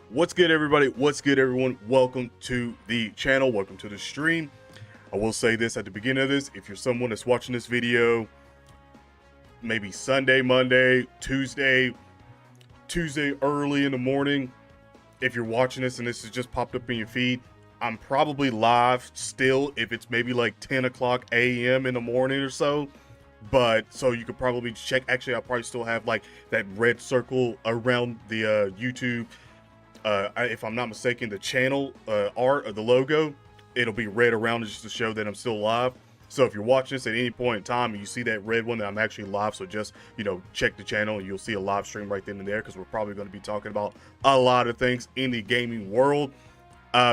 What's good, everybody? What's good, everyone? Welcome to the channel. Welcome to the stream. I will say this at the beginning of this. If you're someone that's watching this video, maybe Sunday, Monday, Tuesday early in the morning, if you're watching this and this has just popped up in your feed, I'm probably live still if it's maybe like 10 o'clock a.m. in the morning or so. But so you could probably check. Actually, I'll probably still have like that red circle around the YouTube. If I'm not mistaken, the channel art or the logo, it'll be red around it just to show that I'm still live. So if you're watching this at any point in time and you see that red one, that I'm actually live, so just, check the channel and you'll see a live stream right then and there, because we're probably going to be talking about a lot of things in the gaming world.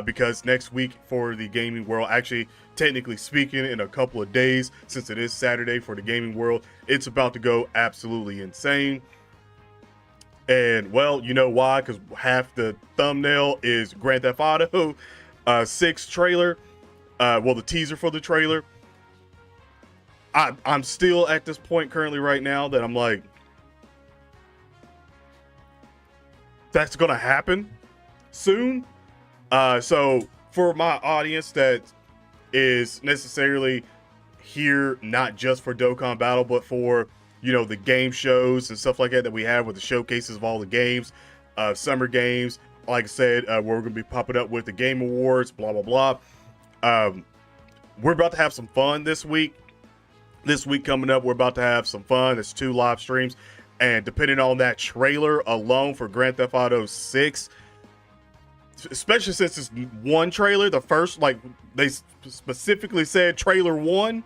Because next week for the gaming world, actually, technically speaking, in a couple of days, since it is Saturday for the gaming world, it's about to go absolutely insane. And well, you know why? Because half the thumbnail is Grand Theft Auto 6 trailer. Well, the teaser for the trailer. I'm still at this point currently right now that I'm like, that's gonna happen soon. So for my audience that is necessarily here not just for Dokkan Battle, but for the game shows and stuff like that we have with the showcases of all the games, summer games, like I said, we're gonna be popping up with the Game Awards, blah blah blah. We're about to have some fun this week. This week coming up, we're about to have some fun. It's 2 live streams, and depending on that trailer alone for Grand Theft Auto 6, especially since it's one trailer, the first, like they specifically said trailer 1,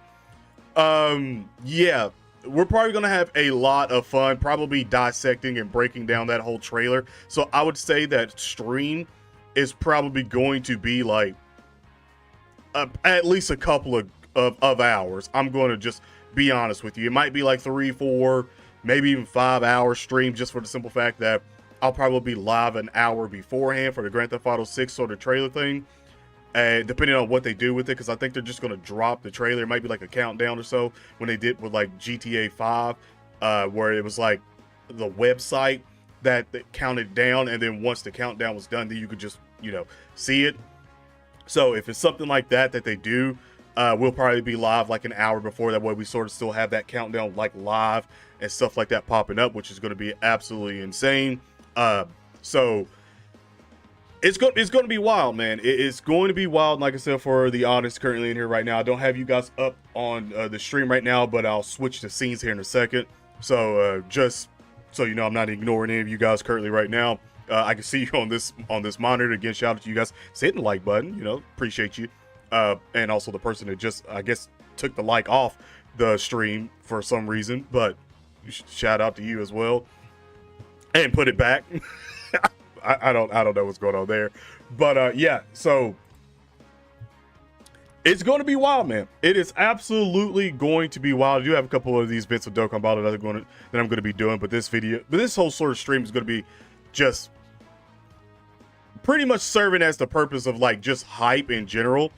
yeah, we're probably gonna have a lot of fun, probably dissecting and breaking down that whole trailer. So I would say that stream is probably going to be like at least a couple of hours. I'm going to just be honest with you. It might be like 3, 4, maybe even 5 hour stream, just for the simple fact that I'll probably be live an hour beforehand for the Grand Theft Auto 6 sort of trailer thing. And depending on what they do with it, because I think they're just going to drop the trailer. It might be like a countdown or so, when they did with like GTA 5, where it was like the website that counted down, and then once the countdown was done, then you could just, see it. So if it's something like that they do, we'll probably be live like an hour before. That way we sort of still have that countdown like live and stuff like that popping up, which is going to be absolutely insane. So it's going to be wild, man. It's going to be wild. Like I said, for the audience currently in here right now, I don't have you guys up on the stream right now, but I'll switch the scenes here in a second. So just so you know, I'm not ignoring any of you guys currently right now. I can see you on this monitor. Again, shout out to you guys. Hit the like button. Appreciate you. And also the person that just, I guess, took the like off the stream for some reason, but shout out to you as well. And put it back. I don't know what's going on there, but yeah, so it's going to be wild, man. It is absolutely going to be wild. I do have a couple of these bits of Dokkan Battle that I'm going to be doing, but this whole sort of stream is going to be just pretty much serving as the purpose of like just hype in general,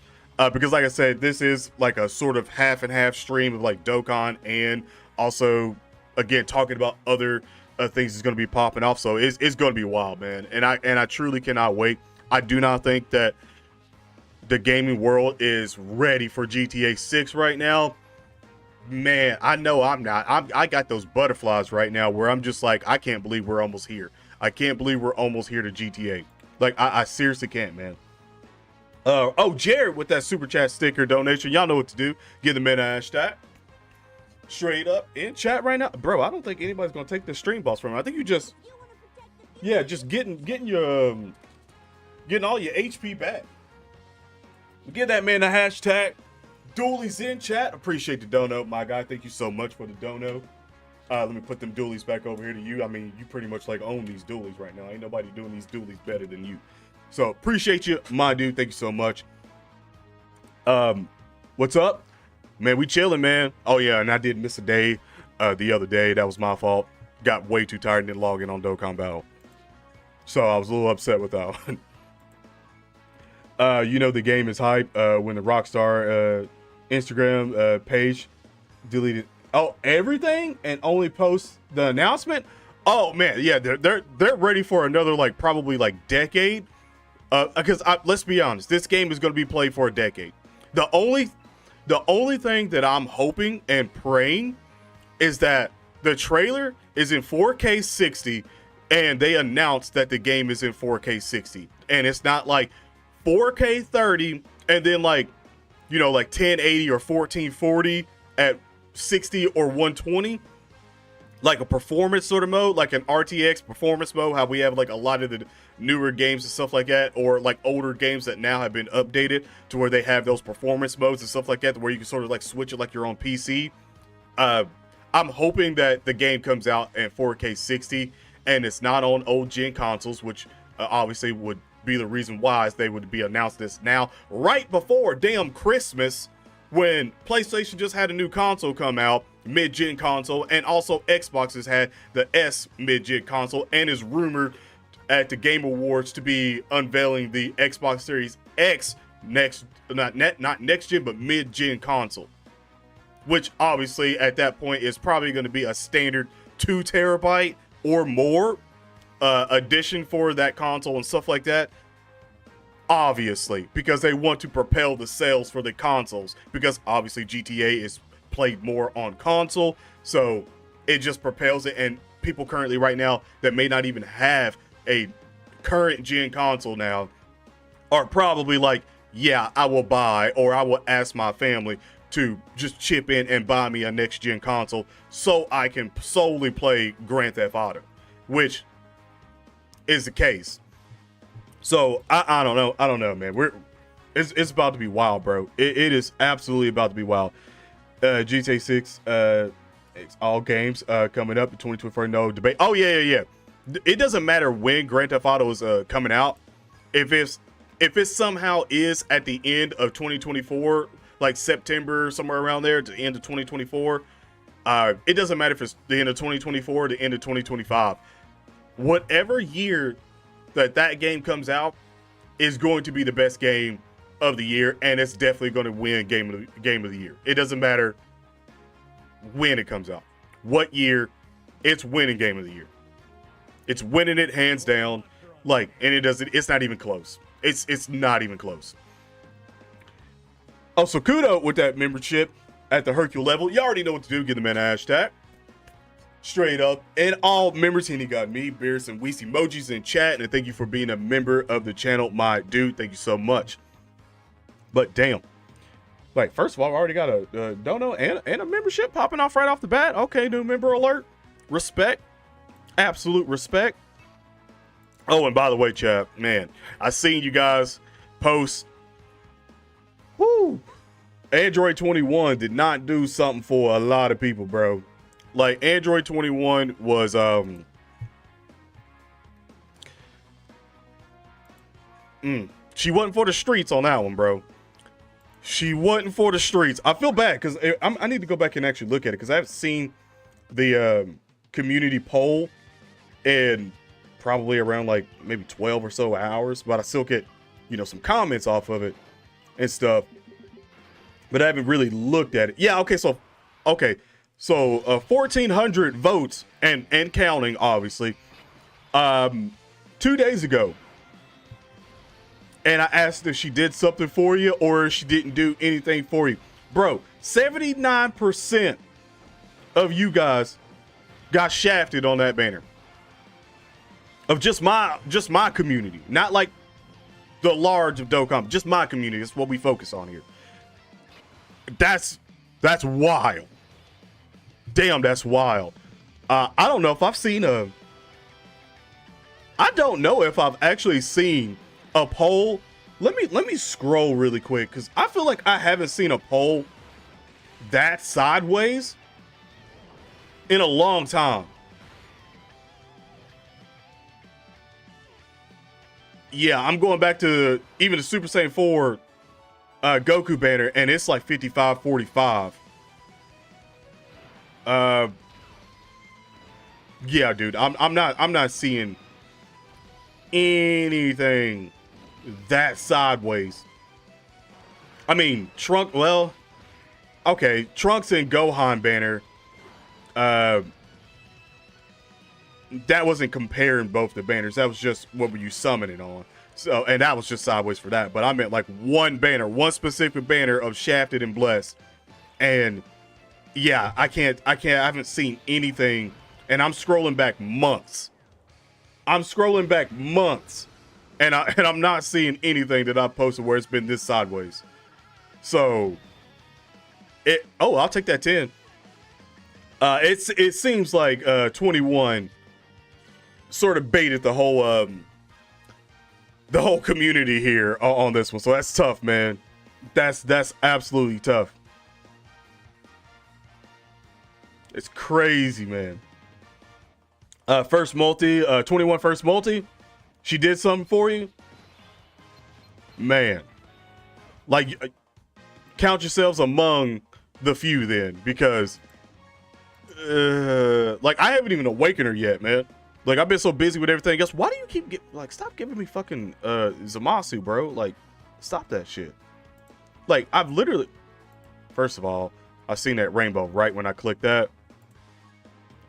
because like I said, this is like a sort of half and half stream of like Dokkan, and also again talking about other things is going to be popping off. So it's going to be wild, man, and I truly cannot wait. I do not think that the gaming world is ready for GTA 6 right now, man. I know I'm not. I got those butterflies right now where I'm just like, I can't believe we're almost here. I can't believe we're almost here to GTA. Like, I seriously can't, man. Oh, Jared with that super chat sticker donation. Y'all know what to do. Give the man a hashtag. Straight up in chat right now, bro. I don't think anybody's gonna take the stream boss from him. I think you just, yeah, just getting your getting all your HP back. Give that man a hashtag. Doolies in chat. Appreciate the dono, my guy. Thank you so much for the dono. Let me put them doolies back over here to you. I mean, you pretty much like own these doolies right now. Ain't nobody doing these doolies better than you. So appreciate you, my dude. Thank you so much. What's up? Man, we chilling, man. Oh, yeah, and I did miss a day the other day. That was my fault. Got way too tired and didn't log in on Dokkan Battle. So I was a little upset with that one. The game is hype when the Rockstar Instagram page deleted everything and only post the announcement. Oh man, yeah, they're ready for another like probably like decade. Because let's be honest, this game is going to be played for a decade. The only thing that I'm hoping and praying is that the trailer is in 4K 60, and they announced that the game is in 4K 60, and it's not like 4K 30 and then like, you know, like 1080 or 1440 at 60 or 120. Like a performance sort of mode, like an RTX performance mode, how we have like a lot of the newer games and stuff like that, or like older games that now have been updated to where they have those performance modes and stuff like that, where you can sort of like switch it like you're on PC. I'm hoping that the game comes out in 4K 60 and it's not on old gen consoles, which obviously would be the reason why they would be announced this now, right before damn Christmas, when PlayStation just had a new console come out, mid-gen console, and also Xbox has had the S mid-gen console, and is rumored at the Game Awards to be unveiling the Xbox Series X not next gen, but mid-gen console, which obviously at that point is probably going to be a standard 2 terabyte or more addition for that console and stuff like that. Obviously, because they want to propel the sales for the consoles, because obviously GTA is played more on console, so it just propels it. And people currently right now that may not even have a current gen console now are probably like, yeah, I will buy, or I will ask my family to just chip in and buy me a next gen console so I can solely play Grand Theft Auto, which is the case. So I don't know, man. It's about to be wild, bro. It is absolutely about to be wild. GTA 6, it's all games coming up in 2024. No debate. Oh yeah. It doesn't matter when Grand Theft Auto is coming out. If it somehow is at the end of 2024, like September, somewhere around there, to the end of 2024, it doesn't matter if it's the end of 2024 or the end of 2025. Whatever year that game comes out is going to be the best game of the year, and it's definitely going to win game of the year. It doesn't matter when it comes out, what year, it's winning game of the year. It's winning it hands down, like, and it's not even close. It's not even close. Also, kudo with that membership at the Hercule level. You already know what to do. Give the man a hashtag. Straight up. And all members, Henny got me, Beers, and Weezy emojis in chat. And thank you for being a member of the channel, my dude. Thank you so much. But damn. Like, first of all, I already got a dono and a membership popping off right off the bat. Okay, new member alert. Respect. Absolute respect. Oh, and by the way, chat, man, I seen you guys post. Woo. Android 21 did not do something for a lot of people, bro. Like, Android 21 was she wasn't for the streets on that one, bro. She wasn't for the streets. I feel bad because I need to go back and actually look at it, because I haven't seen the community poll in probably around like maybe 12 or so hours, but I still get, you know, some comments off of it and stuff, but I haven't really looked at it. Yeah, okay, so 1,400 votes and counting, obviously, 2 days ago. And I asked if she did something for you or if she didn't do anything for you. Bro, 79% of you guys got shafted on that banner. Of just my community. Not like the large of Dokkan, just my community. That's what we focus on here. That's wild. Damn, that's wild. I don't know if I've seen I don't know if I've actually seen a poll. Let me scroll really quick, because I feel like I haven't seen a poll that sideways in a long time. Yeah, I'm going back to even the Super Saiyan 4 Goku banner, and it's like 55-45. Yeah, dude, I'm not seeing anything that sideways. I mean, Trunks, well, okay, Trunks and Gohan banner. that wasn't comparing both the banners. That was just what were you summoning on. So, and that was just sideways for that. But I meant like one banner, one specific banner of Shafted and Blessed. And yeah, I haven't seen anything. And I'm scrolling back months. I'm not seeing anything that I've posted where it's been this sideways. So I'll take that 10. It seems like 21 sort of baited the whole community here on this one. So that's tough, man. That's absolutely tough. It's crazy, man. First multi, 21 first multi. She did something for you, man. Like, count yourselves among the few then, because like I haven't even awakened her yet, man. Like I've been so busy with everything else. Why do you keep stop giving me fucking Zamasu, bro? Like, stop that shit. Like, I've literally, first of all, I seen that rainbow right when I clicked that,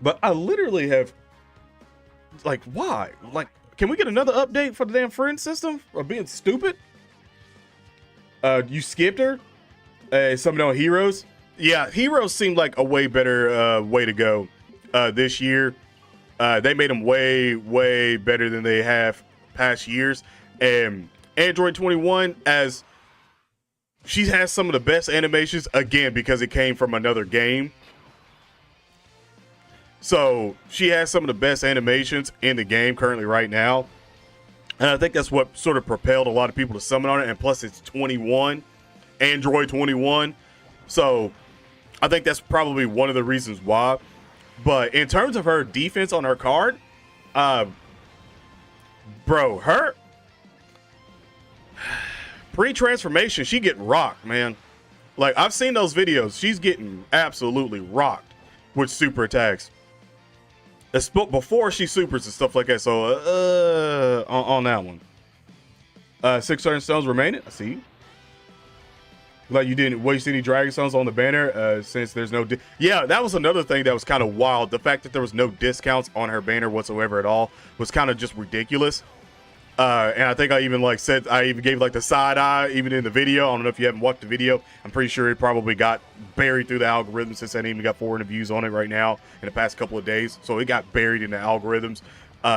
but I literally have, like, why? Like, can we get another update for the damn friend system or being stupid? You skipped her. Summon on heroes. Yeah, heroes seemed like a way better way to go this year. They made them way better than they have past years. And Android 21, as she has some of the best animations, again, because it came from another game. So she has some of the best animations in the game currently right now. And I think that's what sort of propelled a lot of people to summon on it. And plus it's 21, Android 21. So I think that's probably one of the reasons why. But in terms of her defense on her card, bro, her pre-transformation, she getting rocked, man. Like, I've seen those videos. She's getting absolutely rocked with super attacks. Before she supers and stuff like that. So, on that one. 600 stones remaining. I see. Like, you didn't waste any Dragon Stones on the banner since there's no... Yeah, that was another thing that was kind of wild. The fact that there was no discounts on her banner whatsoever at all was kind of just ridiculous. And I think I even I even gave like the side eye even in the video. I don't know if you haven't watched the video. I'm pretty sure it probably got buried through the algorithm since I even got 400 views on it right now in the past couple of days. So it got buried in the algorithms.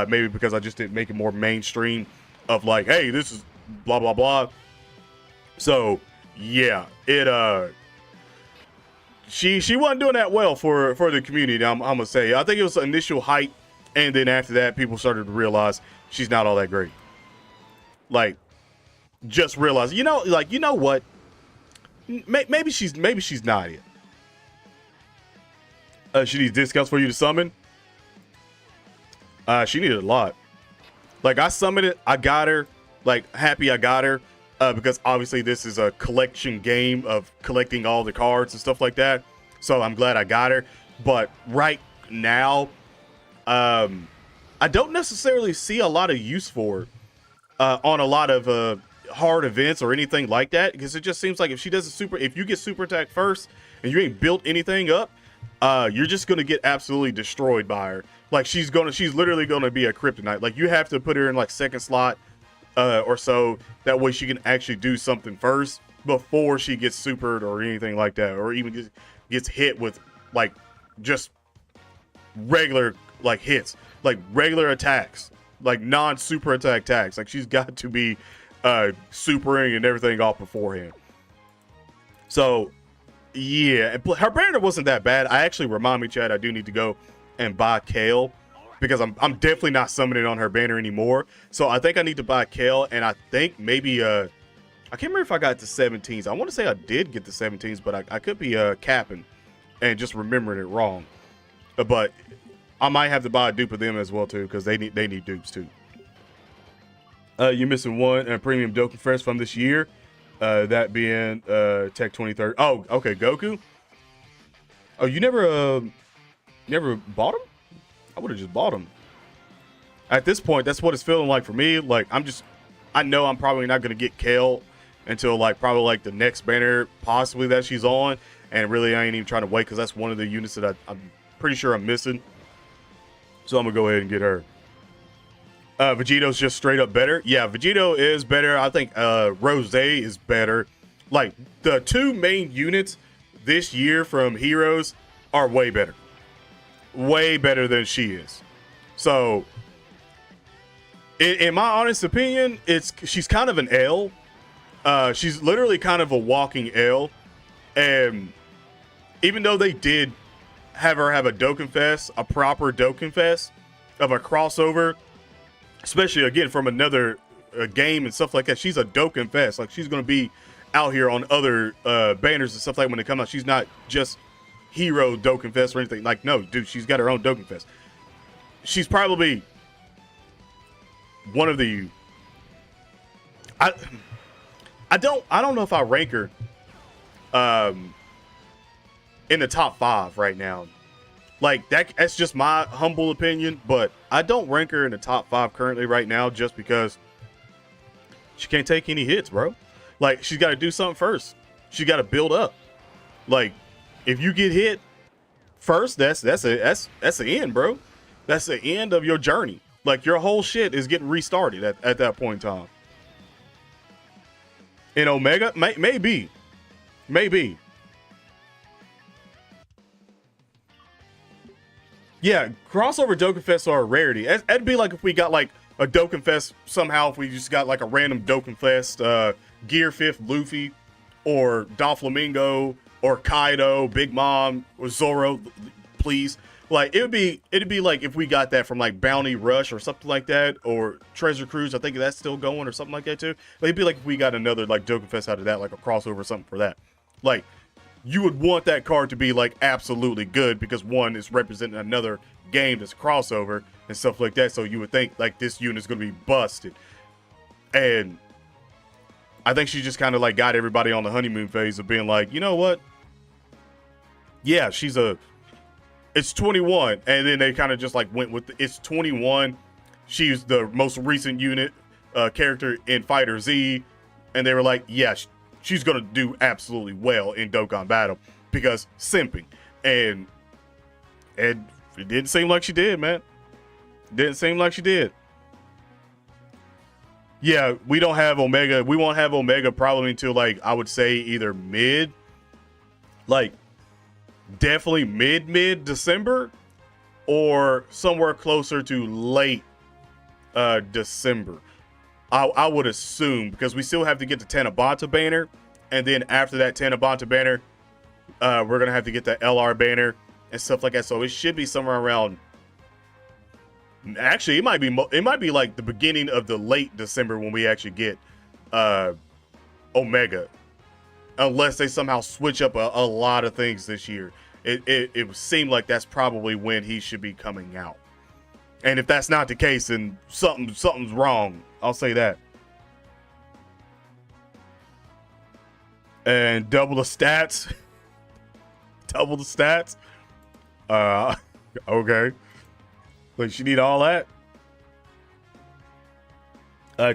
Maybe because I just didn't make it more mainstream of like, hey, this is blah, blah, blah. So yeah, she wasn't doing that well for the community. I'm gonna say. I think it was initial hype, and then after that, people started to realize she's not all that great. Like, just realize, you know what? Maybe she's not it. She needs discounts for you to summon. She needed a lot. Like, I summoned it, I got her. Like, happy I got her. Because obviously this is a collection game of collecting all the cards and stuff like that. So I'm glad I got her. But right now, I don't necessarily see a lot of use for it on a lot of hard events or anything like that. Because it just seems like if you get super attack first and you ain't built anything up, you're just gonna get absolutely destroyed by her. Like, she's literally gonna be a kryptonite. Like, you have to put her in like second slot or so, that way she can actually do something first before she gets supered or anything like that, or even gets hit with like just regular like hits, like regular attacks, like non-super attacks. Like, she's got to be supering and everything off beforehand. So yeah, her banner wasn't that bad. I actually, remind me, Chad, I do need to go and buy Kale, because I'm definitely not summoning on her banner anymore. So I think I need to buy Kale, and I think maybe I can't remember if I got the 17s. I want to say I did get the 17s, but I could be capping and just remembering it wrong. But I might have to buy a dupe of them as well too, because they need dupes too. You're missing one premium Dokkan Fresh from this year, that being Tech 2030. Oh, okay, Goku. Oh, you never bought him? I would have just bought them. At this point, that's what it's feeling like for me. Like, I know I'm probably not going to get Kale until like probably like the next banner possibly that she's on. And really, I ain't even trying to wait, because that's one of the units that I'm pretty sure I'm missing. So I'm gonna go ahead and get her. Vegito's just straight up better. Yeah, Vegito is better. I think Rose is better. Like, the two main units this year from Heroes are way better. Way better than she is. So, in my honest opinion, she's kind of an L. She's literally kind of a walking L. And even though they did have her have a Dokkan Fest, a proper Dokkan Fest of a crossover, especially again from another game and stuff like that, she's a Dokkan Fest. Like, she's going to be out here on other banners and stuff like that when they come out. She's not just Hero Dokkan Fest or anything. Like, no, dude, she's got her own Dokkan Fest. She's probably one of the... I don't know if I rank her in the top 5 right now. Like, that's just my humble opinion, but I don't rank her in the top 5 currently right now just because she can't take any hits, bro. Like, she's got to do something first. She got to build up. Like, if you get hit first, that's the end, bro. That's the end of your journey. Like, your whole shit is getting restarted at that point in time. In Omega, maybe. Yeah, crossover Dokkan Fests are a rarity. That'd be like if we got like a Dokkan Fest somehow, if we just got like a random Dokkan Fest, Gear 5th Luffy, or Doflamingo, or Kaido, Big Mom, or Zoro, please. Like, it'd be like if we got that from like Bounty Rush or something like that, or Treasure Cruise. I think that's still going, or something like that too. Like, it'd be like if we got another like Dokkan Fest out of that, like a crossover or something for that. Like, you would want that card to be like absolutely good because one is representing another game that's crossover and stuff like that. So you would think like this unit is going to be busted. And I think she just kind of like got everybody on the honeymoon phase of being like, you know what? Yeah, it's 21. And then they kind of just like went with it's 21. She's the most recent unit character in Fighter Z. And they were like, yeah, she's going to do absolutely well in Dokkan Battle because simping. And it didn't seem like she did, man. Didn't seem like she did. Yeah, we don't have Omega. We won't have Omega probably until, like, I would say either mid, like, definitely mid December, or somewhere closer to late December. I would assume, because we still have to get the Tanabata banner, and then after that Tanabata banner, we're gonna have to get the LR banner and stuff like that. So it should be somewhere around. Actually, it might be like the beginning of the late December when we actually get Omega, unless they somehow switch up a lot of things this year. It would seem like that's probably when he should be coming out. And if that's not the case, then something's wrong. I'll say that. And double the stats. Double the stats. Okay. Like, you need all that.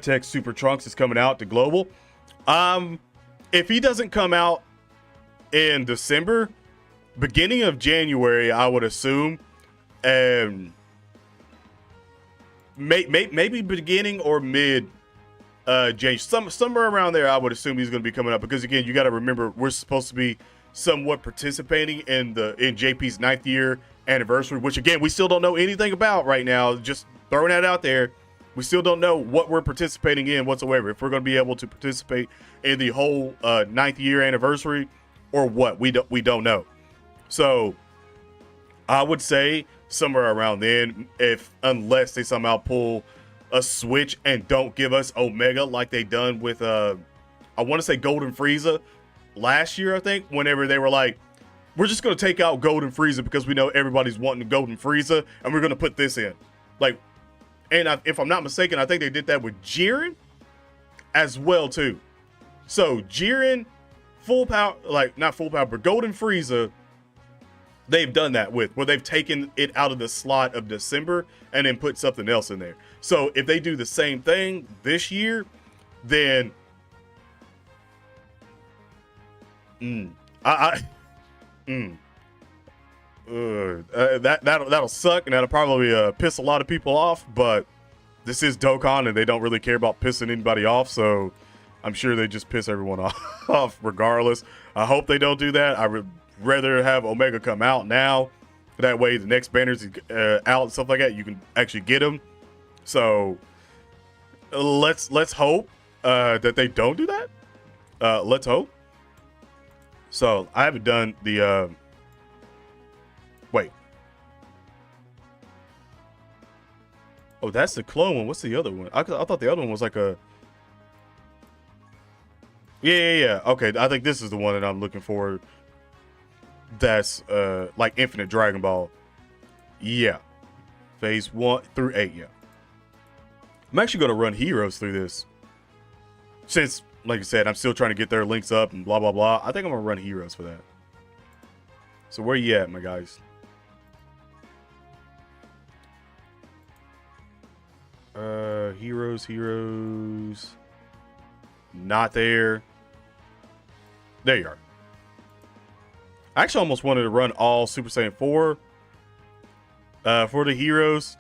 Tech Super Trunks is coming out to global. If he doesn't come out in December, beginning of January, I would assume, and maybe beginning or mid January, somewhere around there, I would assume he's going to be coming up. Because again, you got to remember, we're supposed to be somewhat participating in JP's 9th year anniversary, which again, we still don't know anything about right now. Just throwing that out there. We still don't know what we're participating in whatsoever. If we're going to be able to participate in the whole 9th year anniversary or what, we don't know. So I would say somewhere around then, unless they somehow pull a switch and don't give us Omega like they done with I want to say Golden Frieza last year. I think whenever they were like, we're just going to take out Golden Frieza because we know everybody's wanting Golden Frieza, and we're going to put this in. Like, and if I'm not mistaken, I think they did that with Jiren as well too. So Jiren, full power, like not full power, but Golden Frieza, they've done that with, where they've taken it out of the slot of December and then put something else in there. So if they do the same thing this year, then that'll suck, and that'll probably piss a lot of people off. But this is Dokkan, and they don't really care about pissing anybody off, so I'm sure they just piss everyone off regardless. I hope they don't do that. I would rather have Omega come out now. That way, the next banners out and stuff like that, you can actually get them. So let's hope that they don't do that. Let's hope. So I haven't done the wait. Oh, that's the clone one. What's the other one? I thought the other one was like a. Yeah. Okay, I think this is the one that I'm looking for. That's like Infinite Dragon Ball. Yeah. Phase 1 through 8, yeah. I'm actually going to run heroes through this. Since, like I said, I'm still trying to get their links up and blah, blah, blah. I think I'm going to run heroes for that. So where you at, my guys? Heroes. Not there. There you are. I actually almost wanted to run all Super Saiyan 4 for the heroes.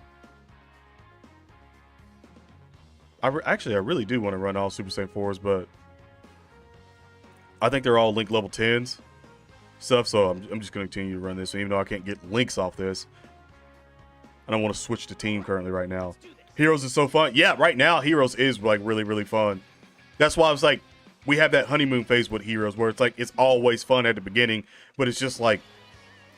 I really do want to run all Super Saiyan 4s, but I think they're all link level 10s stuff, so I'm just going to continue to run this, even though I can't get links off this. I don't want to switch the team currently right now. Heroes is so fun. Yeah, right now, Heroes is like really, really fun. That's why I was like, we have that honeymoon phase with Heroes where it's like, it's always fun at the beginning, but it's just like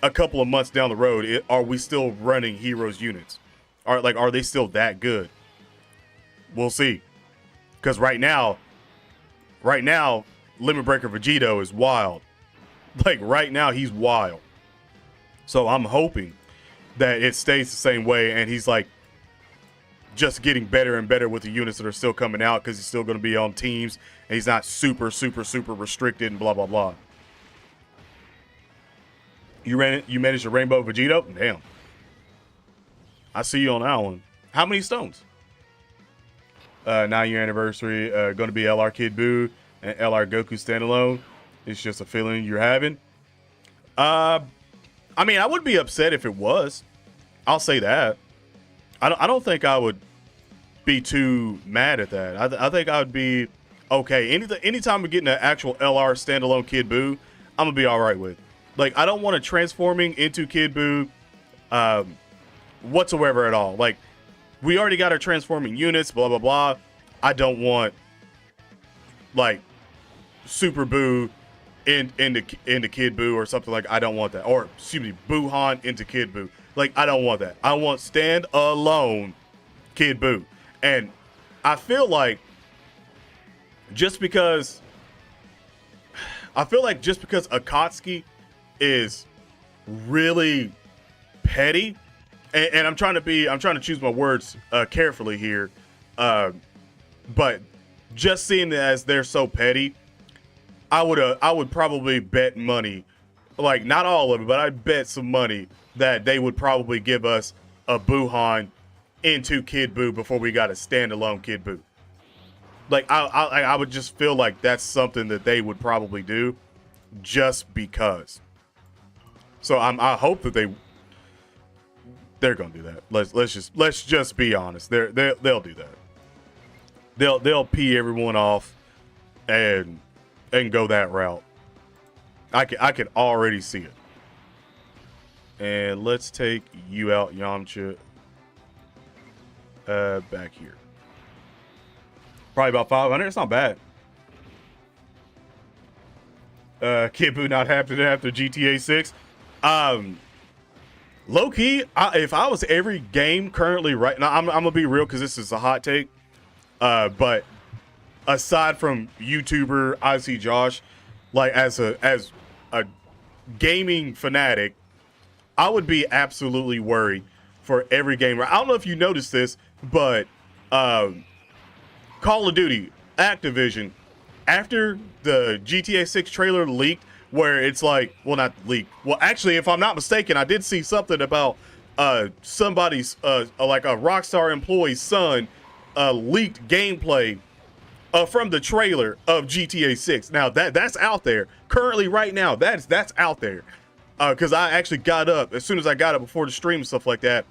a couple of months down the road, are we still running Heroes units? Are they still that good? We'll see. Because right now, Limit Breaker Vegito is wild. Like right now, he's wild. So I'm hoping that it stays the same way, and he's like just getting better and better with the units that are still coming out, because he's still going to be on teams, and he's not super restricted and blah, blah, blah. You managed a Rainbow Vegito? Damn. I see you on that one. How many stones? 9-year anniversary. Going to be LR Kid Buu and LR Goku standalone. It's just a feeling you're having. I mean, I wouldn't be upset if it was. I'll say that. I don't think I would be too mad at that. I think I would be okay. Anytime we're getting an actual LR standalone Kid Buu, I'm gonna be all right with. Like, I don't want it transforming into Kid Buu whatsoever at all. Like, we already got our transforming units, blah blah blah. I don't want like Super Buu into Kid Buu or something like. I don't want that. Or excuse me, Buuhan into Kid Buu. Like, I don't want that. I want stand-alone Kid Buu. And I feel like just because Akatsuki is really petty, and I'm trying to choose my words carefully here, but just seeing it as they're so petty, I would probably bet money, like not all of it, but I'd bet some money that they would probably give us a Buuhan into Kid Buu before we got a standalone Kid Buu. Like, I would just feel like that's something that they would probably do, just because. So I hope that they're gonna do that. Let's just be honest. They'll do that. They'll pee everyone off and go that route. I can already see it. And let's take you out, Yamcha. Back here. Probably about 500. It's not bad. Kid Buu not happening after GTA 6. Low key, if I was every game currently right now, I'm gonna be real because this is a hot take. But aside from YouTuber icjosh, like as a gaming fanatic, I would be absolutely worried for every gamer. I don't know if you noticed this, but Call of Duty, Activision, after the GTA 6 trailer leaked, where it's like, well, not leaked. Well, actually, if I'm not mistaken, I did see something about somebody's, like a Rockstar employee's son, leaked gameplay from the trailer of GTA 6. Now, that's out there. Currently, right now, that's out there. because I actually got up as soon as I got up before the stream and stuff like that.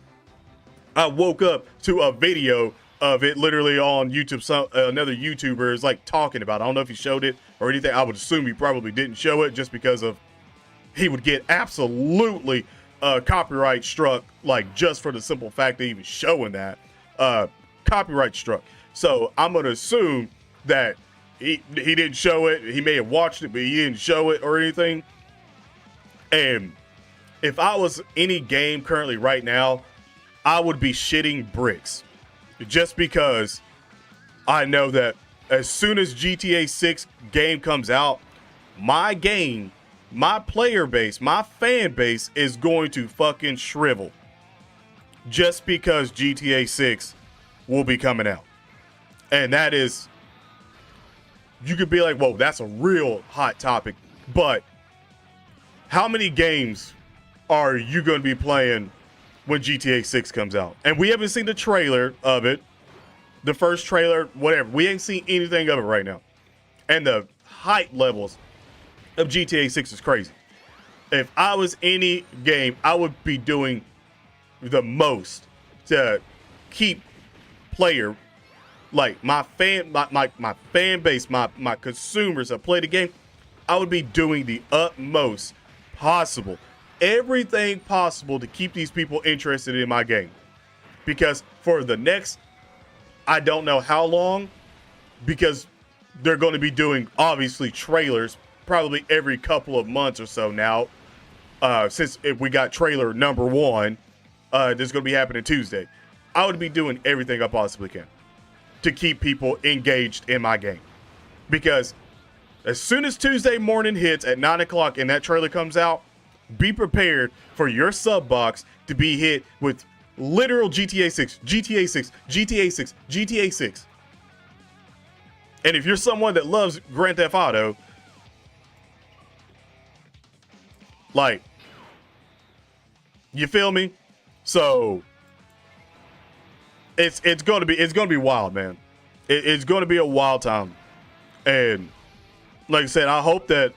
I woke up to a video of it literally on YouTube. Another YouTuber is like talking about it. I don't know if he showed it or anything. I would assume he probably didn't show it just because of he would get absolutely copyright struck, like just for the simple fact that even showing that copyright struck. So I'm gonna assume that he didn't show it. He may have watched it, but he didn't show it or anything. And if I was any game currently right now, I would be shitting bricks, just because I know that as soon as GTA 6 game comes out, my game, my player base, my fan base is going to fucking shrivel, just because GTA 6 will be coming out. And that is, you could be like, whoa, that's a real hot topic, but how many games are you going to be playing when GTA 6 comes out? And we haven't seen the trailer of it. The first trailer, whatever. We ain't seen anything of it right now. And the hype levels of GTA 6 is crazy. If I was any game, I would be doing the most to keep player, like my fan base, my consumers that play the game. I would be doing the utmost possible, everything possible to keep these people interested in my game. Because for the next, I don't know how long, because they're going to be doing obviously trailers probably every couple of months or so now. Since if we got trailer number 1, this is going to be happening Tuesday. I would be doing everything I possibly can to keep people engaged in my game. Because as soon as Tuesday morning hits at 9 o'clock and that trailer comes out, be prepared for your sub box to be hit with literal GTA 6, GTA 6, GTA 6, GTA 6. And if you're someone that loves Grand Theft Auto, like, you feel me? So it's gonna be wild, man. It's gonna be a wild time. And like I said, I hope that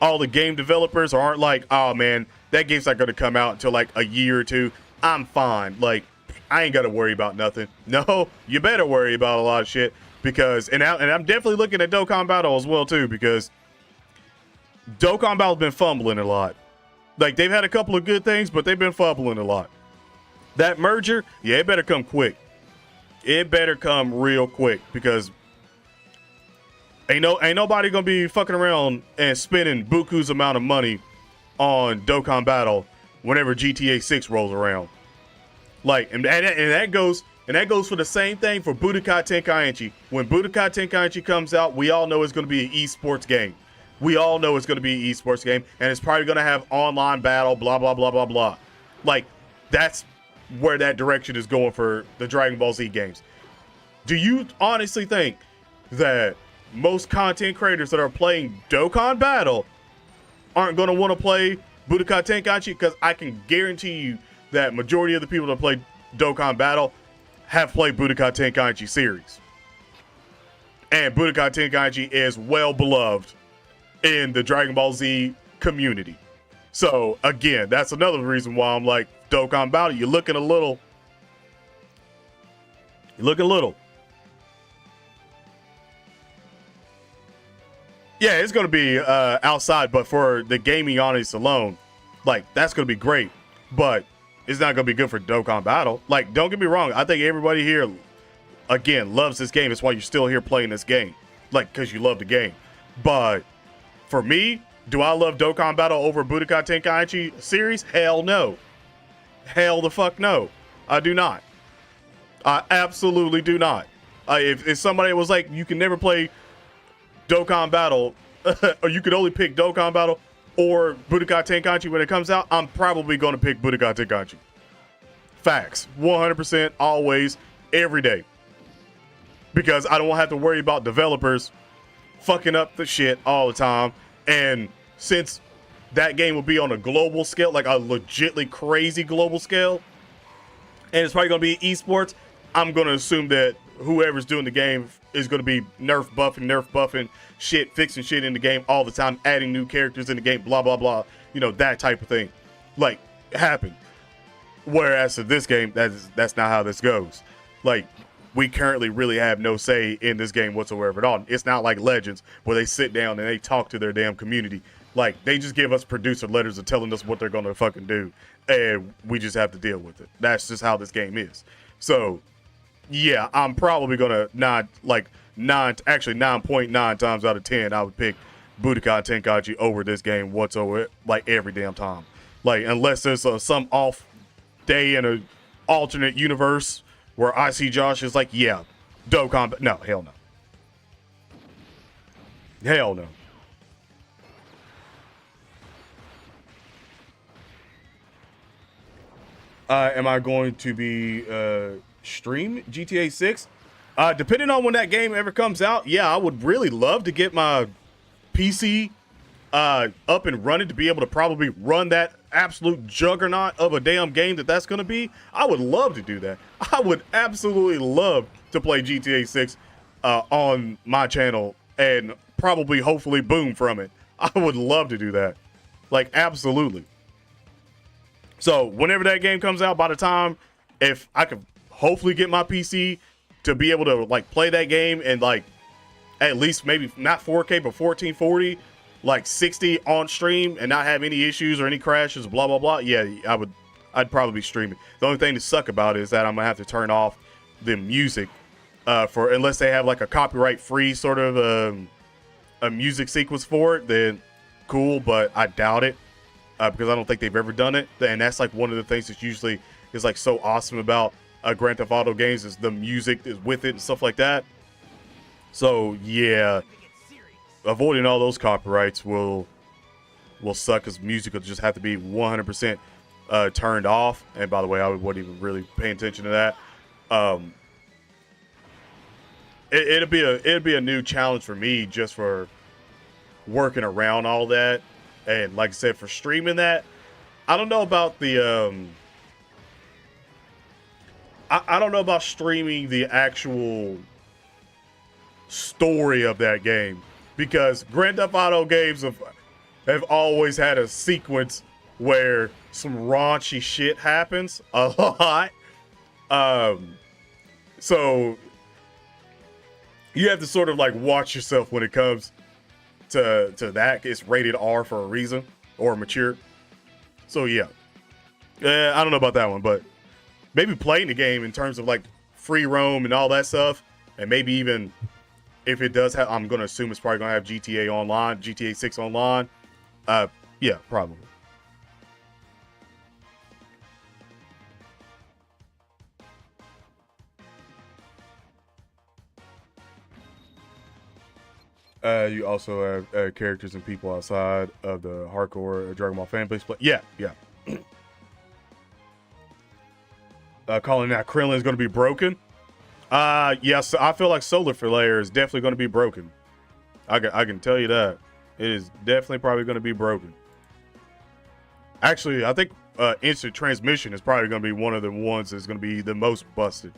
all the game developers aren't like, oh man, that game's not gonna come out until like a year or two. I'm fine. Like, I ain't gotta worry about nothing. No, you better worry about a lot of shit, because and I'm definitely looking at Dokkan Battle as well too, because Dokkan Battle's been fumbling a lot. Like, they've had a couple of good things, but they've been fumbling a lot. That merger, yeah, it better come quick. It better come real quick, because ain't nobody gonna be fucking around and spending buku's amount of money on Dokkan Battle whenever GTA 6 rolls around. Like, and that goes for the same thing for Budokai Tenkaichi. When Budokai Tenkaichi comes out, we all know it's gonna be an esports game. We all know it's gonna be an esports game, and it's probably gonna have online battle, blah blah blah blah blah. Like, that's where that direction is going for the Dragon Ball Z games. Do you honestly think that most content creators that are playing Dokkan Battle aren't going to want to play Budokai Tenkaichi? Because I can guarantee you that majority of the people that play Dokkan Battle have played Budokai Tenkaichi series. And Budokai Tenkaichi is well beloved in the Dragon Ball Z community. So again, that's another reason why I'm like, Dokkan Battle, you're looking a little. Yeah, it's going to be outside, but for the gaming audience alone, like, that's going to be great. But it's not going to be good for Dokkan Battle. Like, don't get me wrong. I think everybody here, again, loves this game. That's why you're still here playing this game. Like, because you love the game. But for me, do I love Dokkan Battle over Budokai Tenkaichi series? Hell no. Hell the fuck no. I do not. I absolutely do not. If somebody was like, you can never play Dokkan Battle, or you could only pick Dokkan Battle or Budokai Tenkaichi when it comes out, I'm probably going to pick Budokai Tenkaichi. Facts. 100%, always, every day. Because I don't have to worry about developers fucking up the shit all the time. And since that game will be on a global scale, like a legitly crazy global scale, and it's probably going to be esports, I'm going to assume that whoever's doing the game is going to be nerf buffing shit, fixing shit in the game all the time, adding new characters in the game, blah blah blah. You know, that type of thing, like, happened. Whereas in this game, that's not how this goes. Like, we currently really have no say in this game whatsoever at all. It's not like Legends where they sit down and they talk to their damn community. Like, they just give us producer letters and telling us what they're going to fucking do, and we just have to deal with it. That's just how this game is. So, yeah, I'm probably going to actually 9.9 times out of 10, I would pick Budokai Tenkaichi over this game whatsoever, like, every damn time. Like, unless there's some off day in an alternate universe where icjosh is like, yeah, Dokkan. No, hell no. Hell no. Am I going to be stream GTA 6? Depending on when that game ever comes out, yeah, I would really love to get my PC up and running to be able to probably run that absolute juggernaut of a damn game that's going to be. I would love to do that. I would absolutely love to play GTA 6 on my channel and probably hopefully boom from it. I would love to do that. Like, absolutely. So whenever that game comes out, by the time, if I could hopefully get my PC to be able to like play that game and like at least maybe not 4K but 1440, like 60 on stream and not have any issues or any crashes, blah blah blah. Yeah, I'd probably be streaming. The only thing to suck about it is that I'm gonna have to turn off the music for unless they have like a copyright free sort of a music sequence for it. Then cool, but I doubt it. Because I don't think they've ever done it, and that's like one of the things that usually is like so awesome about Grand Theft Auto games is the music is with it and stuff like that. So yeah, avoiding all those copyrights will suck, because music will just have to be 100% turned off. And by the way, I wouldn't even really pay attention to that. It'd be a new challenge for me just for working around all that. And like I said, for streaming that, I don't know about the I don't know about streaming the actual story of that game, because Grand Theft Auto games have always had a sequence where some raunchy shit happens a lot. So you have to sort of like watch yourself when it comes to that. It's rated R for a reason, or mature. So yeah, I don't know about that one, but maybe playing the game in terms of like free roam and all that stuff, and maybe even if it does have, I'm gonna assume it's probably gonna have GTA online, GTA 6 online. Yeah, probably. You also have characters and people outside of the hardcore Dragon Ball fan base. Yeah. Calling that Krillin is going to be broken. Yes, I feel like Solar Flare is definitely going to be broken. I can tell you that. It is definitely probably going to be broken. Actually, I think instant transmission is probably going to be one of the ones that's going to be the most busted.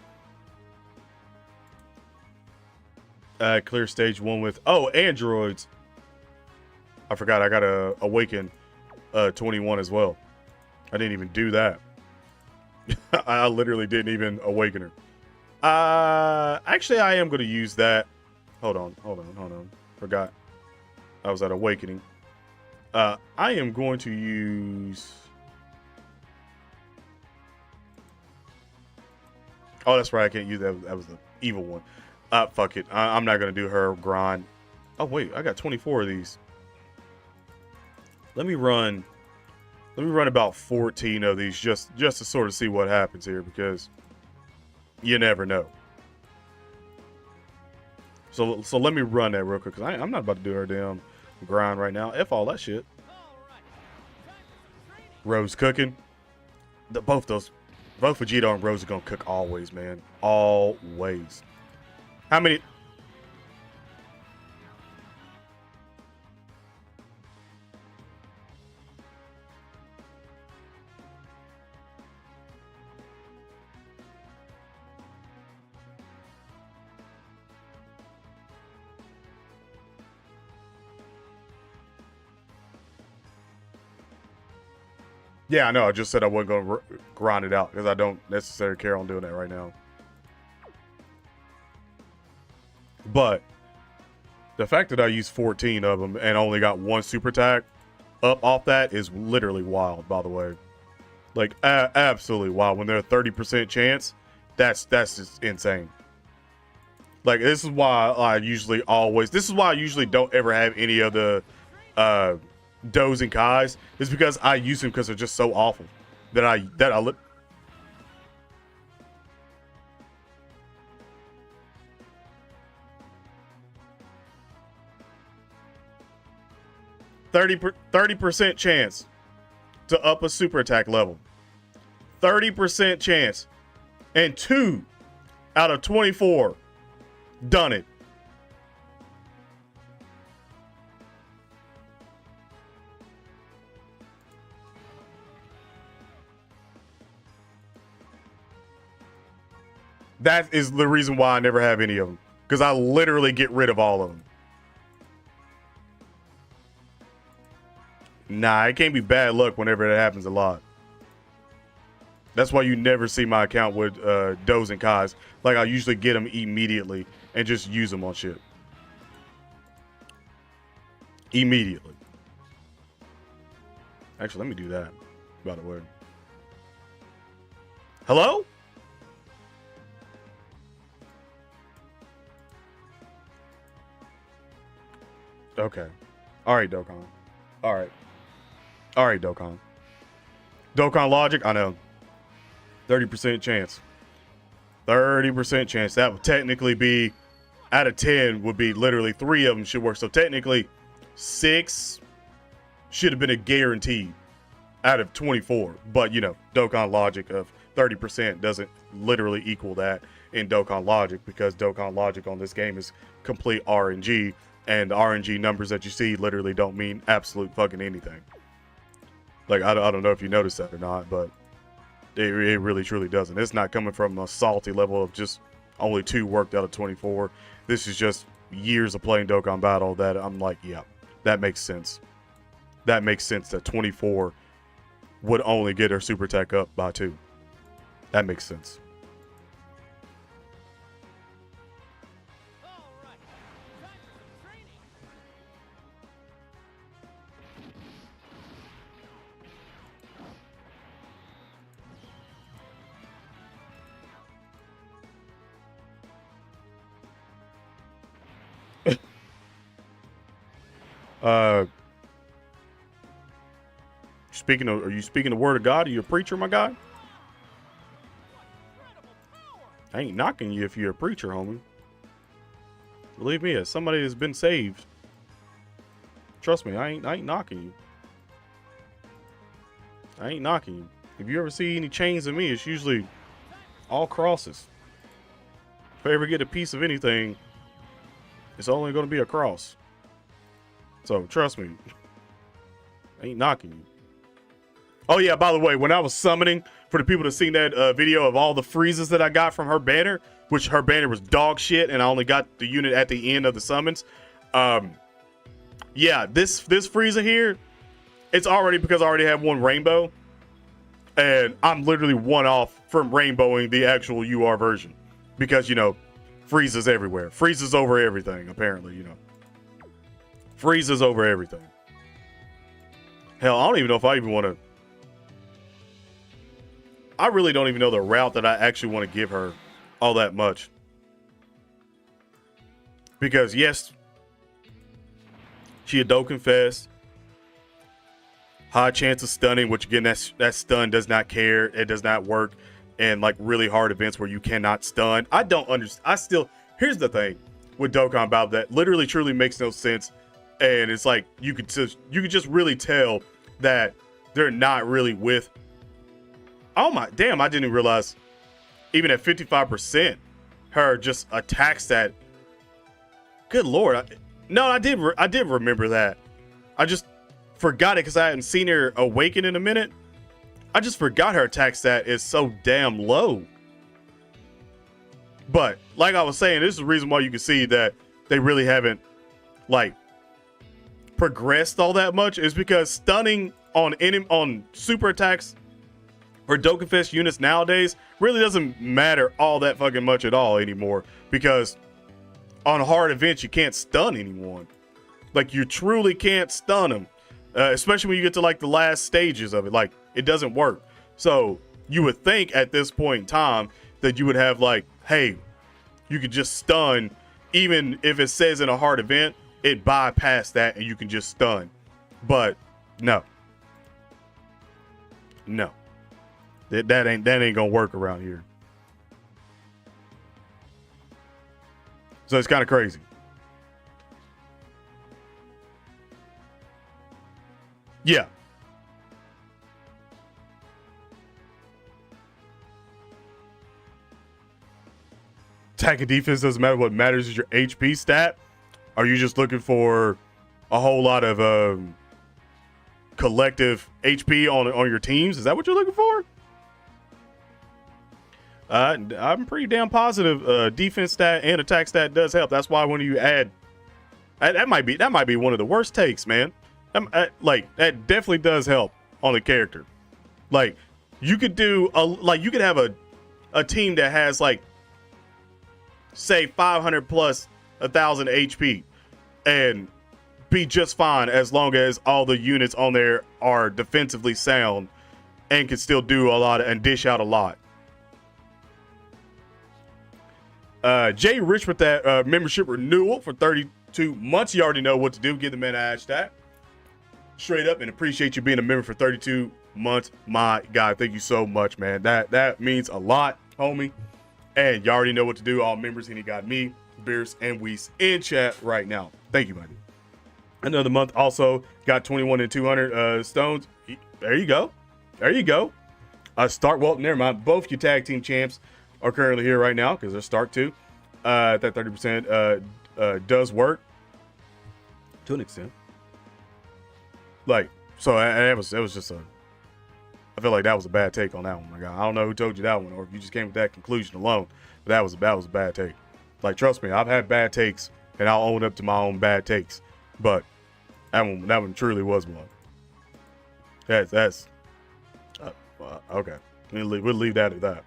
Clear stage 1 with androids. I forgot I got a Awaken 21 as well. I didn't even do that. I literally didn't even awaken her. Actually, I am going to use that. Hold on. Forgot I was at Awakening. I am going to use. Oh, that's right. I can't use that. That was the evil one. Fuck it. I'm not going to do her grind. Oh, wait. I got 24 of these. Let me run about 14 of these just to sort of see what happens here, because you never know. So let me run that real quick, because I'm not about to do her damn grind right now. F all that shit. Rose cooking. Both Vegito and Rose are going to cook always, man. Always. How many? Yeah, I know. I just said I wasn't going to grind it out because I don't necessarily care on doing that right now. But the fact that I used 14 of them and only got one super attack up off that is literally wild, by the way. Like, absolutely wild. When they're a 30% chance, that's just insane. Like, this is why I usually don't ever have any of the Does and Kais. Is because I use them because they're just so awful that I 30% chance to up a super attack level. 30% chance. And 2 out of 24 done it. That is the reason why I never have any of them. Because I literally get rid of all of them. Nah, it can't be bad luck whenever that happens a lot. That's why you never see my account with Does and Kais. Like, I usually get them immediately and just use them on shit. Immediately. Actually, let me do that, by the way. Hello? Okay. All right, Dokkan. All right. All right, Dokkan. Dokkan logic, I know. 30% chance. 30% chance. That would technically be, out of 10, would be literally 3 of them should work. So technically, 6 should have been a guaranteed out of 24. But, you know, Dokkan logic of 30% doesn't literally equal that in Dokkan logic, because Dokkan logic on this game is complete RNG. And the RNG numbers that you see literally don't mean absolute fucking anything. Like, I don't know if you noticed that or not, but it really truly doesn't. It's not coming from a salty level of just only 2 worked out of 24. This is just years of playing Dokkan Battle that I'm like, yeah, that makes sense. That makes sense that 24 would only get her super attack up by 2. That makes sense. Are you speaking the word of God? Are you a preacher, my guy? I ain't knocking you if you're a preacher, homie. Believe me, as somebody that's been saved, trust me, I ain't knocking you. I ain't knocking you. If you ever see any chains in me, it's usually all crosses. If I ever get a piece of anything, it's only going to be a cross. So trust me, I ain't knocking you. Oh yeah, by the way, when I was summoning, for the people that seen that video of all the Friezas that I got from her banner, which her banner was dog shit, and I only got the unit at the end of the summons. Yeah, this Frieza here, it's already because I already have one rainbow, and I'm literally one off from rainbowing the actual UR version, because, you know, Frieza's everywhere. Frieza's over everything, apparently, you know. Frieza's over everything. Hell, I don't even know if I even want to. I really don't even know the route that I actually want to give her all that much. Because, yes, she a Dokkan Fest. High chance of stunning, which again, that stun does not care. It does not work in like really hard events where you cannot stun. I don't understand. Here's the thing with Dokkan Battle that literally truly makes no sense. And it's like you could just really tell that they're not really with. Oh my damn! I didn't even realize even at 55%, her just attacks that. Good lord! I did remember that. I just forgot it because I hadn't seen her awaken in a minute. I just forgot her attack stat is so damn low. But like I was saying, this is the reason why you can see that they really haven't like progressed all that much, is because stunning on super attacks for Dokkan Fist units nowadays really doesn't matter all that fucking much at all anymore, because on hard events you can't stun anyone. Like, you truly can't stun them, especially when you get to like the last stages of it. Like, it doesn't work. So you would think at this point in time that you would have like, hey, you could just stun, even if it says in a hard event, it bypassed that and you can just stun. But no, that ain't gonna work around here. So it's kind of crazy. Yeah. Attack and defense doesn't matter. What matters is your HP stat. Are you just looking for a whole lot of collective HP on your teams? Is that what you're looking for? I'm pretty damn positive defense stat and attack stat does help. That's why when you add, that might be one of the worst takes, man. Like, that definitely does help on the character. Like, you could do you could have a team that has like, say 500 plus 1,000 HP and be just fine as long as all the units on there are defensively sound and can still do a lot and dish out a lot. Jay Rich with that membership renewal for 32 months. You already know what to do. Give the man a hashtag. Straight up, and appreciate you being a member for 32 months. My God, thank you so much, man. That means a lot, homie. And you already know what to do. All members, and he got me, Beers, and Weiss in chat right now. Thank you, buddy. Another month also got 21 and 200 stones. There you go. There you go. Well, never mind. Both your tag team champs are currently here right now because they're start two. That 30% does work to an extent. Like, so it was just I feel like that was a bad take on that one. Like, I don't know who told you that one, or if you just came with that conclusion alone, but that was a bad take. Like, trust me, I've had bad takes, and I'll own up to my own bad takes. But that one truly was one. That's okay. We'll leave that at that.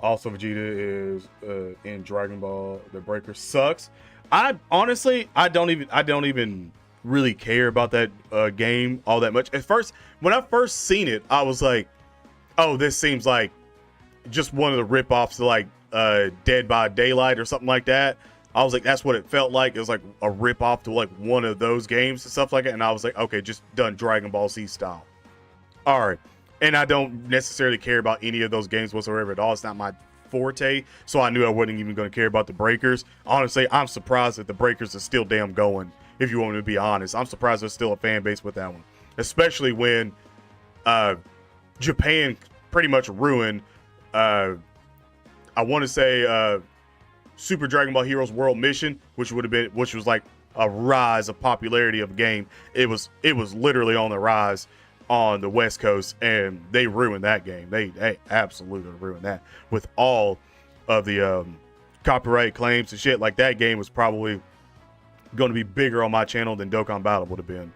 Also, Vegeta is in Dragon Ball. The Breaker sucks. I honestly, I don't even really care about that game all that much. At first, when I first seen it, I was like, oh, this seems like just one of the rip-offs to like Dead by Daylight or something like that. I was like, that's what it felt like. It was like a rip-off to like one of those games and stuff like that. And I was like, okay, just done Dragon Ball Z style. All right. And I don't necessarily care about any of those games whatsoever at all. It's not my forte. So I knew I wasn't even going to care about the Breakers. Honestly, I'm surprised that the Breakers are still damn going. If you want me to be honest, I'm surprised there's still a fan base with that one, especially when Japan pretty much ruined. I want to say Super Dragon Ball Heroes World Mission, which was like a rise of popularity of the game. It was literally on the rise on the West Coast, and they ruined that game. They absolutely ruined that with all of the copyright claims and shit. Like, that game was probably going to be bigger on my channel than Dokkan Battle would have been,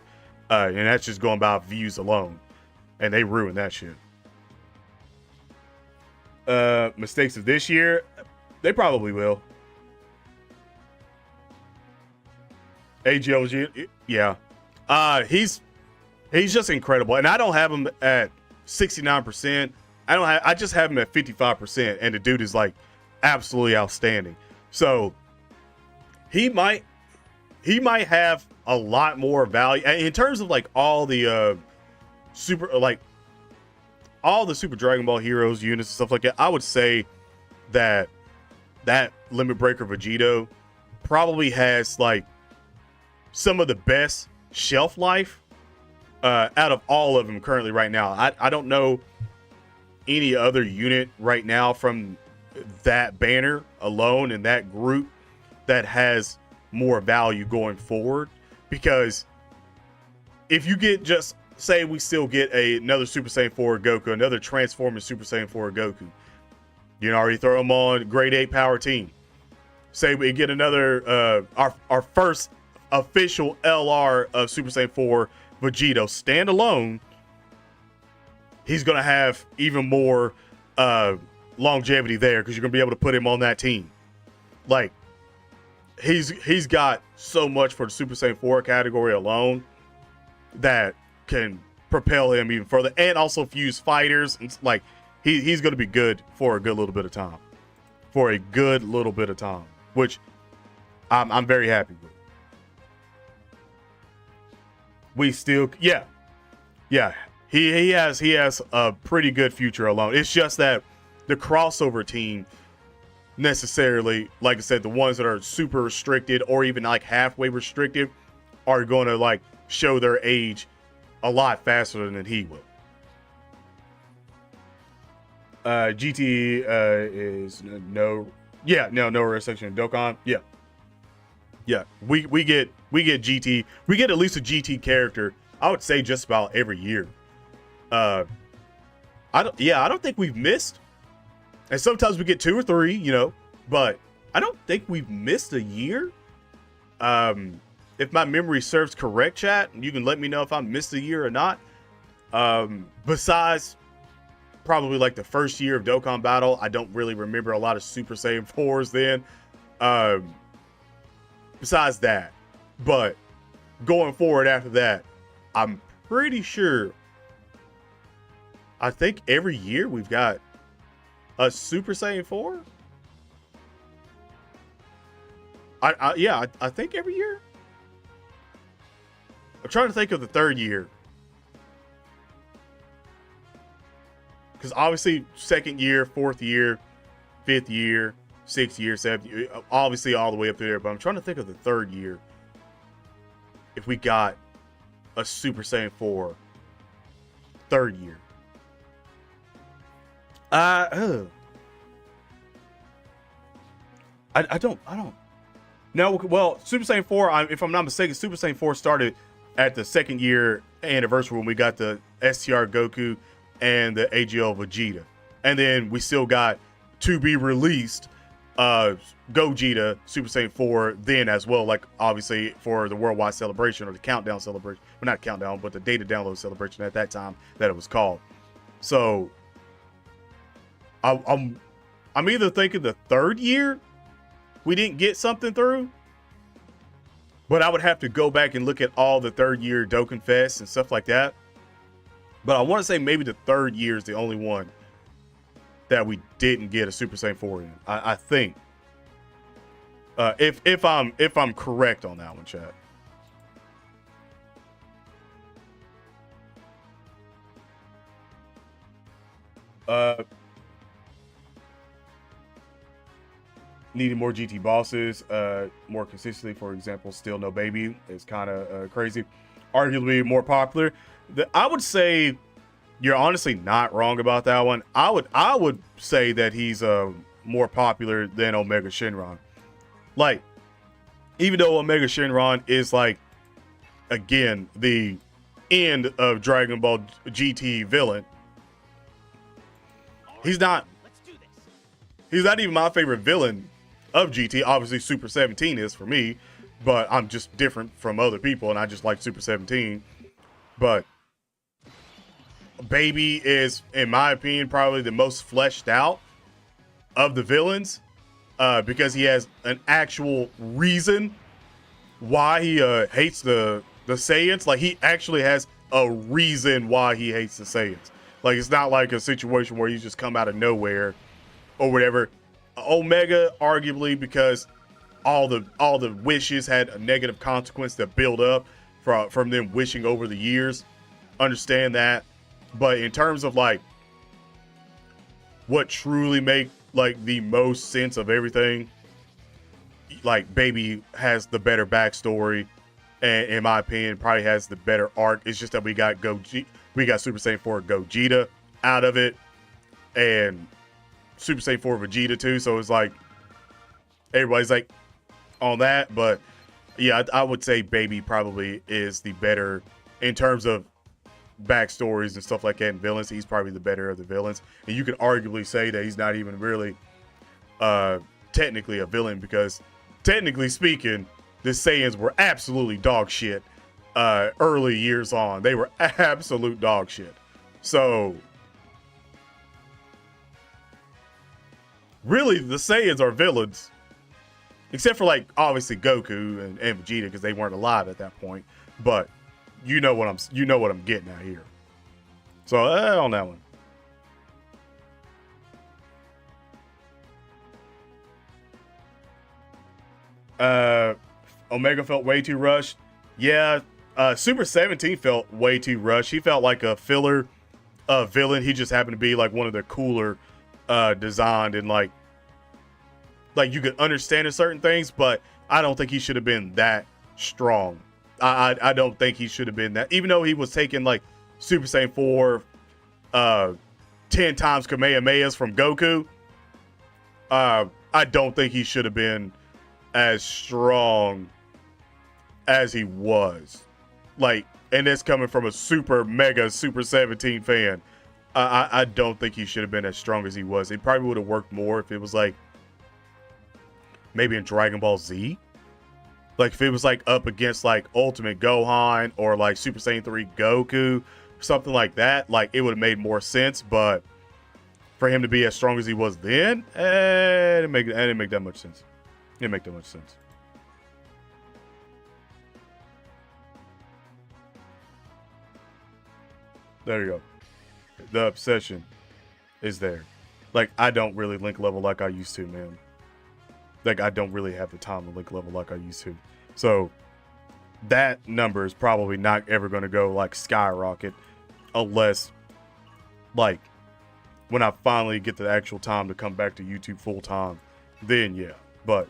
and that's just going by views alone, and they ruined that shit. Mistakes of this year, they probably will. icjosh, yeah, he's just incredible, and I don't have him at 69%. I just have him at 55%, and the dude is like absolutely outstanding. So he might have a lot more value in terms of like all the Super Dragon Ball Heroes units and stuff like that. I would say that Limit Breaker Vegito probably has like some of the best shelf life out of all of them currently right now. I don't know any other unit right now from that banner alone and that group that has more value going forward, because if you get, just say we still get another Super Saiyan 4 Goku, another transforming Super Saiyan 4 Goku, you know, already throw them on grade 8 power team. Say we get another our first official LR of Super Saiyan 4 Vegito stand alone, he's gonna have even more longevity there because you're gonna be able to put him on that team. Like he's got so much for the Super Saiyan 4 category alone that can propel him even further, and also fuse fighters. And like he's gonna be good for a good little bit of time. For a good little bit of time, which I'm very happy with. We still, yeah. He has a pretty good future alone. It's just that the crossover team necessarily, like I said, the ones that are super restricted or even like halfway restricted are going to like show their age a lot faster than he will. GT is no restriction. Dokkan, yeah. We get GT. We get at least a GT character. I would say just about every year. I don't think we've missed. And sometimes we get 2 or 3, you know, but I don't think we've missed a year. If my memory serves correct, chat, you can let me know if I missed a year or not. Besides probably like the first year of Dokkan Battle, I don't really remember a lot of Super Saiyan 4s then. Besides that, but going forward after that, I'm pretty sure. I think every year we've got a Super Saiyan 4. I think every year. I'm trying to think of the third year. Because obviously, second year, fourth year, fifth year, sixth year, seventh year, obviously all the way up there. But I'm trying to think of the third year. If we got a Super Saiyan 4 third year. I don't. No, well, Super Saiyan 4, if I'm not mistaken, Super Saiyan 4 started at the second year anniversary when we got the STR Goku and the AGL Vegeta. And then we still got to be released Gogeta Super Saiyan 4 then as well, like obviously for the worldwide celebration or the countdown celebration. Well, not countdown, but the data download celebration at that time that it was called. So I'm either thinking the third year we didn't get something through, but I would have to go back and look at all the third year Dokkan Fest and stuff like that. But I want to say maybe the third year is the only one that we didn't get a Super Saiyan 4 in. I think. If I'm correct on that one, chat. Needing more GT bosses, more consistently. For example, still no baby is kind of crazy. Arguably more popular. I would say you're honestly not wrong about that one. I would say that he's more popular than Omega Shenron. Like, even though Omega Shenron is like, again, the end of Dragon Ball GT villain, he's not even my favorite villain of GT. Obviously, Super 17 is for me, but I'm just different from other people, and I just like Super 17. But Baby is, in my opinion, probably the most fleshed out of the villains, because he has an actual reason why he hates the Saiyans. Like, he actually has a reason why he hates the Saiyans. Like, it's not like a situation where he's just come out of nowhere or whatever. Omega, arguably, because all the wishes had a negative consequence that build up from them wishing over the years. Understand that. But in terms of like what truly make like the most sense of everything, like Baby has the better backstory, and in my opinion probably has the better arc. It's just that we got Super Saiyan 4 Gogeta out of it, and Super Saiyan 4 Vegeta too, so it's like everybody's like on that. But yeah, I would say Baby probably is the better in terms of backstories and stuff like that, and villains. He's probably the better of the villains, and you could arguably say that he's not even really technically a villain, because technically speaking the Saiyans were absolutely dog shit early years on. They were absolute dog shit. So really, the Saiyans are villains, except for like obviously Goku and Vegeta because they weren't alive at that point. But you know what I'm getting at here. So on that one. Omega felt way too rushed. Yeah, Super 17 felt way too rushed. He felt like a filler villain. He just happened to be like one of the cooler designed and like you could understand certain things, but I don't think he should have been that strong. I don't think he should have been that, even though he was taking like Super Saiyan 4 10 times Kamehamehas from Goku. I don't think he should have been as strong as he was. Like, and that's coming from a super mega Super 17 fan. I don't think he should have been as strong as he was. It probably would have worked more if it was like maybe in Dragon Ball Z. Like if it was like up against like Ultimate Gohan or like Super Saiyan 3 Goku, something like that, like it would have made more sense. But for him to be as strong as he was then, it didn't make that much sense. It didn't make that much sense. There you go. The obsession is there. Like, I don't really link level like I used to, man. Like, I don't really have the time to link level like I used to. So, that number is probably not ever going to go, like, skyrocket. Unless, like, when I finally get the actual time to come back to YouTube full time. Then, yeah. But,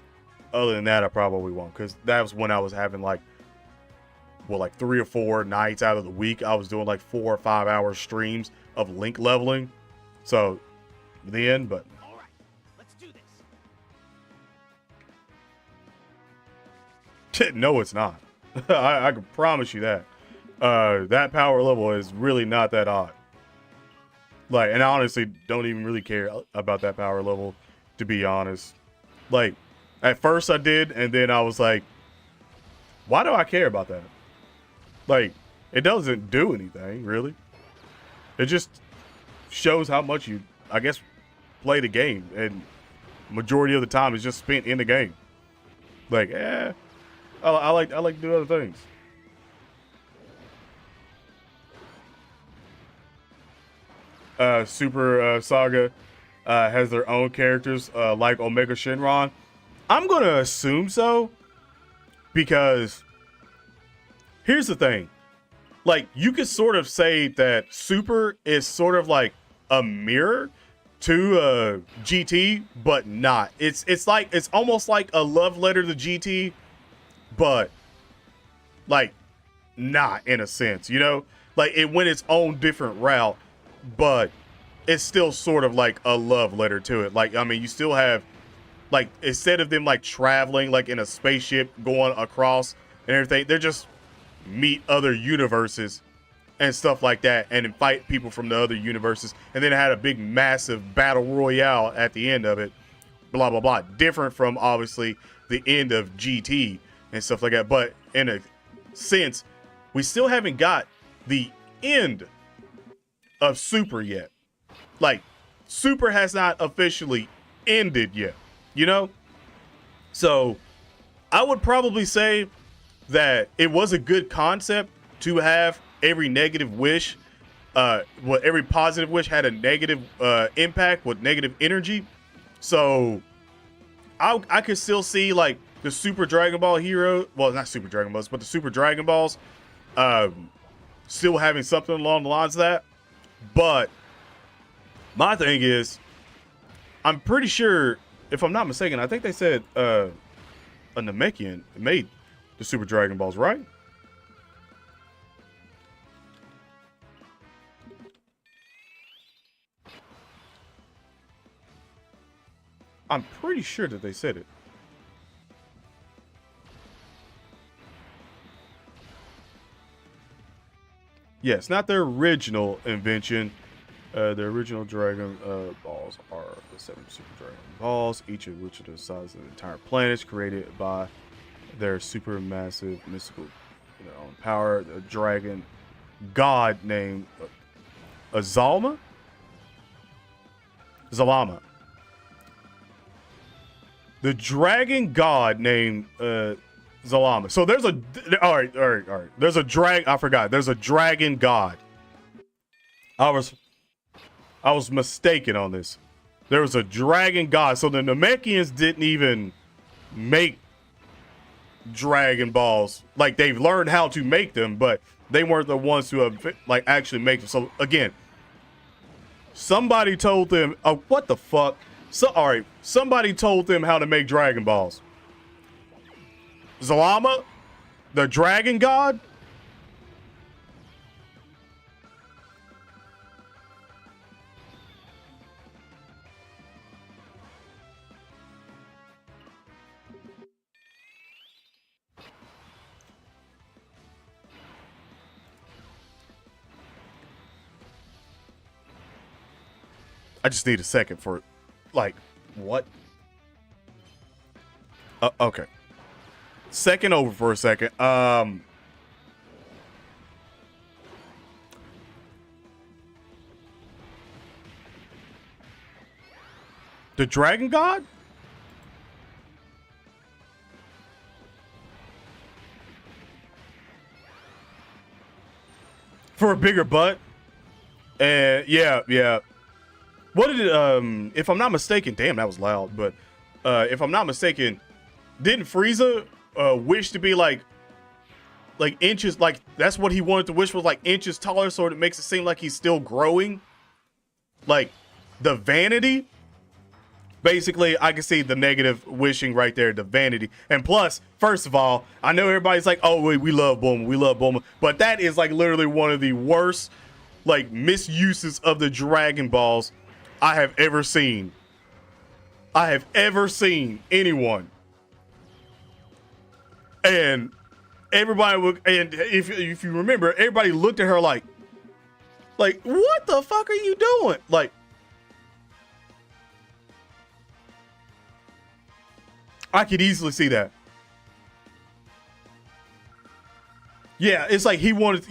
other than that, I probably won't. Because that was when I was having, like, well, like 3 or 4 nights out of the week, I was doing like 4 or 5 hour streams of link leveling. So then, but all right, let's do this. No, it's not. I can promise you that. That power level is really not that odd. Like, and I honestly don't even really care about that power level, to be honest. Like, at first I did, and then I was like, why do I care about that? Like, it doesn't do anything, really. It just shows how much you, I guess, play the game. And majority of the time is just spent in the game. Like, I like to do other things. Super Saga has their own characters, like Omega Shenron. I'm going to assume so. Because here's the thing. Like, you could sort of say that Super is sort of like a mirror to GT, but not. It's almost like a love letter to GT, but like not in a sense, you know? Like, it went its own different route, but it's still sort of like a love letter to it. Like, I mean, you still have, like, instead of them like traveling like in a spaceship going across and everything, they're just meet other universes and stuff like that and then fight people from the other universes, and then it had a big massive battle royale at the end of it, blah blah blah. Different from obviously the end of GT and stuff like that, but in a sense we still haven't got the end of Super yet. Like, Super has not officially ended yet, you know? So I would probably say that it was a good concept to have every negative wish, every positive wish had a negative impact with negative energy. So I could still see like the Super Dragon Ball hero, well, not Super Dragon Balls, but the Super Dragon Balls still having something along the lines of that. But my thing is, I'm pretty sure, if I'm not mistaken, I think they said a Namekian made the Super Dragon Balls, right? I'm pretty sure that they said it. Yes, not their original invention. The original Dragon Balls are the 7 Super Dragon Balls, each of which are the size of the entire planet, created by their supermassive mystical Power a dragon god named Azalma? Zalama. The dragon god named Zalama. So there's a all right. There's a I forgot. There's a dragon god. I was mistaken on this. There was a dragon god. So the Namekians didn't even make Dragon Balls. Like, they've learned how to make them, but they weren't the ones who have like actually make them. So again, somebody told them, oh, what the fuck? So all right, somebody told them how to make Dragon Balls. Zalama, the dragon god. I just need a second for, like, what? Okay. Second over for a second. The Dragon God? For a bigger butt? And yeah. What did it, if I'm not mistaken, damn, that was loud, but if I'm not mistaken, didn't Frieza wish to be like inches, like that's what he wanted to wish was like inches taller, so it makes it seem like he's still growing? Like the vanity? Basically, I can see the negative wishing right there, the vanity. And plus, first of all, I know everybody's like, oh, we love Bulma, but that is like literally one of the worst like misuses of the Dragon Balls I have ever seen. Anyone. And everybody would, and if you remember, everybody looked at her like what the fuck are you doing? Like, I could easily see that. Yeah, it's like he wanted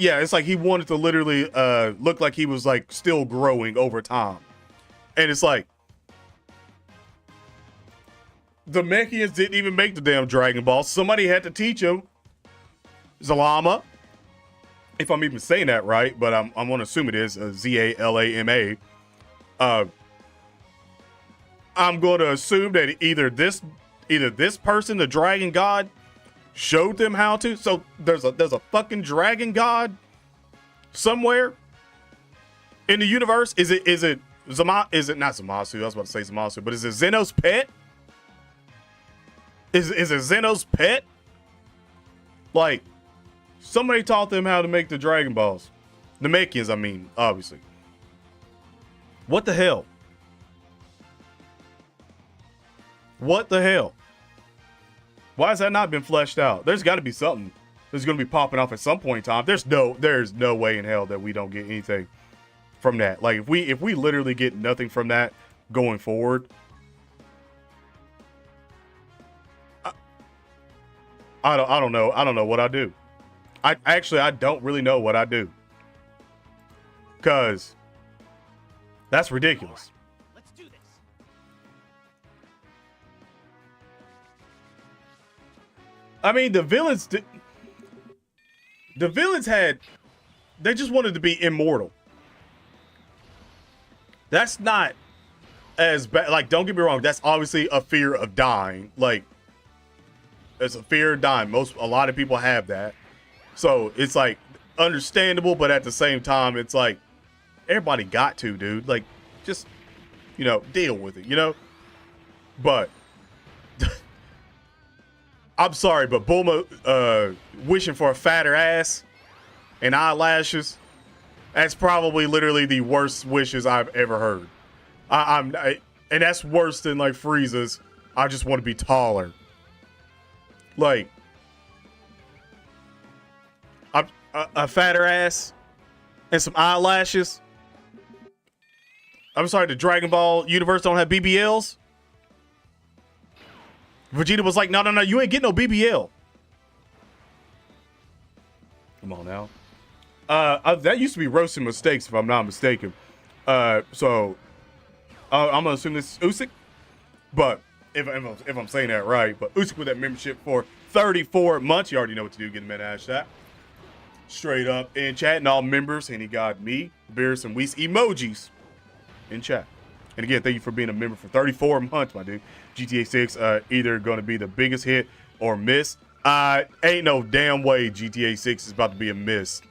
to literally look like he was like still growing over time. And it's like, the Mechians didn't even make the damn Dragon Ball. Somebody had to teach him. Zalama, if I'm even saying that right, but I'm going to assume it is Zalama. I'm going to assume that either this person, the Dragon God, showed them how to. So there's a fucking Dragon God somewhere in the universe. Is it not Zamasu? I was about to say Zamasu, but is it Zeno's pet? Is it Zeno's pet? Like, somebody taught them how to make the Dragon Balls. The Namekians, I mean, obviously. What the hell? What the hell? Why has that not been fleshed out? There's got to be something that's going to be popping off at some point in time. There's no way in hell that we don't get anything from that. Like, if we literally get nothing from that going forward, I don't know. I don't know what I do. I don't really know what I do. Cause that's ridiculous. Let's do this. I mean, the villains they just wanted to be immortal. That's not as bad. Like, don't get me wrong. That's obviously a fear of dying. Like, it's a fear of dying. A lot of people have that. So it's like understandable, but at the same time, it's like everybody got to, dude. Like, just, deal with it, But I'm sorry, but Bulma wishing for a fatter ass and eyelashes, that's probably literally the worst wishes I've ever heard. And that's worse than like Frieza's, I just want to be taller. Like, a fatter ass and some eyelashes. I'm sorry, the Dragon Ball universe don't have BBLs? Vegeta was like, no, you ain't getting no BBL. Come on now. That used to be roasting mistakes, if I'm not mistaken. So I'm gonna assume this is Usyk, but if I'm saying that right, but Usyk with that membership for 34 months, you already know what to do. Get him at hashtag straight up in chat, and all members, and he got me, Beers, and Weiss emojis in chat. And again, thank you for being a member for 34 months, my dude. GTA 6 either going to be the biggest hit or miss. Ain't no damn way GTA 6 is about to be a miss.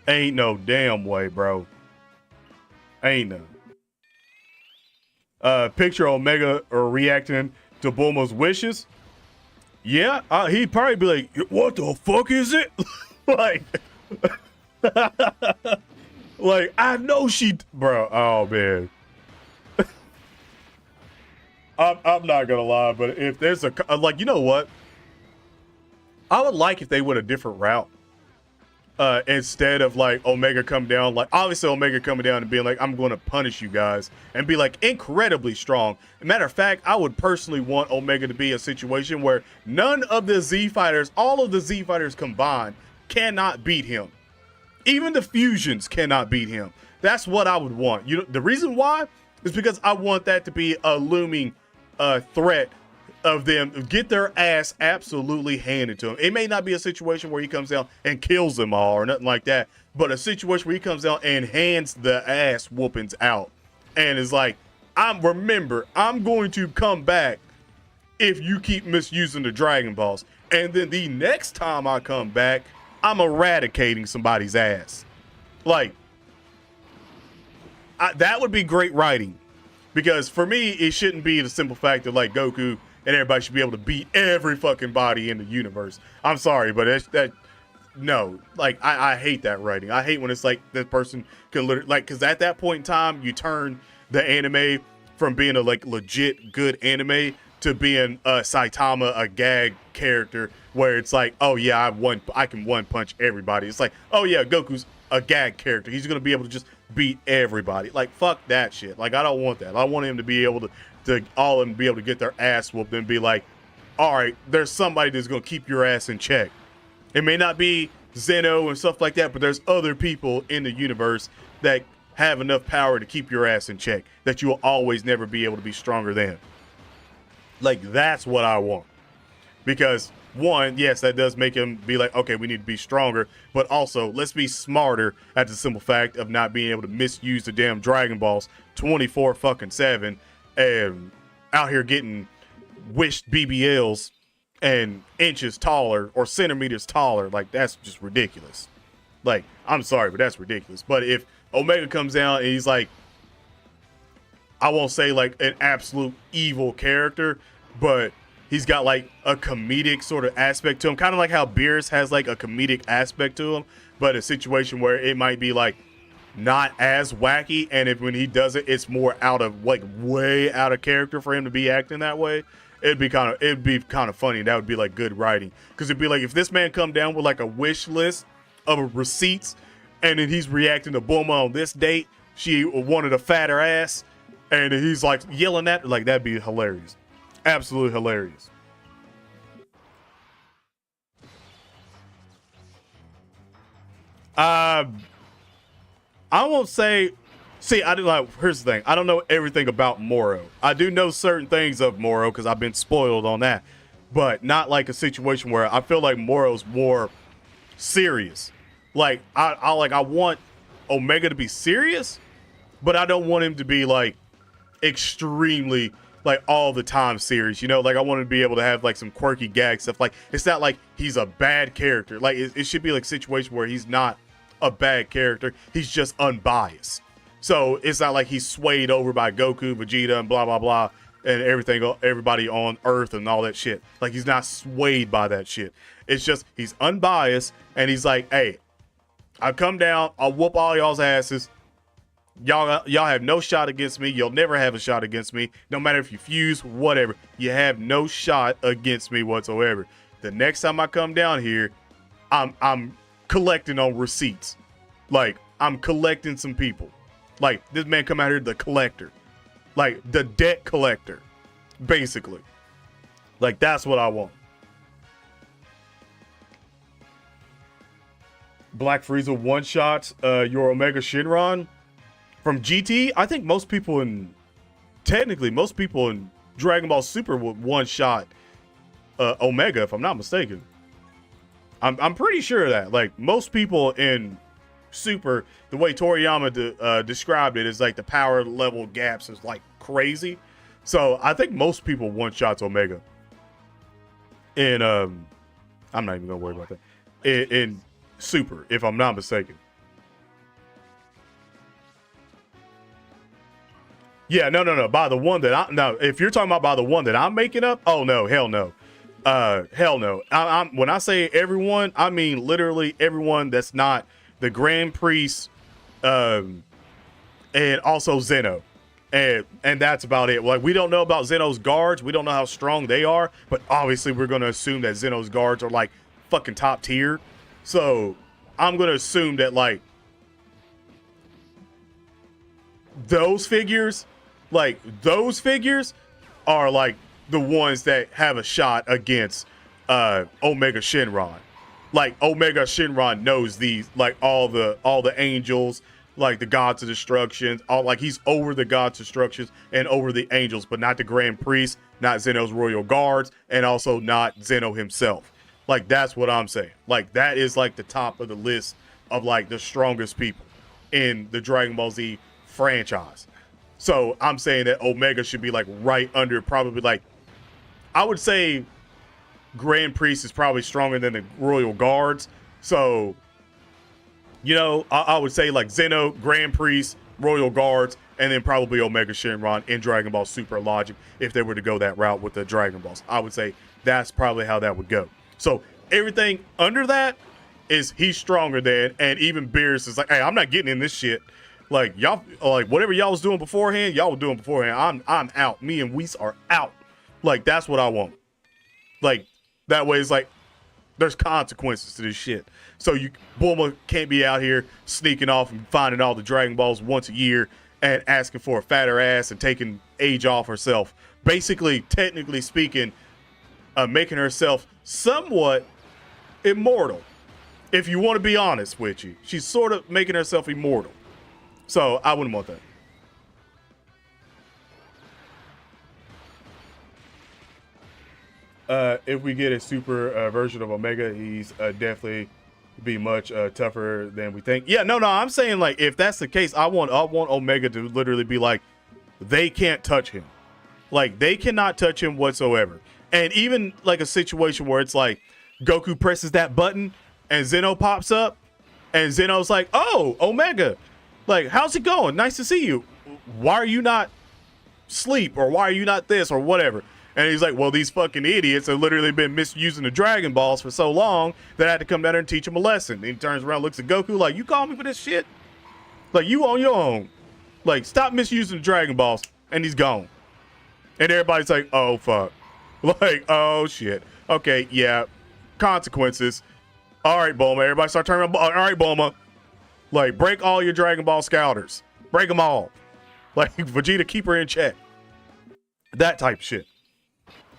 Ain't no damn way, bro. Ain't no. Picture Omega reacting to Bulma's wishes. Yeah, he'd probably be like, what the fuck is it? like, like, I know she, bro, oh man. I'm not gonna lie, but if there's a, like, you know what? I would like if they went a different route. Instead of like Omega come down, like obviously Omega coming down and being like, I'm going to punish you guys and be like incredibly strong. Matter of fact, I would personally want Omega to be a situation where none of the Z fighters, all of the Z fighters combined, cannot beat him. Even the fusions cannot beat him. That's what I would want. You know, the reason why is because I want that to be a looming threat of them get their ass absolutely handed to him. It may not be a situation where he comes down and kills them all or nothing like that, but a situation where he comes down and hands the ass whoopings out and is like, I'm going to come back if you keep misusing the Dragon Balls. And then the next time I come back, I'm eradicating somebody's ass. Like, that would be great writing. Because for me, it shouldn't be the simple fact that like Goku and everybody should be able to beat every fucking body in the universe. I'm sorry, but no, like I hate that writing. I hate when it's like that person can literally, like, because at that point in time, you turn the anime from being a like legit good anime to being Saitama, a gag character where it's like, oh yeah, I can one punch everybody. It's like, oh yeah, Goku's a gag character. He's gonna be able to just beat everybody. Like, fuck that shit. Like, I don't want that. I want him to be able to all of them be able to get their ass whooped and be like, all right, there's somebody that's gonna keep your ass in check. It may not be Zeno and stuff like that, but there's other people in the universe that have enough power to keep your ass in check that you will always never be able to be stronger than. Like, that's what I want. Because one, yes, that does make him be like, okay, we need to be stronger, but also let's be smarter at the simple fact of not being able to misuse the damn Dragon Balls 24/7 and out here getting wished BBLs and inches taller or centimeters taller. Like, that's just ridiculous. Like, I'm sorry, but that's ridiculous. But if Omega comes down and he's like, I won't say like an absolute evil character, but he's got like a comedic sort of aspect to him, kind of like how Beerus has like a comedic aspect to him, but a situation where it might be like not as wacky, and if when he does it, it's more out of like way out of character for him to be acting that way. It'd be kind of funny. That would be like good writing, because it'd be like if this man come down with like a wish list of receipts, and then he's reacting to Bulma on this date, she wanted a fatter ass, and he's like yelling at her, like, that'd be hilarious. Absolutely hilarious. I won't say. See, I do like. Here's the thing. I don't know everything about Moro. I do know certain things of Moro because I've been spoiled on that, but not like a situation where I feel like Moro's more serious. Like I want Omega to be serious, but I don't want him to be like extremely like all the time serious. You know, like I want him to be able to have like some quirky gag stuff. Like it's not like he's a bad character. Like it should be like a situation where he's not a bad character. He's just unbiased. So it's not like he's swayed over by Goku, Vegeta, and blah, blah, blah, and everybody on Earth and all that shit. Like, he's not swayed by that shit. It's just he's unbiased, and he's like, hey, I come down, I'll whoop all y'all's asses. Y'all have no shot against me. You'll never have a shot against me. No matter if you fuse, whatever. You have no shot against me whatsoever. The next time I come down here, I'm collecting on receipts. Like, I'm collecting some people. Like, this man come out here, the collector. Like, the debt collector. Basically. Like, that's what I want. Black Frieza one shots your Omega Shenron from GT. I think most people in Dragon Ball Super would one shot Omega, if I'm not mistaken. I'm pretty sure of that. Like most people in Super, the way Toriyama described it is like the power level gaps is like crazy. So I think most people one shots Omega. And I'm not even gonna worry about that. In Super, if I'm not mistaken. Yeah, no. By the one that if you're talking about by the one that I'm making up, oh no, hell no. Hell no. When I say everyone, I mean literally everyone that's not the Grand Priest, and also Zeno. And that's about it. Like, we don't know about Zeno's guards. We don't know how strong they are, but obviously we're going to assume that Zeno's guards are like fucking top tier. So I'm going to assume that like those figures are like the ones that have a shot against Omega Shenron. Like Omega Shenron knows these, like all the angels, like the gods of destruction, like he's over the gods of destruction and over the angels, but not the Grand Priest, not Zeno's royal guards, and also not Zeno himself. Like that's what I'm saying. Like that is like the top of the list of like the strongest people in the Dragon Ball Z franchise. So I'm saying that Omega should be like right under, probably like, I would say Grand Priest is probably stronger than the royal guards. So, you know, I would say like Zeno, Grand Priest, royal guards, and then probably Omega Shenron in Dragon Ball Super logic if they were to go that route with the Dragon Balls. I would say that's probably how that would go. So everything under that is he's stronger than, and even Beerus is like, hey, I'm not getting in this shit. Like y'all, like whatever y'all was doing beforehand, y'all were doing beforehand. I'm out. Me and Whis are out. Like that's what I want. Like that way it's like there's consequences to this shit. So Bulma can't be out here sneaking off and finding all the Dragon Balls once a year and asking for a fatter ass and taking age off herself. Basically, technically speaking, making herself somewhat immortal. If you want to be honest with you, she's sort of making herself immortal. So I wouldn't want that. If we get a super version of Omega, he's definitely be much tougher than we think. Yeah, no, I'm saying like if that's the case, I want Omega to literally be like, they can't touch him. Like they cannot touch him whatsoever. And even like a situation where it's like Goku presses that button and Zeno pops up and Zeno's like, oh, Omega, like, how's it going? Nice to see you. Why are you not asleep, or why are you not this, or whatever? And he's like, well, these fucking idiots have literally been misusing the Dragon Balls for so long that I had to come down there and teach them a lesson. And he turns around, looks at Goku like, you call me for this shit? Like, you on your own. Like, stop misusing the Dragon Balls. And he's gone. And everybody's like, oh, fuck. Like, oh, shit. Okay, yeah. Consequences. All right, Bulma. Everybody start turning around. All right, Bulma. Like, break all your Dragon Ball scouters. Break them all. Like, Vegeta, keep her in check. That type of shit.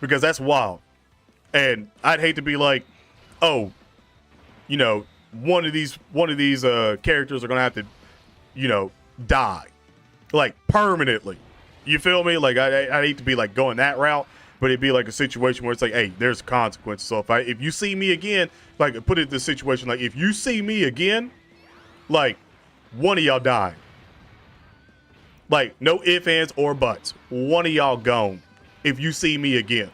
Because that's wild. And I'd hate to be like, oh, you know, one of these characters are going to have to, you know, die. Like, permanently. You feel me? Like, I'd hate to be, like, going that route. But it'd be like a situation where it's like, hey, there's consequences. So if you see me again, like, put it in this situation, like, if you see me again, like, one of y'all dying. Like, no ifs, ands, or buts. One of y'all gone if you see me again.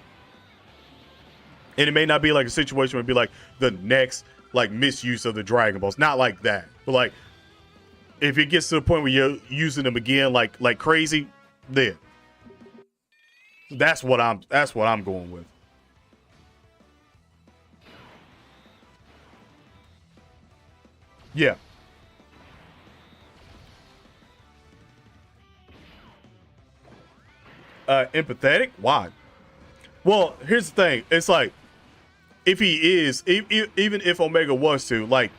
And it may not be like a situation where it'd be like the next, like, misuse of the Dragon Balls. Not like that. But, like, if it gets to the point where you're using them again like crazy, then that's what I'm going with. Yeah. Empathetic? Why? Well, here's the thing. It's like, if he is, even if Omega was to, like,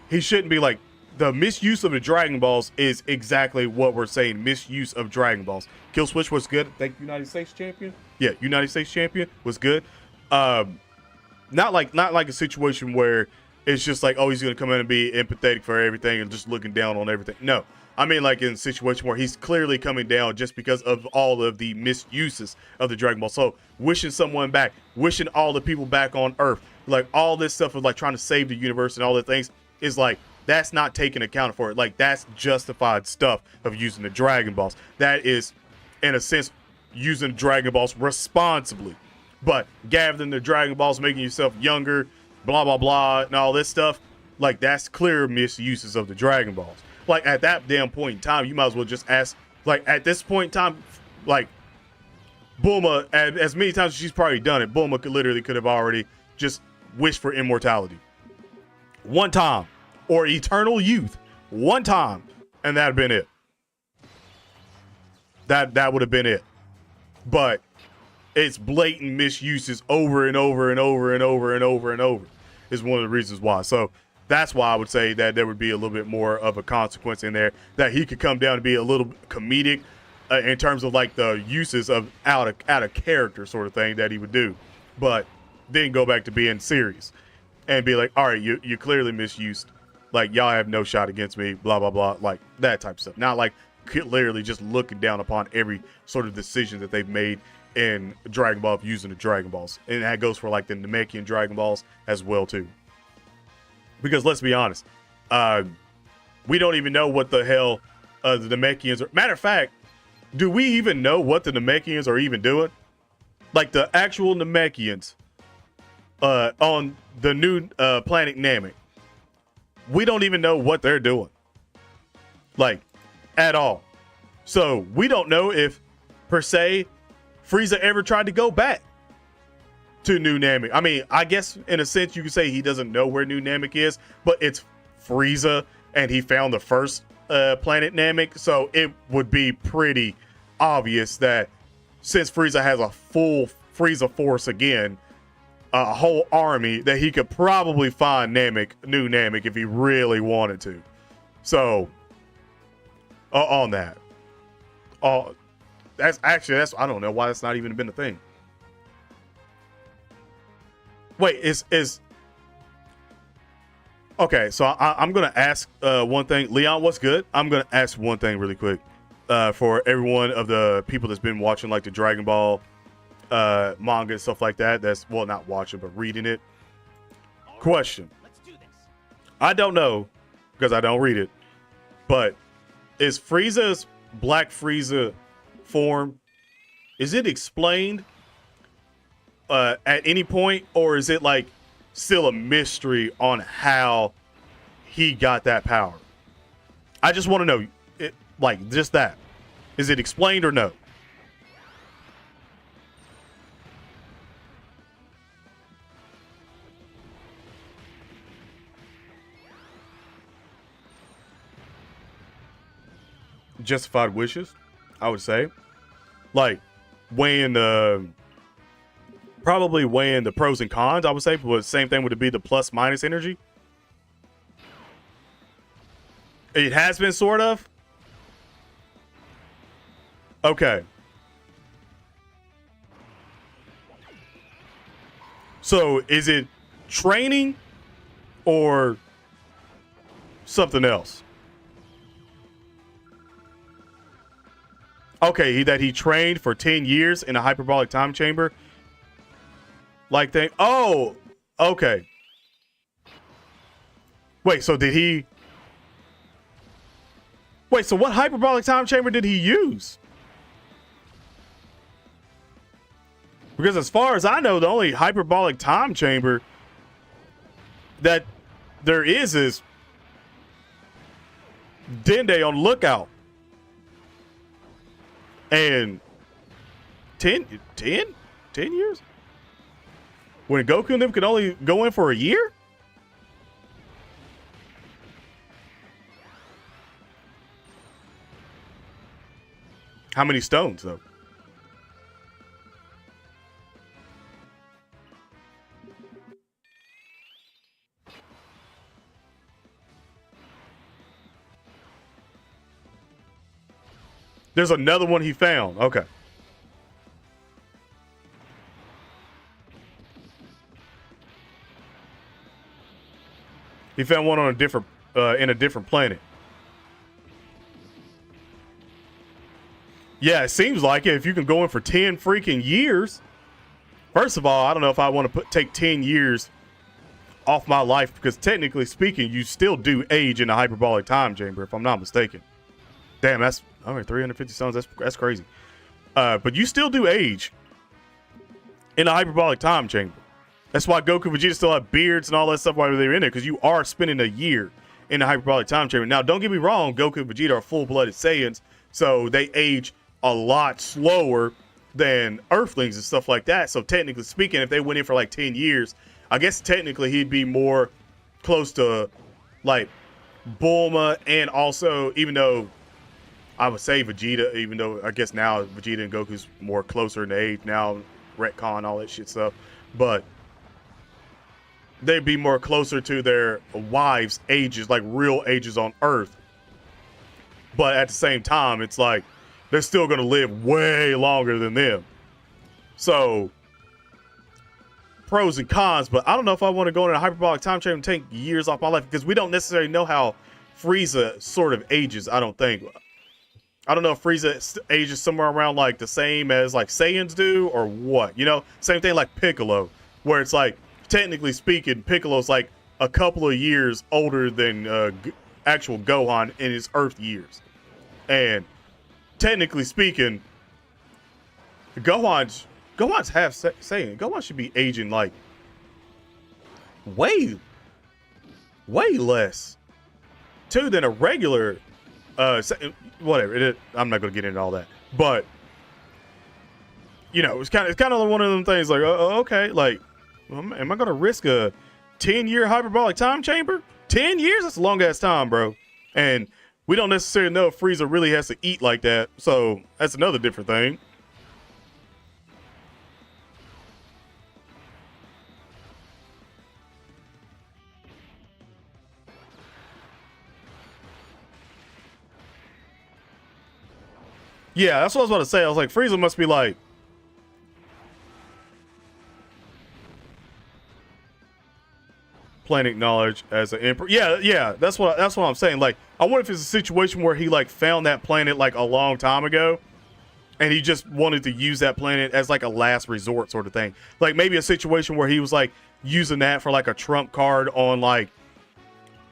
he shouldn't be like, the misuse of the Dragon Balls is exactly what we're saying. Misuse of Dragon Balls. Kill Switch was good. Thank you, United States champion. Yeah, United States champion was good. Not like a situation where it's just like, oh, he's going to come in and be empathetic for everything and just looking down on everything. No, I mean, like in a situation where he's clearly coming down just because of all of the misuses of the Dragon Ball. So wishing someone back, wishing all the people back on Earth, like all this stuff of like trying to save the universe and all the things is like, that's not taken account for it. Like that's justified stuff of using the Dragon Balls. That is, in a sense, using Dragon Balls responsibly. But gathering the Dragon Balls, making yourself younger, blah, blah, blah, and all this stuff, like that's clear misuses of the Dragon Balls. Like at that damn point in time, you might as well just ask, like at this point in time, like Bulma, as many times as she's probably done it, Bulma could have already just wished for immortality. One time. Or eternal youth. One time. And that'd have been it. That would have been it. But it's blatant misuses over and over and over and over and over and over is one of the reasons why. So that's why I would say that there would be a little bit more of a consequence in there, that he could come down and be a little comedic in terms of like the uses of out of character sort of thing that he would do, but then go back to being serious and be like, all right, you clearly misused, like y'all have no shot against me, blah blah blah, like that type of stuff. Not like literally just looking down upon every sort of decision that they've made in Dragon Ball using the Dragon Balls, and that goes for like the Namekian Dragon Balls as well too. Because let's be honest, we don't even know what the hell the Namekians are. Matter of fact, do we even know what the Namekians are even doing? Like the actual Namekians on the new planet Namek, we don't even know what they're doing, like at all. So we don't know if per se Frieza ever tried to go back to New Namek. I mean, I guess in a sense you could say he doesn't know where New Namek is, but it's Frieza and he found the first planet Namek, so it would be pretty obvious that since Frieza has a full Frieza force again, a whole army, that he could probably find Namek, New Namek, if he really wanted to. So on that, that's I don't know why that's not even been a thing. Wait, is okay, so I'm gonna ask one thing. Leon, what's good? I'm gonna ask one thing really quick for every one of the people that's been watching like the Dragon Ball manga and stuff like that. That's, well, not watching but reading it. Question: I don't know because I don't read it, but is Frieza's Black Frieza form, is it explained at any point, or is it like still a mystery on how he got that power? I just want to know, it, like just that. Is it explained or no? Justified wishes, I would say. Like weighing the, probably weighing the pros and cons, I would say. But same thing would it be the plus minus energy? It has been sort of. Okay. So is it training or something else? Okay, that he trained for 10 years in a hyperbolic time chamber. Like they, oh, okay. Wait, so did he? Wait, so what hyperbolic time chamber did he use? Because as far as I know, the only hyperbolic time chamber that there is Dende on Lookout. And 10 years? When Goku and them could only go in for a year? How many stones, though? There's another one he found. Okay. He found one on a different, in a different planet. Yeah, it seems like it. If you can go in for 10 freaking years. First of all, I don't know if I want to take 10 years off my life, because technically speaking, you still do age in a hyperbolic time chamber, if I'm not mistaken. Damn, that's, I mean, 350 suns, that's crazy. But you still do age in a hyperbolic time chamber. That's why Goku and Vegeta still have beards and all that stuff while they're in there, because you are spending a year in a hyperbolic time chamber. Now, don't get me wrong, Goku and Vegeta are full-blooded Saiyans, so they age a lot slower than Earthlings and stuff like that. So technically speaking, if they went in for like 10 years, I guess technically he'd be more close to like Bulma, and also, even though I would say Vegeta, even though I guess now Vegeta and Goku's more closer in age now, retcon, all that shit stuff, but they'd be more closer to their wives' ages, like real ages on Earth. But at the same time, it's like they're still going to live way longer than them. So, pros and cons, but I don't know if I want to go in a hyperbolic time chamber and take years off my life, because we don't necessarily know how Frieza sort of ages, I don't think. I don't know if Frieza ages somewhere around like the same as like Saiyans do, or what. You know, same thing like Piccolo, where it's like, technically speaking, Piccolo's like a couple of years older than actual Gohan in his Earth years. And technically speaking, Gohan's half Saiyan. Gohan should be aging like way less too than a regular whatever. I'm not going to get into all that, but you know, it's kind of one of them things like, okay, like, am I going to risk a 10-year hyperbolic time chamber? 10 years? That's a long ass time, bro. And we don't necessarily know if Frieza really has to eat like that, so that's another different thing. Yeah, that's what I was about to say. I was like, Frieza must be like, planet knowledge as an emperor. Yeah, that's what I'm saying. Like, I wonder if it's a situation where he like found that planet like a long time ago, and he just wanted to use that planet as like a last resort sort of thing. Like maybe a situation where he was like using that for like a trump card on like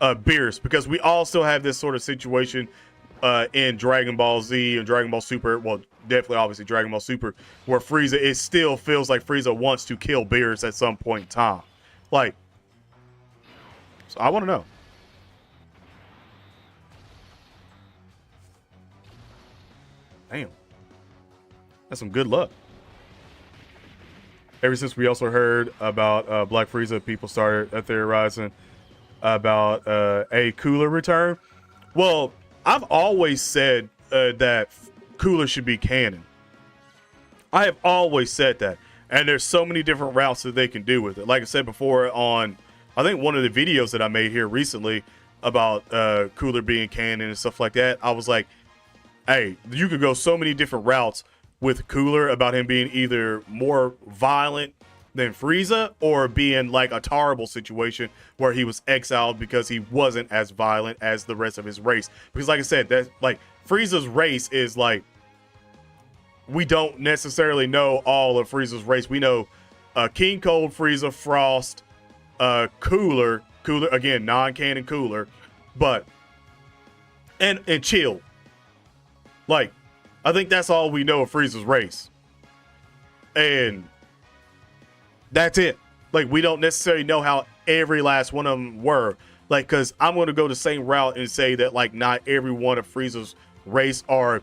Beerus, because we all still have this sort of situation in Dragon Ball Z and Dragon Ball Super. Well, definitely obviously Dragon Ball Super, where Frieza, it still feels like Frieza wants to kill Beerus at some point in time. Like, so I want to know. Damn. That's some good luck. Ever since we also heard about Black Frieza, people started theorizing about a Cooler return. Well, I've always said that Cooler should be canon. I have always said that. And there's so many different routes that they can do with it. Like I said before on, I think one of the videos that I made here recently about Cooler being canon and stuff like that, I was like, hey, you could go so many different routes with Cooler, about him being either more violent than Frieza, or being like a terrible situation where he was exiled because he wasn't as violent as the rest of his race. Because like I said, that like Frieza's race is like, we don't necessarily know all of Frieza's race. We know King Cold, Frieza, Frost, Cooler again, non-canon Cooler, but and Chill. Like, I think that's all we know of Frieza's race, and that's it. Like, we don't necessarily know how every last one of them were. Like, because I'm going to go the same route and say that like not every one of Frieza's race are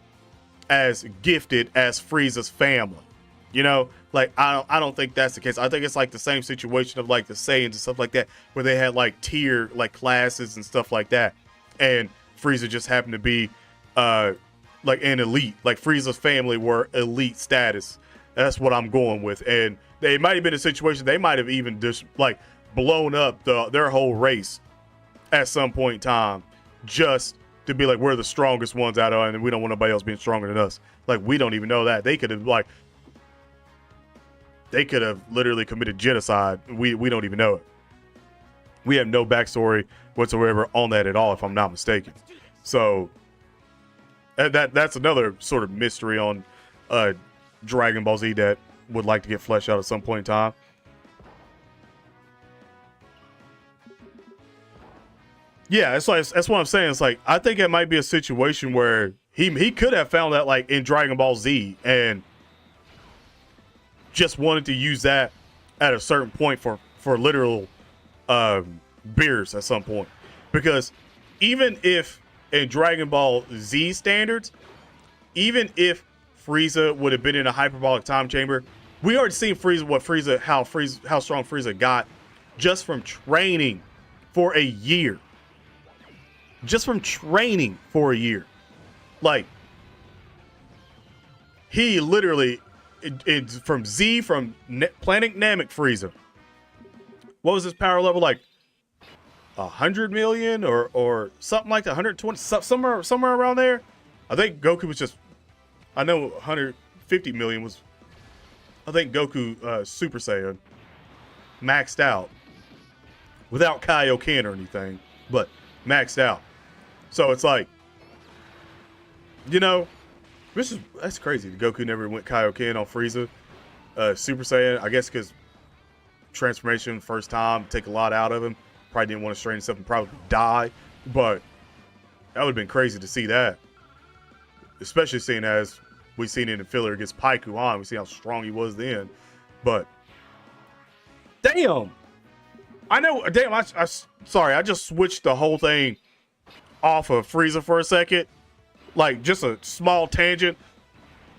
as gifted as Frieza's family. You know, like I don't think that's the case. I think it's like the same situation of like the Saiyans and stuff like that, where they had like tier like classes and stuff like that, and Frieza just happened to be like an elite. Like Frieza's family were elite status. That's what I'm going with. And they might have been a situation, they might have even just like blown up their whole race at some point in time, just to be like, we're the strongest ones out of, and we don't want nobody else being stronger than us. Like, we don't even know that. They could have literally committed genocide. We don't even know it. We have no backstory whatsoever on that at all, if I'm not mistaken. So that's another sort of mystery on Dragon Ball Z that would like to get fleshed out at some point in time. Yeah, it's like, that's what I'm saying. It's like, I think it might be a situation where he could have found that like in Dragon Ball Z and just wanted to use that at a certain point for literal beers at some point. Because even if in Dragon Ball Z standards, even if Frieza would have been in a hyperbolic time chamber, we already seen how strong Frieza got just from training for a year. Just from training for a year. Like, he literally, from Z, from Planet Namek Frieza, what was his power level? Like 100 million or something like that, 120, somewhere around there. I think Goku was just, I know 150 million was, I think Goku Super Saiyan maxed out without Kaioken or anything, but maxed out. So it's like, you know, that's crazy. Goku never went Kaioken on Frieza. Super Saiyan, I guess because transformation, first time, take a lot out of him. Probably didn't want to strain himself and probably die. But that would have been crazy to see that. Especially seeing as we seen it in filler against Paiku Han. We see how strong he was then. But, damn. I know, damn, sorry, I just switched the whole thing off of Frieza for a second. Like, just a small tangent.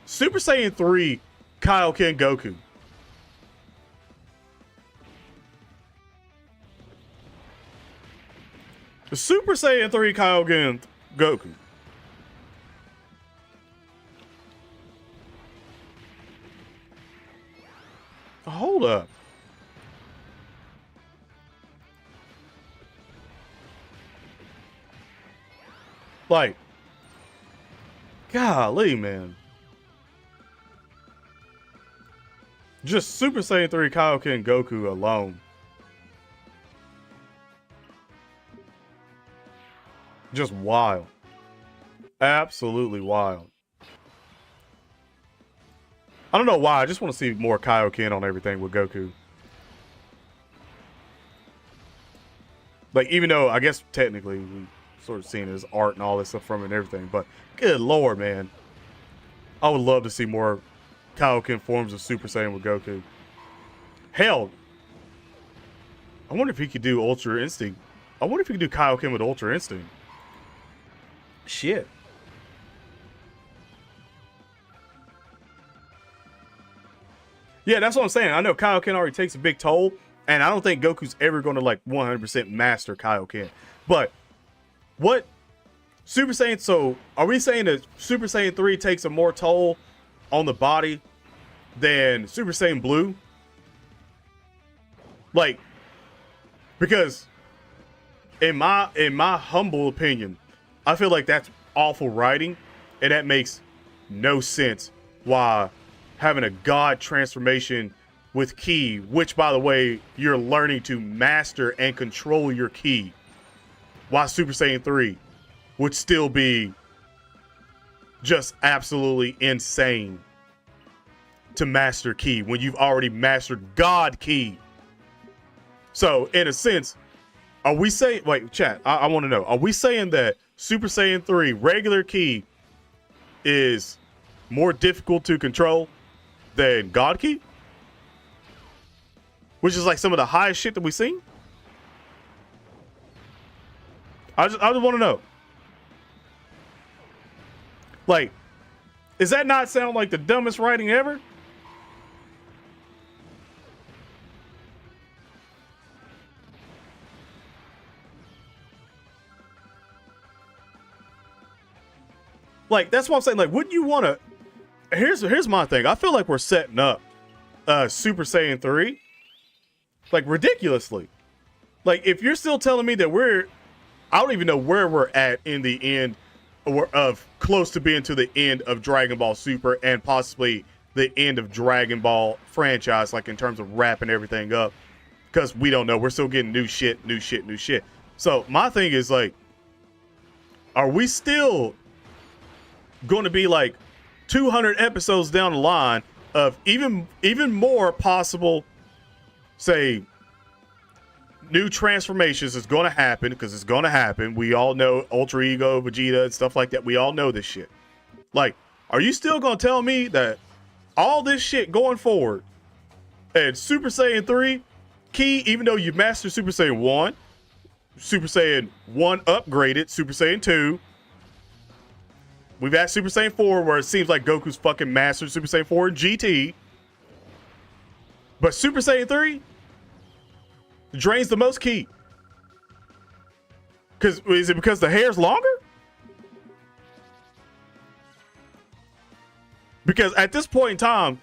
Super Saiyan 3 Kaioken Goku. The Super Saiyan 3 Kaioken Goku. Hold up. Like, golly, man. Just Super Saiyan 3 Kaioken Goku alone. Just wild. Absolutely wild. I don't know why. I just want to see more Kaioken on everything with Goku. Like, even though I guess technically we sort of seen his art and all this stuff from it and everything, but good lord, man. I would love to see more Kaioken forms of Super Saiyan with Goku. Hell, I wonder if he could do Ultra Instinct. I wonder if he could do Kaioken with Ultra Instinct. Shit. Yeah, that's what I'm saying. I know Kaioken already takes a big toll, and I don't think Goku's ever going to like 100% master Kaioken. But what Super Saiyan? So are we saying that Super Saiyan 3 takes a more toll on the body than Super Saiyan Blue? Like, because in my humble opinion, I feel like that's awful writing, and that makes no sense why having a god transformation with ki, which by the way, you're learning to master and control your ki, why Super Saiyan 3 would still be just absolutely insane to master ki when you've already mastered God ki. So in a sense, are we saying, wait, chat, I want to know, are we saying that Super Saiyan 3 regular ki is more difficult to control than God ki? Which is like some of the highest shit that we've seen? I just want to know. Like, does that not sound like the dumbest writing ever? Like, that's what I'm saying. Like, wouldn't you want to? Here's my thing. I feel like we're setting up Super Saiyan 3 like ridiculously. Like, if you're still telling me that I don't even know where we're at in the end of close to being to the end of Dragon Ball Super and possibly the end of Dragon Ball franchise, like in terms of wrapping everything up. because we don't know. We're still getting new shit. So my thing is like, are we still going to be like 200 episodes down the line of even more possible, say, new transformations is going to happen, because it's going to happen. We all know Ultra Ego, Vegeta, and stuff like that. We all know this shit. Like, are you still going to tell me that all this shit going forward and Super Saiyan 3 Ki, even though you've mastered Super Saiyan 1, Super Saiyan 1 upgraded, Super Saiyan 2, we've had Super Saiyan 4 where it seems like Goku's fucking mastered Super Saiyan 4 and GT, but Super Saiyan 3 drains the most Ki. Is it because the hair's longer? Because at this point in time,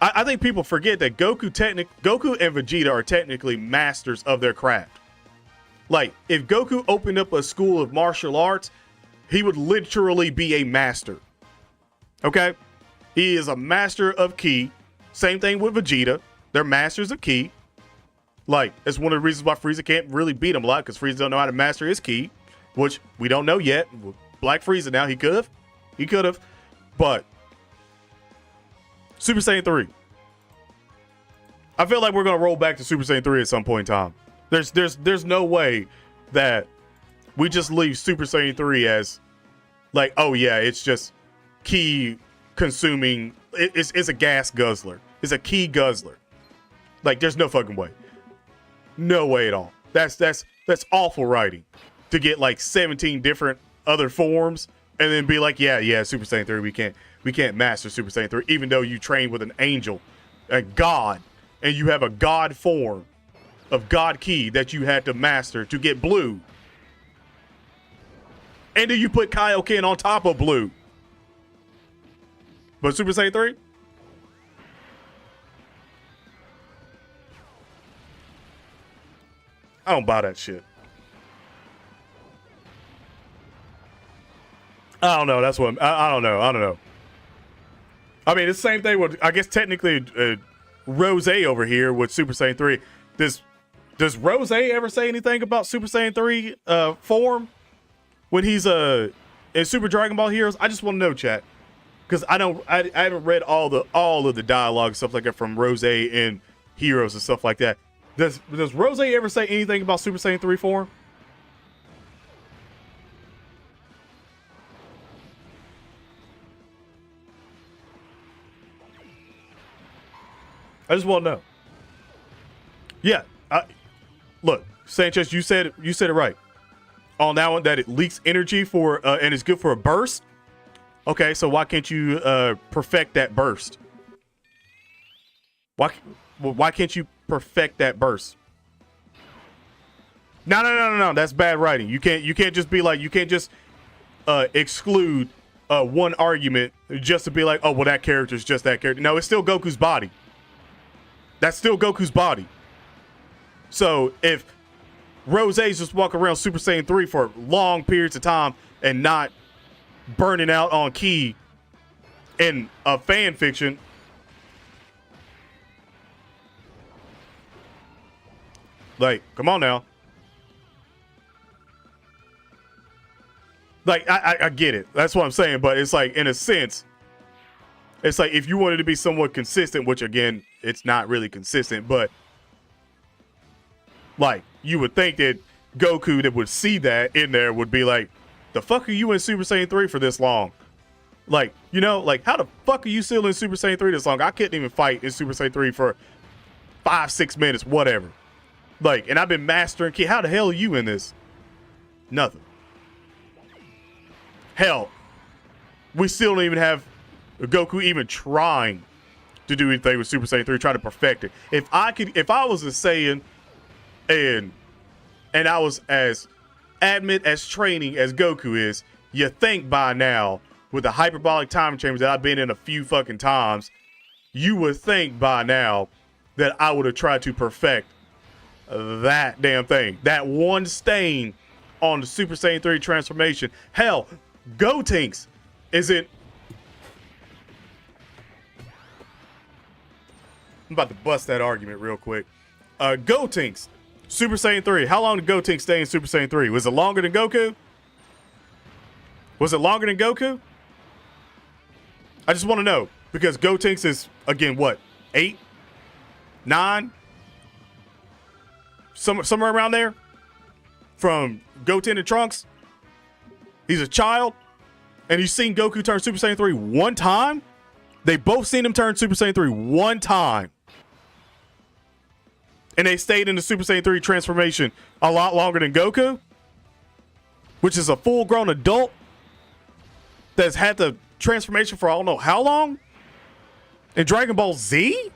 I think people forget that Goku and Vegeta are technically masters of their craft. Like, if Goku opened up a school of martial arts, he would literally be a master. Okay? He is a master of Ki. Same thing with Vegeta. They're masters of Ki. Like, it's one of the reasons why Frieza can't really beat him a lot, because Frieza don't know how to master his Ki, which we don't know yet. Black Frieza now, he could have. But Super Saiyan 3. I feel like we're going to roll back to Super Saiyan 3 at some point in time. There's no way that we just leave Super Saiyan 3 as like, oh yeah, it's just Ki consuming. It's a gas guzzler. It's a Ki guzzler. Like, there's no fucking way. No way at all. That's awful writing to get like 17 different other forms and then be like, yeah, Super Saiyan 3, we can't master Super Saiyan 3, even though you train with an angel, a god, and you have a god form of God Ki that you had to master to get blue. And then you put Kaioken on top of blue. But Super Saiyan 3? I don't buy that shit. I don't know. That's what I don't know. I mean, it's the same thing with, I guess, technically, Rose over here with Super Saiyan 3. Does Rose ever say anything about Super Saiyan 3 form when he's in Super Dragon Ball Heroes? I just want to know, chat, because I haven't read all of the dialogue and stuff like that from Rose and Heroes and stuff like that. Does Rose ever say anything about Super Saiyan 3 form? I just want to know. Yeah, look, Sanchez, you said it right on that one, that it leaks energy for and is good for a burst. Okay, so why can't you perfect that burst? Why can't you perfect that burst? No. That's bad writing. You can't just be like, you can't just exclude one argument just to be like, oh well, that character is just that character. No, it's still Goku's body. That's still Goku's body. So if Rose's just walk around Super Saiyan 3 for long periods of time and not burning out on Ki in a fan fiction, like, come on now. Like, I get it. That's what I'm saying. But it's like, in a sense, it's like if you wanted to be somewhat consistent, which again, it's not really consistent, but like, you would think that Goku that would see that in there would be like, the fuck are you in Super Saiyan 3 for this long? Like, you know, like, how the fuck are you still in Super Saiyan 3 this long? I couldn't even fight in Super Saiyan 3 for 5-6 minutes, whatever. Like, and I've been mastering Ki. How the hell are you in this? Nothing. Hell, we still don't even have Goku even trying to do anything with Super Saiyan 3, trying to perfect it. If I was a Saiyan and I was as adamant as training as Goku is, you think by now, with the hyperbolic time chambers that I've been in a few fucking times, you would think by now that I would have tried to perfect that damn thing. That one stain on the Super Saiyan 3 transformation. Hell, Gotenks isn't. I'm about to bust that argument real quick. Gotenks, Super Saiyan 3. How long did Gotenks stay in Super Saiyan 3? Was it longer than Goku? Was it longer than Goku? I just want to know, because Gotenks is, again, what, 8, 9, somewhere around there, from Goten and Trunks. He's a child, and you've seen Goku turn Super Saiyan 3 one time. They both seen him turn Super Saiyan 3 one time, and they stayed in the Super Saiyan 3 transformation a lot longer than Goku, which is a full-grown adult that's had the transformation for I don't know how long. In Dragon Ball Z?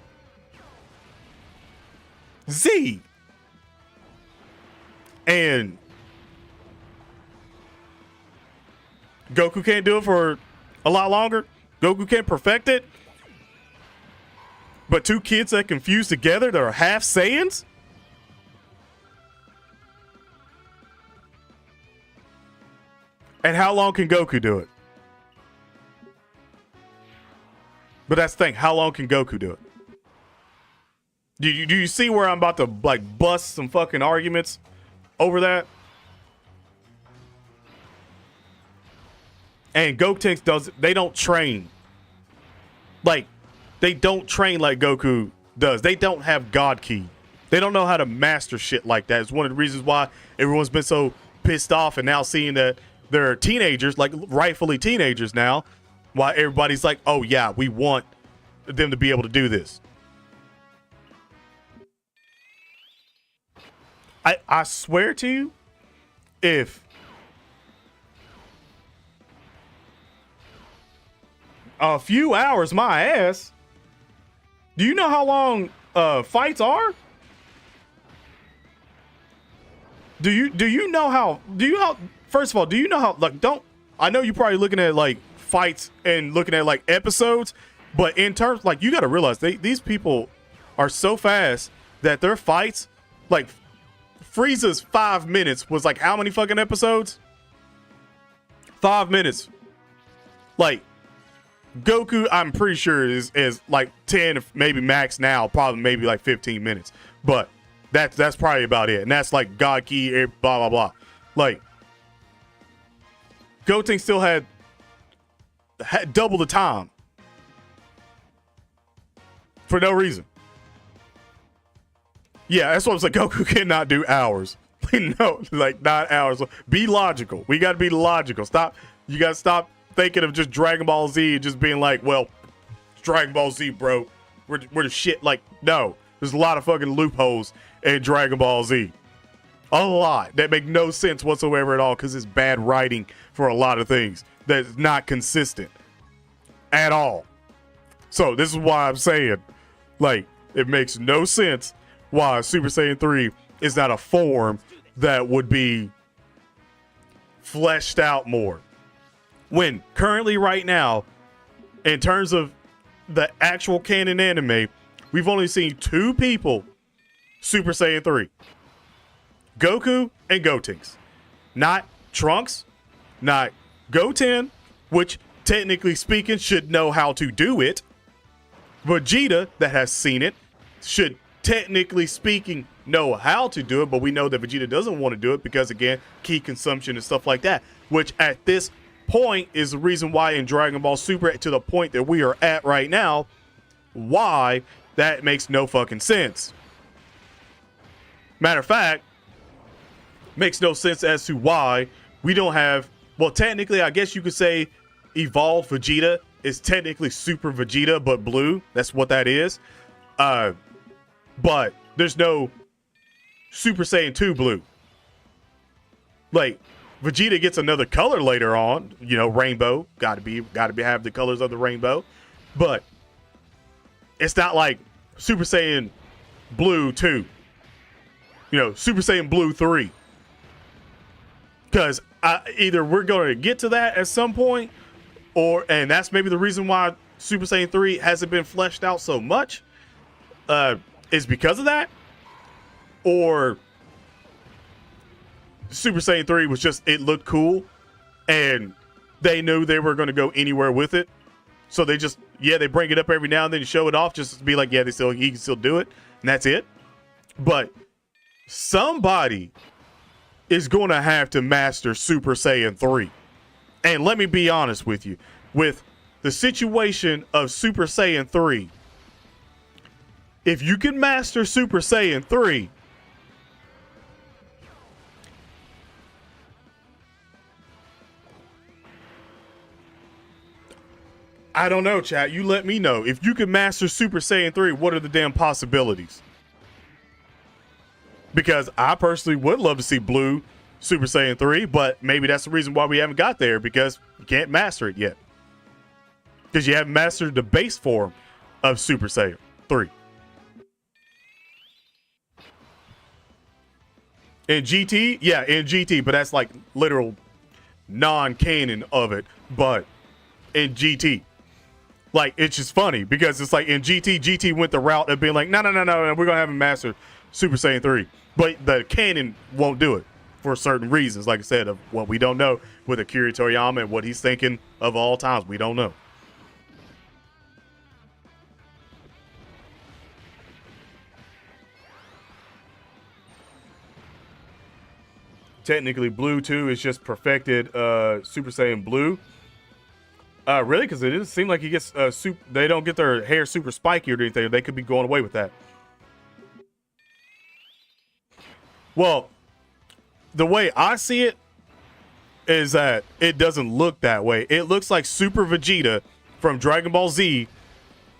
And Goku can't do it for a lot longer. Goku can't perfect it. But two kids that confuse together that are half Saiyans? And how long can Goku do it? But that's the thing. How long can Goku do it? Do you see where I'm about to like bust some fucking arguments over that? And Gotenks they don't train. Like, they don't train like Goku does. They don't have God Ki. They don't know how to master shit like that. It's one of the reasons why everyone's been so pissed off, and now seeing that they're teenagers, like rightfully teenagers now, why everybody's like, oh yeah, we want them to be able to do this. I swear to you, if a few hours, my ass, do you know how long fights are? Do you know how, first of all, do you know how, like, I know you're probably looking at like fights and looking at like episodes, but in terms, like, you got to realize these people are so fast that their fights, like Frieza's 5 minutes was like how many fucking episodes? 5 minutes. Like, Goku, I'm pretty sure is like 10, maybe max now, probably maybe like 15 minutes. But that's probably about it. And that's like God Ki, blah, blah, blah. Like, Goten still had double the time. For no reason. Yeah, that's what I was like. Goku cannot do hours. No, like not hours. Be logical. We got to be logical. You got to stop thinking of just Dragon Ball Z and just being like, well, it's Dragon Ball Z, bro. We're the shit. Like, no. There's a lot of fucking loopholes in Dragon Ball Z. A lot that make no sense whatsoever at all, because it's bad writing for a lot of things that's not consistent at all. So this is why I'm saying, like, it makes no sense why Super Saiyan 3 is not a form that would be fleshed out more. When currently right now, in terms of the actual canon anime, we've only seen 2 people Super Saiyan 3. Goku and Gotenks. Not Trunks, not Goten, which technically speaking should know how to do it. Vegeta, that has seen it, should technically speaking know how to do it, but we know that Vegeta doesn't want to do it because, again, ki consumption and stuff like that, which at this point is the reason why in Dragon Ball Super, to the point that we are at right now, why that makes no fucking sense. Matter of fact, makes no sense as to why we don't have, well, technically, I guess you could say Evolved Vegeta is technically Super Vegeta, but blue. That's what that is. But there's no Super Saiyan 2 blue. Like, Vegeta gets another color later on, you know, rainbow. Gotta have the colors of the rainbow. But it's not like Super Saiyan Blue 2. You know, Super Saiyan Blue 3. Because either we're going to get to that at some point, and that's maybe the reason why Super Saiyan 3 hasn't been fleshed out so much, is because of that, or Super Saiyan 3 was just, it looked cool, and they knew they were going to go anywhere with it, so they just, they bring it up every now and then, show it off, just to be like, he can still do it, and that's it. but somebody is going to have to master Super Saiyan 3. And let me be honest with you, with the situation of Super Saiyan 3, if you can master Super Saiyan 3, I don't know, chat. You let me know. If you can master Super Saiyan 3, what are the damn possibilities? Because I personally would love to see Blue Super Saiyan 3, but maybe that's the reason why we haven't got there, because you can't master it yet. Because you haven't mastered the base form of Super Saiyan 3. In GT, yeah, in GT, but that's like literal non-canon of it. But in GT, like, it's just funny because it's like in GT went the route of being like, no, we're gonna have him master Super Saiyan 3, but the canon won't do it for certain reasons. Like I said, of what we don't know with Akira Toriyama and what he's thinking of all times, we don't know. Technically, Blue 2 is just perfected Super Saiyan Blue. Really? Because it doesn't seem like he gets they don't get their hair super spiky or anything. They could be going away with that. Well, the way I see it is that it doesn't look that way. It looks like Super Vegeta from Dragon Ball Z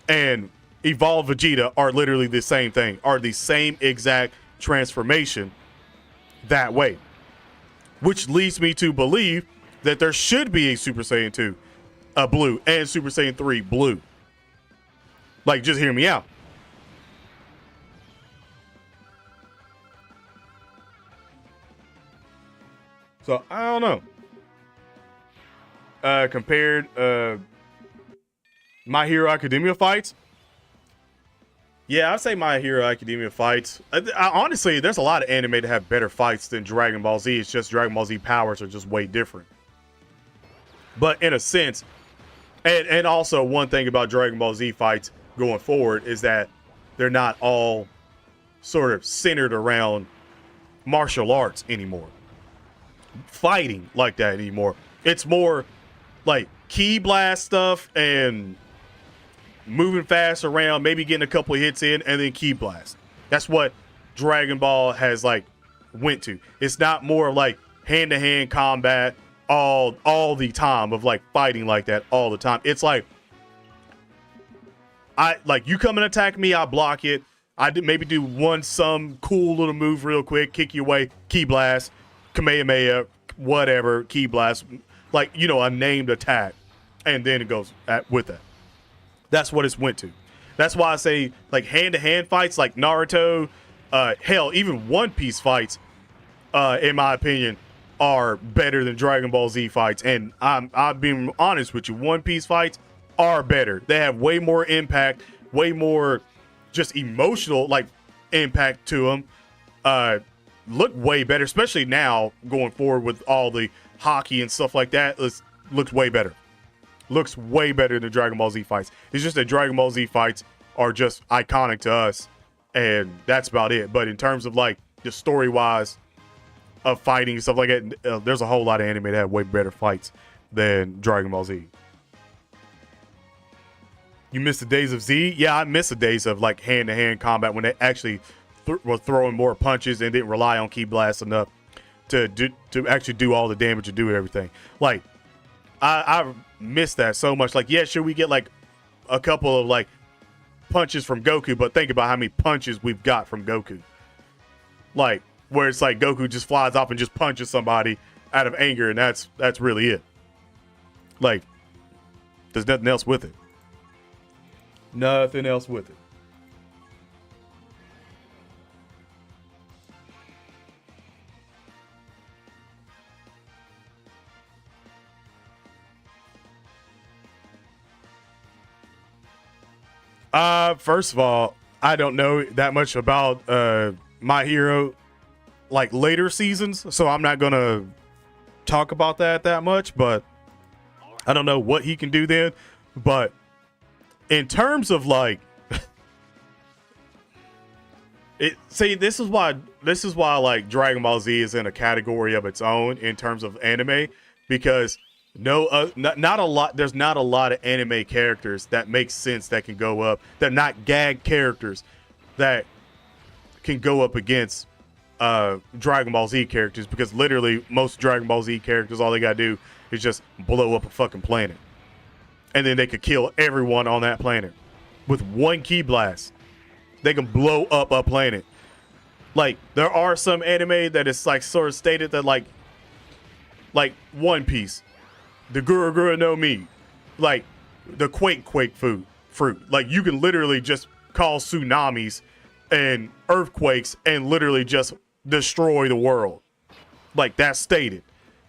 and Evolved Vegeta are literally the same thing, are the same exact transformation that way. Which leads me to believe that there should be a Super Saiyan 2 Blue and Super Saiyan 3 Blue. Like, just hear me out. So, I don't know. Compared My Hero Academia fights. Yeah, I'd say My Hero Academia fights. Honestly, there's a lot of anime that have better fights than Dragon Ball Z. It's just Dragon Ball Z powers are just way different. But in a sense, and also one thing about Dragon Ball Z fights going forward is that they're not all sort of centered around martial arts anymore. Fighting like that anymore. It's more like ki blast stuff and moving fast around, maybe getting a couple of hits in, and then ki blast. That's what Dragon Ball has like went to. It's not more like hand-to-hand combat all the time of like fighting like that all the time. It's like you come and attack me, I block it. I maybe do some cool little move real quick, kick you away, ki blast, Kamehameha, whatever, ki blast, like, you know, a named attack, and then it goes with that. That's what it's went to. That's why I say like hand-to-hand fights like Naruto, hell, even One Piece fights, in my opinion, are better than Dragon Ball Z fights. And I'm being honest with you, One Piece fights are better. They have way more impact, way more just emotional like impact to them. Look way better, especially now going forward with all the hockey and stuff like that. Looks way better. Looks way better than Dragon Ball Z fights. It's just that Dragon Ball Z fights are just iconic to us, and that's about it. But in terms of like the story-wise of fighting and stuff like that, there's a whole lot of anime that have way better fights than Dragon Ball Z. You miss the days of Z? Yeah, I miss the days of like hand-to-hand combat when they actually were throwing more punches and didn't rely on ki blast enough to actually do all the damage and do everything. Like, I miss that so much. Like, yeah, sure, we get like a couple of like punches from Goku, but think about how many punches we've got from Goku. Like, where it's like Goku just flies off and just punches somebody out of anger, and that's really it. Like, there's nothing else with it. Nothing else with it. First of all, I don't know that much about My Hero like later seasons, so I'm not gonna talk about that much, but I don't know what he can do then. But in terms of like See, this is why like Dragon Ball Z is in a category of its own in terms of anime, because not a lot. There's not a lot of anime characters that make sense that can go up. They're not gag characters that can go up against Dragon Ball Z characters, because literally most Dragon Ball Z characters, all they gotta do is just blow up a fucking planet, and then they could kill everyone on that planet with one ki blast. They can blow up a planet. Like, there are some anime that is like sort of stated that like One Piece, the Guru Guru no Mi, like the Quake fruit. Like, you can literally just cause tsunamis and earthquakes and literally just destroy the world. Like, that's stated.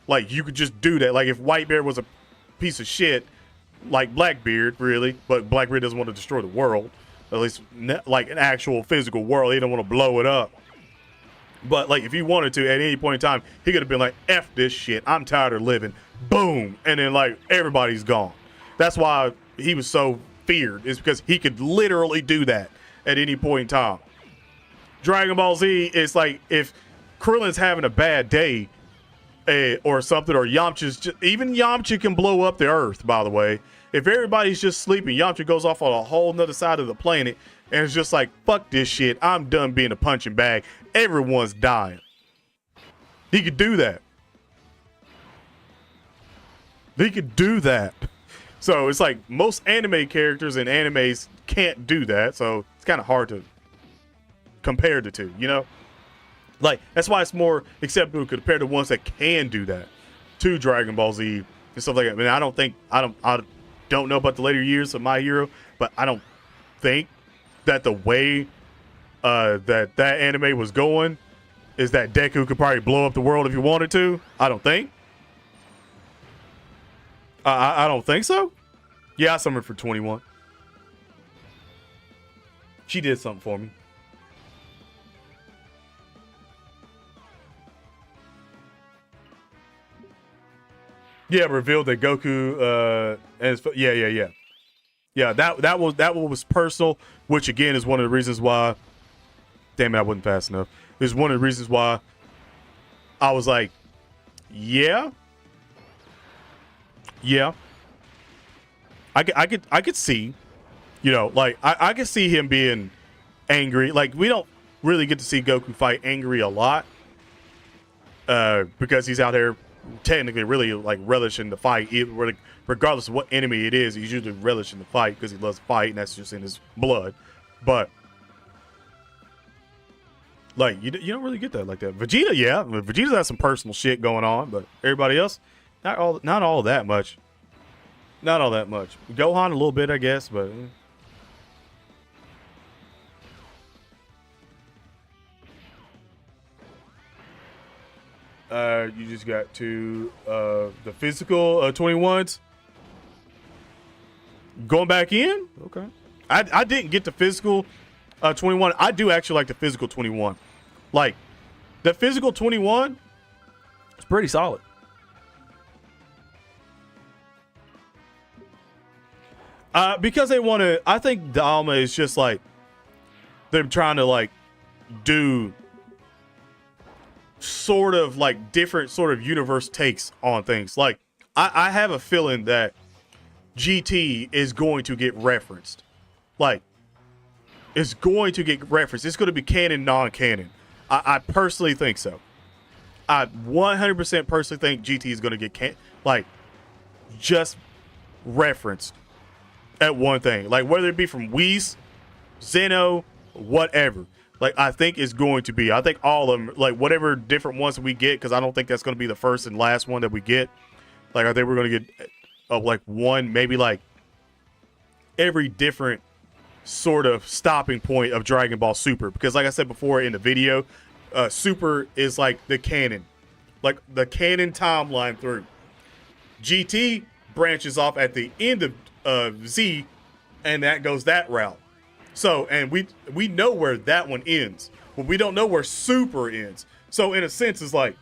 Like, you could just do that. Like, if Whitebeard was a piece of shit, like Blackbeard, really, but Blackbeard doesn't want to destroy the world. At least, like, an actual physical world. He don't want to blow it up. But, like, if he wanted to, at any point in time, he could have been like, F this shit. I'm tired of living. Boom. And then, like, everybody's gone. That's why he was so feared. Is because he could literally do that at any point in time. Dragon Ball Z is like, if Krillin's having a bad day or something, or even Yamcha can blow up the earth, by the way. If everybody's just sleeping, Yamcha goes off on a whole nother side of the planet and it's just like, fuck this shit. I'm done being a punching bag. Everyone's dying. He could do that. He could do that. So it's like most anime characters and animes can't do that. So it's kind of hard to compare the two, you know? Like, that's why it's more acceptable compared to ones that can do that to Dragon Ball Z and stuff like that. I mean, I don't know about the later years of My Hero, but I don't think that the way that anime was going is that Deku could probably blow up the world if he wanted to. I don't think. I don't think so. Yeah, I summoned for 21. She did something for me. Yeah, revealed that Goku yeah, that was personal, which again is one of the reasons why, damn it, I wasn't fast enough. It's one of the reasons why I was like, yeah, I could see, you know, like I could see him being angry. Like, we don't really get to see Goku fight angry a lot because he's out there technically really like relishing the fight, regardless of what enemy it is. He's usually relishing the fight because he loves to fight, and that's just in his blood. But like, you don't really get that like that. Vegeta, yeah, Vegeta has some personal shit going on, but everybody else, not all that much. Not all that much. Gohan a little bit, I guess, but you just got to the physical 21s. Going back in? Okay. I didn't get the physical 21. I do actually like the physical 21. Like, the physical 21 is pretty solid. Because they want to, I think Dalma is just like, they're trying to like do sort of like different sort of universe takes on things. Like, I have a feeling that GT is going to get referenced. Like, it's going to get referenced. It's going to be canon, non-canon. I personally think so. I 100% personally think GT is going to get just referenced at one thing. Like, whether it be from Whis, Zeno, whatever. Like, I think it's going to be. I think all of them, like, whatever different ones we get, because I don't think that's going to be the first and last one that we get. Like, I think we're going to get, like, one, maybe, like, every different sort of stopping point of Dragon Ball Super. Because, like I said before in the video, Super is, like, the canon. Like, the canon timeline through. GT branches off at the end of Z, and that goes that route. So, and we know where that one ends, but we don't know where Super ends. So, in a sense, it's like,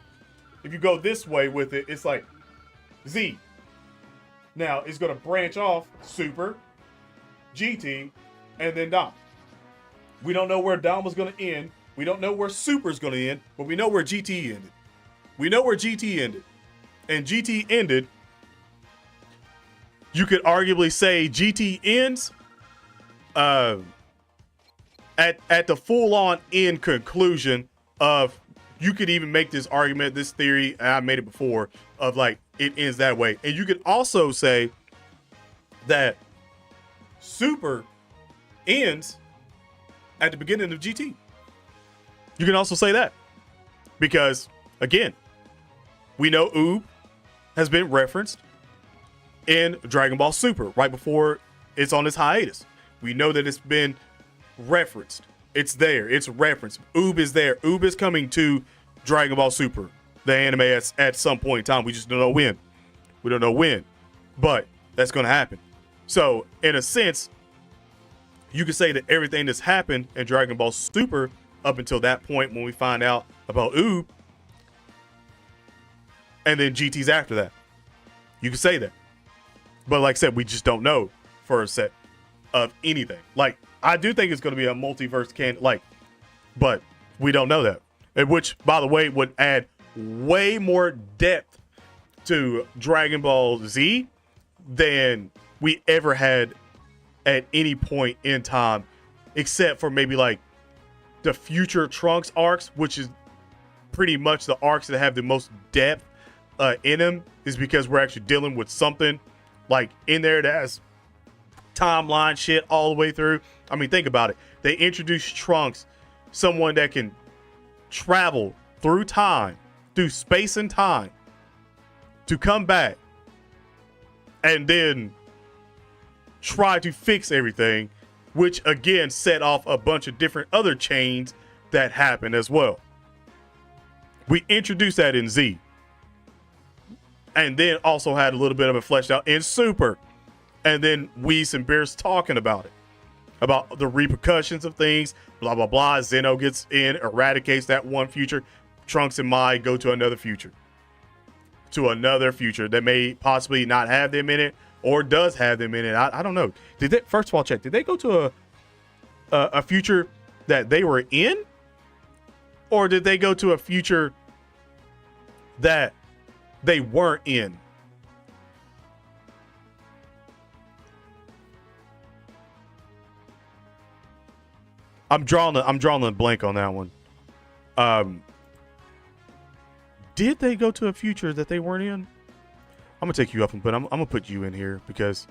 if you go this way with it, it's like Z. Now, it's going to branch off Super, GT, and then Dom. We don't know where Dom was going to end, We don't know where Super's going to end, but we know where GT ended. We know where GT ended. And GT ended, you could arguably say GT ends at the full-on end conclusion of, you could even make this argument, this theory, and I made it before, of like, it ends that way. And you could also say that Super ends at the beginning of GT. You can also say that. Because, again, we know Oob has been referenced in Dragon Ball Super right before it's on its hiatus. We know that it's been referenced. It's there. It's referenced. Oob is there. Oob is coming to Dragon Ball Super, the anime, at some point in time. We just don't know when. We don't know when. But that's going to happen. So, in a sense, you could say that everything that's happened in Dragon Ball Super up until that point when we find out about Oob, and then GT's after that. You could say that. But like I said, we just don't know for a set of anything. Like, I do think it's going to be a multiverse but we don't know that. And which, by the way, would add way more depth to Dragon Ball Z than we ever had at any point in time, except for maybe like the future Trunks arcs, which is pretty much the arcs that have the most depth in them, is because we're actually dealing with something like in there that has timeline shit all the way through. I mean, think about it. They introduced Trunks, someone that can travel through time, through space and time, to come back and then try to fix everything, which again set off a bunch of different other chains that happened as well. We introduced that in Z, and then also had a little bit of it fleshed out in Super, and then Whis and Beerus talking about it, about the repercussions of things, blah blah blah. Zeno gets in, eradicates that one future. Trunks and Mai go to another future, that may possibly not have them in it, or does have them in it. I don't know. Did they, first of all, check, did they go to a future that they were in, or did they go to a future that they weren't in? I'm drawing a blank on that one. Did they go to a future that they weren't in? I'm gonna take you up, but I'm gonna put you in here because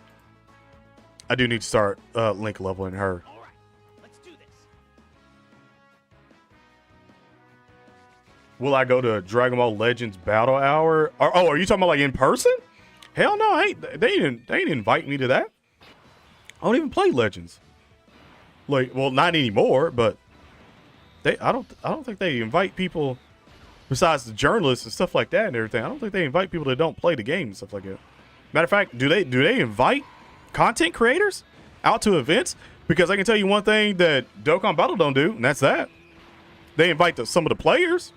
I do need to start link leveling her. All right, let's do this. Will I go to Dragon Ball Legends Battle Hour? Are you talking about like in person? Hell no, they didn't invite me to that. I don't even play Legends. Like, well, not anymore, but I don't think they invite people besides the journalists and stuff like that and everything. I don't think they invite people that don't play the game and stuff like that. Matter of fact, do they invite content creators out to events? Because I can tell you one thing that Dokkan Battle don't do, and that's that. They invite some of the players,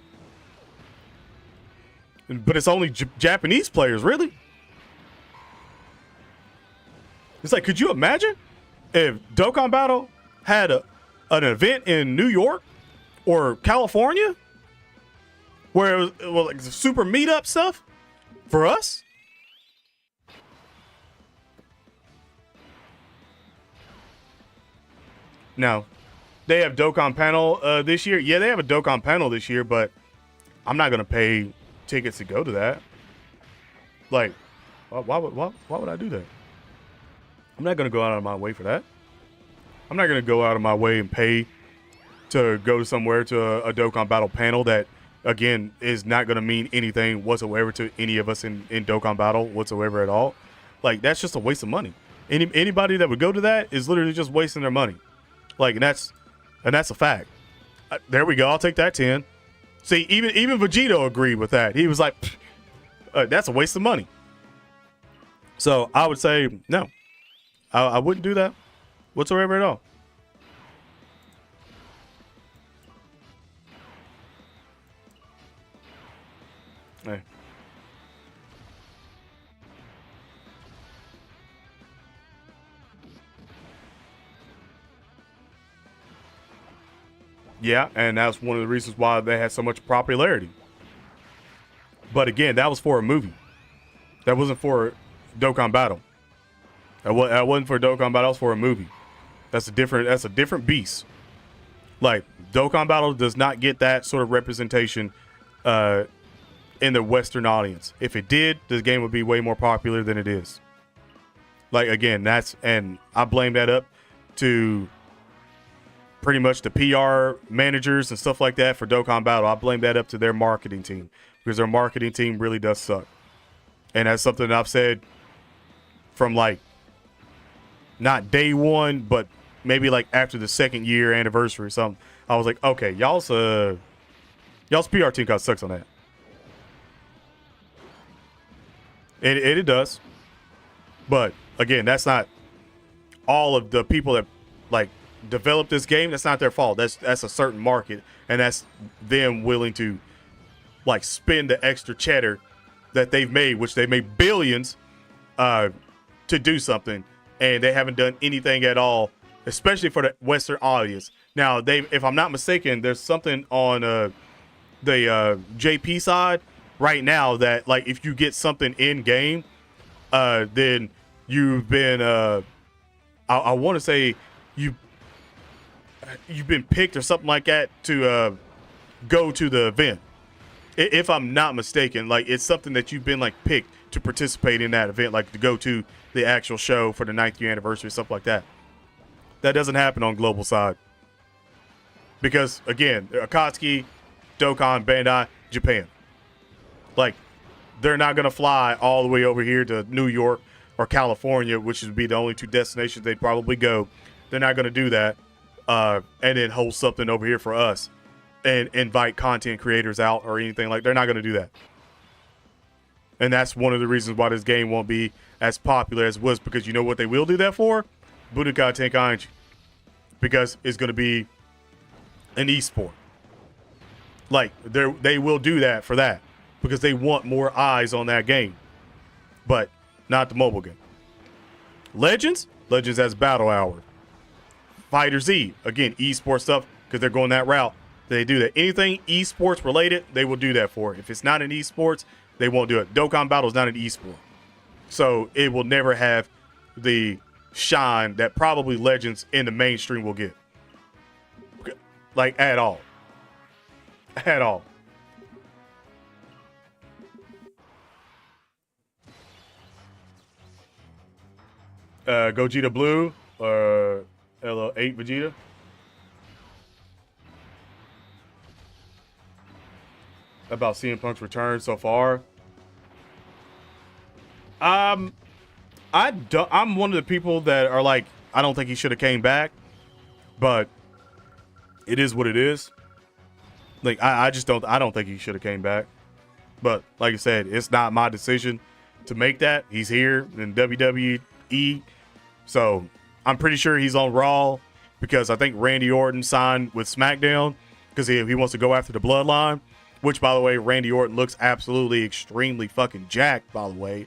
but it's only Japanese players, really. It's like, could you imagine if Dokkan Battle had an event in New York or California where it was like super meetup stuff for us? No. They have Dokkan Panel this year. Yeah, they have a Dokkan Panel this year, but I'm not going to pay tickets to go to that. Like, why would I do that? I'm not going to go out of my way for that. I'm not going to go out of my way and pay to go somewhere to a Dokkan Battle panel that, again, is not going to mean anything whatsoever to any of us in Dokkan Battle whatsoever at all. Like, that's just a waste of money. Anybody that would go to that is literally just wasting their money. Like, and that's a fact. There we go. I'll take that 10. See, even Vegito agreed with that. He was like, that's a waste of money. So I would say no. I wouldn't do that whatsoever at all. Hey. Yeah, and that's one of the reasons why they had so much popularity. But again, that was for a movie. That wasn't for Dokkan Battle. That wasn't for Dokkan Battle. That was for a movie. That's a different beast. Like, Dokkan Battle does not get that sort of representation in the Western audience. If it did, this game would be way more popular than it is. Like, again, and I blame that up to pretty much the PR managers and stuff like that for Dokkan Battle. I blame that up to their marketing team, because their marketing team really does suck. And that's something that I've said from, like, not day one, but maybe like after the second year anniversary or something. I was like, okay, y'all's PR team kind of sucks on that. And it does. But again, that's not all of the people that like developed this game. That's not their fault. That's a certain market, and that's them willing to like spend the extra cheddar that they've made, which they made billions, to do something, and they haven't done anything at all, especially for the Western audience. Now, if I'm not mistaken, there's something on the JP side right now that, like, if you get something in game, then you've been I want to say you've been picked or something like that to go to the event. If I'm not mistaken, like, it's something that you've been like picked to participate in that event, like to go to the actual show for the 9th year anniversary, stuff like that. That doesn't happen on global side. Because, again, Akatsuki, Dokkan, Bandai, Japan. Like, they're not going to fly all the way over here to New York or California, which would be the only two destinations they'd probably go. They're not going to do that and then hold something over here for us and invite content creators out or anything. Like, they're not going to do that. And that's one of the reasons why this game won't be as popular as it was, because you know what they will do that for? Budokai Tenkaichi. Because it's going to be an esport. Like, they will do that for that, because they want more eyes on that game. But not the mobile game. Legends has Battle Hour. Fighter Z, again, esports stuff, because they're going that route. They do that. Anything esports related, they will do that for. If it's not an esports, they won't do it. Dokkan Battle is not an esport. So it will never have the shine that probably Legends in the mainstream will get. Like, at all. At all. Gogeta Blue or LL8 Vegeta. About CM Punk's return so far. I'm one of the people that are like, I don't think he should have came back, but it is what it is. Like, I don't think he should have came back. But like I said, it's not my decision to make that. He's here in WWE. So I'm pretty sure he's on Raw, because I think Randy Orton signed with SmackDown because he wants to go after the Bloodline, which, by the way, Randy Orton looks absolutely extremely fucking jacked, by the way.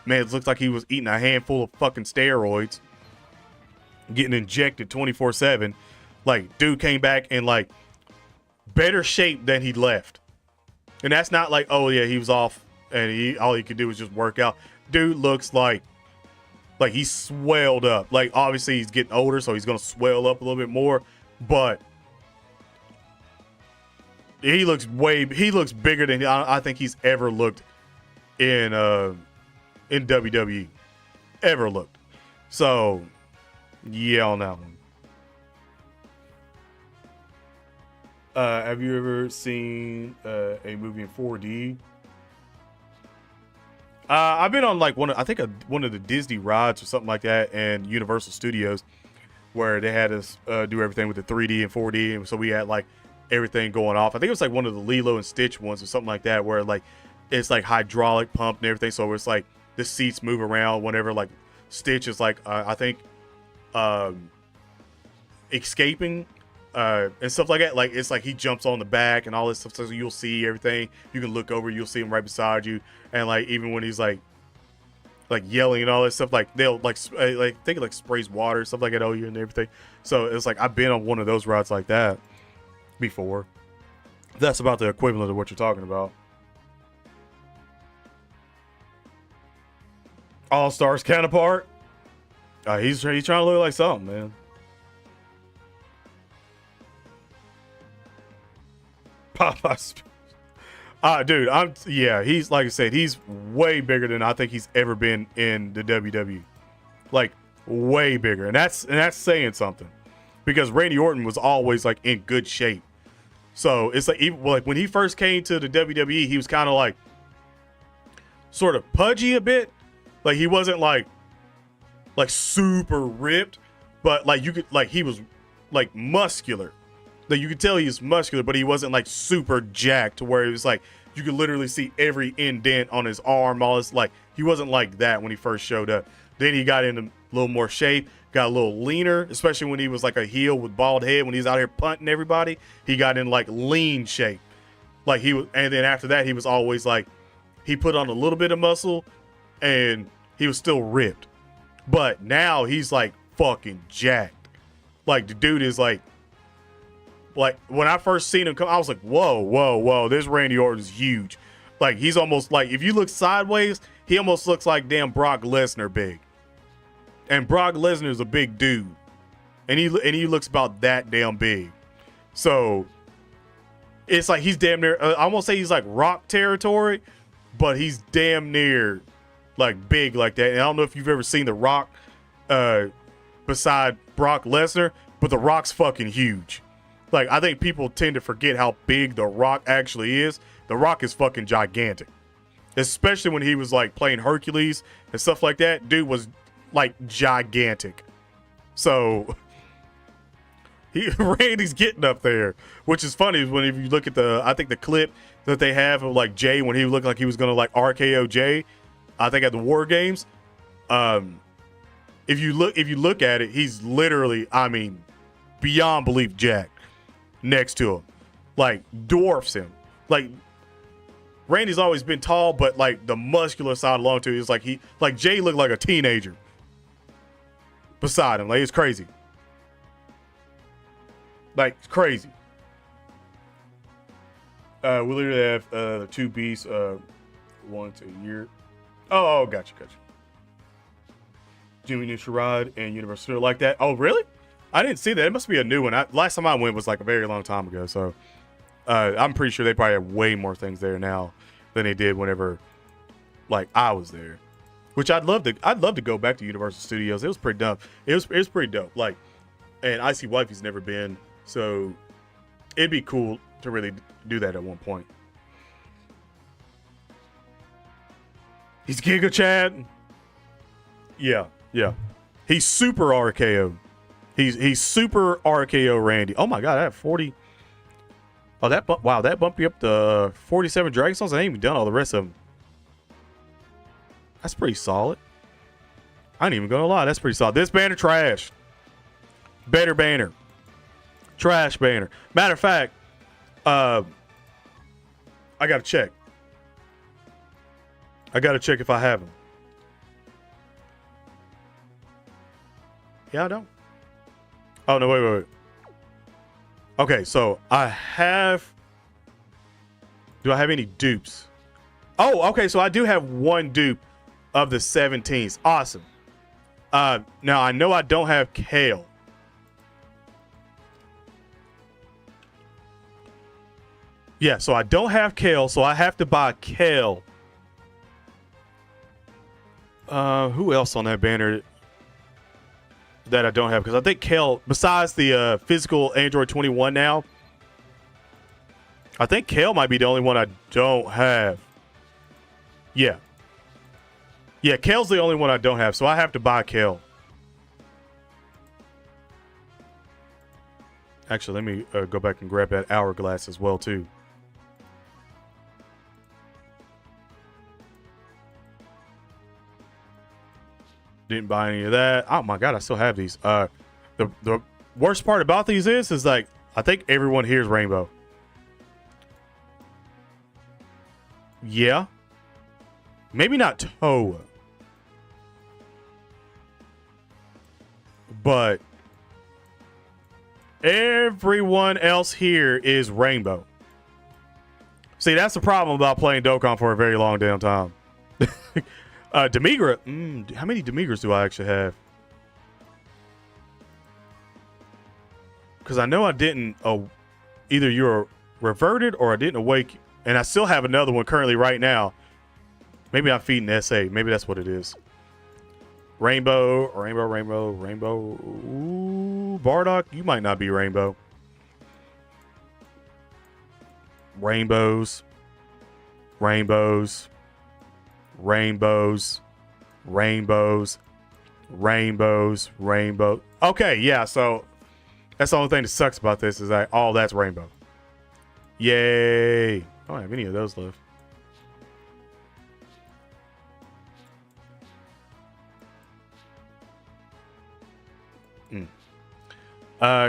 Man, it looks like he was eating a handful of fucking steroids, getting injected 24/7. Like, dude came back in, like, better shape than he left. And that's not like, oh, yeah, he was off and all he could do was just work out. Dude looks like he's swelled up. Like, obviously, he's getting older, so he's going to swell up a little bit more. But he looks bigger than I think he's ever looked in WWE. Ever looked. So, yeah, on that one. Have you ever seen a movie in 4D? I've been on like one of the Disney rides or something like that, and Universal Studios, where they had us do everything with the 3D and 4D, and so we had like everything going off. I think it was like one of the Lilo and Stitch ones or something like that, where like it's like hydraulic pumped and everything, so it's like the seats move around whenever like Stitch is like I think escaping. And stuff like that. Like, it's like he jumps on the back and all this stuff, so you'll see everything. You can look over, you'll see him right beside you. And like, even when he's like yelling and all that stuff, like they'll like think it like sprays water, stuff like that, oh, you and everything. So it's like I've been on one of those rides like that. before. That's about the equivalent of what you're talking about. All Stars counterpart. He's trying to look like something, man. Popeye's. Dude, he's, like I said, he's way bigger than I think he's ever been in the WWE. Like, way bigger. And that's saying something. Because Randy Orton was always, like, in good shape. So, it's like, even, like, when he first came to the WWE, he was kind of, like, sort of pudgy a bit. Like, he wasn't, like, super ripped. But, like, you could, like, he was, like, muscular. Like, you could tell he was muscular, but he wasn't, like, super jacked to where it was, like, you could literally see every indent on his arm. All this, like, he wasn't like that when he first showed up. Then he got into a little more shape, got a little leaner, especially when he was, like, a heel with bald head. When he's out here punting everybody, he got in, like, lean shape. Like, he was, and then after that, he was always, like, he put on a little bit of muscle, and he was still ripped. But now he's, like, fucking jacked. Like, the dude is, like, when I first seen him come, I was like, whoa, this Randy Orton's huge. Like, he's almost like, if you look sideways, he almost looks like damn Brock Lesnar big. And Brock Lesnar is a big dude. And he looks about that damn big. So, it's like he's damn near, I almost say he's like Rock territory, but he's damn near like big like that. And I don't know if you've ever seen The Rock beside Brock Lesnar, but The Rock's fucking huge. Like, I think people tend to forget how big The Rock actually is. The Rock is fucking gigantic. Especially when he was, like, playing Hercules and stuff like that. Dude was, like, gigantic. So, Randy's getting up there. Which is funny when if you look at I think the clip that they have of, like, Jay when he looked like he was going to, like, RKO Jay. I think at the War Games. If you look at it, he's literally, I mean, beyond belief jacked. Next to him, like, dwarfs him. Like, Randy's always been tall, but like the muscular side along to it is like Jay looked like a teenager beside him. Like, it's crazy. Like, it's crazy. We literally have the two beasts once a year. Oh, gotcha. Jimmy Neutron and Universal like that. Oh, really? I didn't see that. It must be a new one. Last time I went was like a very long time ago. So I'm pretty sure they probably have way more things there now than they did whenever, like, I was there. Which I'd love to go back to Universal Studios. It was pretty dope. It was pretty dope. Like, and Icy Wifey's never been, so it'd be cool to really do that at one point. He's Giga Chad. Yeah. He's super RKO. He's super RKO Randy. Oh my god, I have 40. Oh, that bumped you up to 47 Dragon Stones. I ain't even done all the rest of them. That's pretty solid. I ain't even gonna lie, that's pretty solid. This banner trash. Better banner. Trash banner. Matter of fact, I gotta check. I gotta check if I have them. Yeah, I don't. Oh, no, wait. Okay, so I have... Do I have any dupes? Oh, okay, so I do have one dupe of the 17s. Awesome. Now, I know I don't have Kale. Yeah, so I don't have Kale, so I have to buy Kale. Who else on that banner that I don't have? Because I think Kale, besides the physical Android 21 now, I think Kale might be the only one I don't have. Yeah, Kale's the only one I don't have, so I have to buy Kale. Actually, let me go back and grab that hourglass as well, too. Didn't buy any of that. Oh my god, I still have these. The worst part about these is like, I think everyone here is rainbow. Yeah. Maybe not Toa. But Everyone else here is rainbow. See, that's the problem about playing Dokkan for a very long damn time. Demigra. How many Demigras do I actually have? Because I know I didn't. Either you're reverted or I didn't awake. And I still have another one currently right now. Maybe I'm feeding SA. Maybe that's what it is. Rainbow. Ooh, Bardock, you might not be rainbow. Rainbows. Rainbow. Okay, yeah, so that's the only thing that sucks about this is that all that's rainbow. Yay. I don't have any of those left.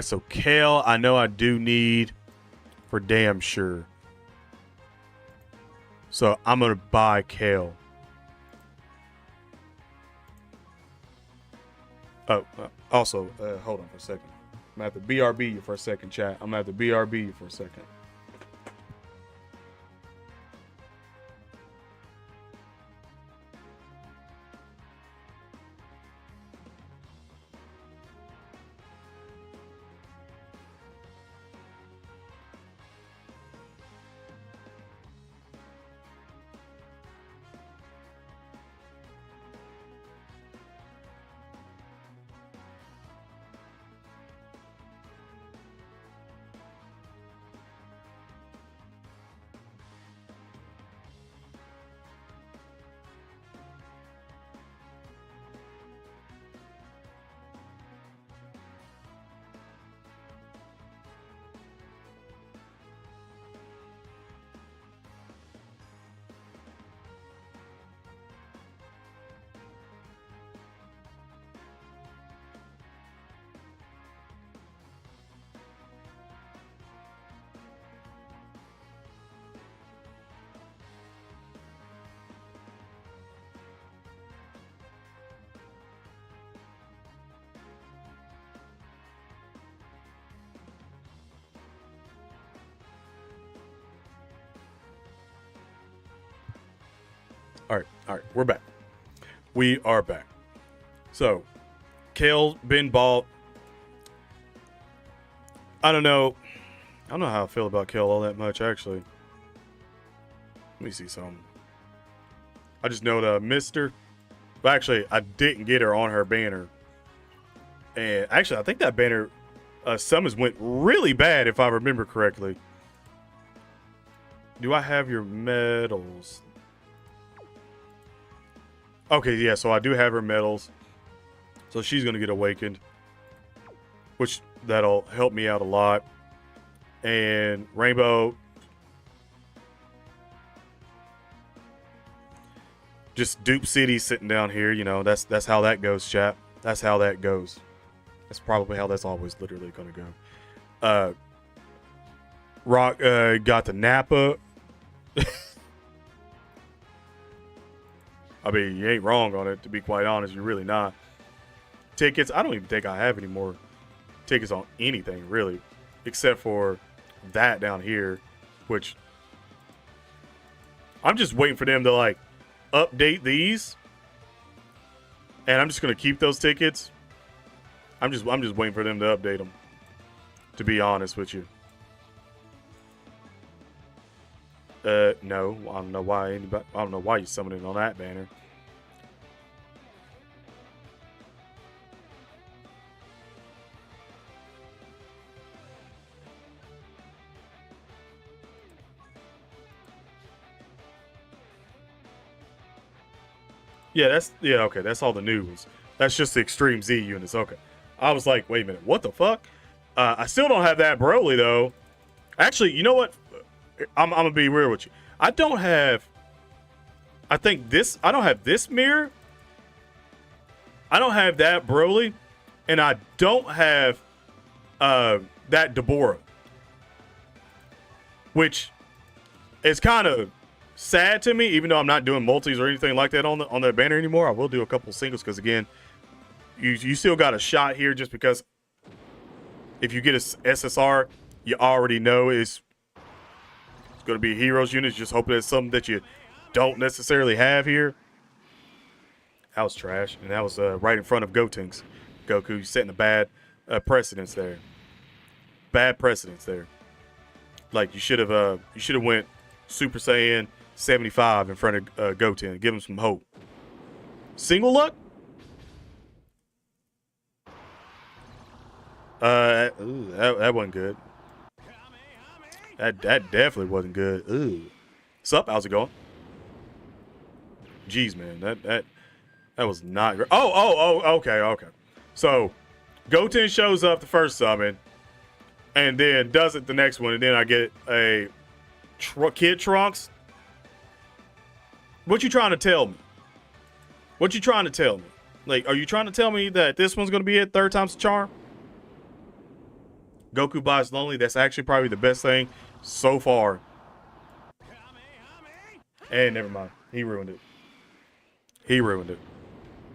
So Kale, I know I do need for damn sure. So I'm gonna buy Kale. Oh, also, hold on for a second. I'm gonna have to BRB you for a second, chat. I'm gonna have to BRB you for a second. All right, we're back. We are back. So, Kale's been bought. I don't know how I feel about Kale all that much, actually. Let me see something. I just know that I missed her. But actually, I didn't get her on her banner. And actually, I think that banner summons went really bad, if I remember correctly. Do I have your medals? Okay, yeah, so I do have her medals. So she's going to get awakened. Which, that'll help me out a lot. And Rainbow. Just Dupe City sitting down here, you know, that's how that goes, chat. That's how that goes. That's probably how that's always literally going to go. Rock got the Nappa. I mean, you ain't wrong on it, to be quite honest. You're really not. Tickets, I don't even think I have any more tickets on anything, really. Except for that down here, which I'm just waiting for them to, like, update these. And I'm just going to keep those tickets. I'm just waiting for them to update them, to be honest with you. No, I don't know why anybody. I don't know why you're summoning on that banner. Yeah, okay. That's all the new ones. That's just the Extreme Z units. Okay, I was like, wait a minute, what the fuck? I still don't have that Broly though. Actually, you know what? I'm gonna be real with you. I don't have. I think this. I don't have this mirror. I don't have that Broly, and I don't have that Deborah, which is kind of sad to me. Even though I'm not doing multis or anything like that on that banner anymore, I will do a couple singles because again, you still got a shot here just because If you get a SSR, you already know it's going to be heroes units. Just hoping it's something that you don't necessarily have here. That was trash, and that was right in front of Gotenks. Goku setting a bad precedence there. Bad precedence there. Like you should have went Super Saiyan 75 in front of Goten. Give him some hope. Single luck? That wasn't good. That definitely wasn't good. Ooh. Sup? How's it going? Jeez, man. That was not great. Oh, okay. So, Goten shows up the first summon, and then does it the next one, and then I get a Kid Trunks. What you trying to tell me? What you trying to tell me? Like, are you trying to tell me that this one's going to be it? Third time's the charm? Goku buys Lonely. That's actually probably the best thing so far. And never mind. He ruined it. He ruined it.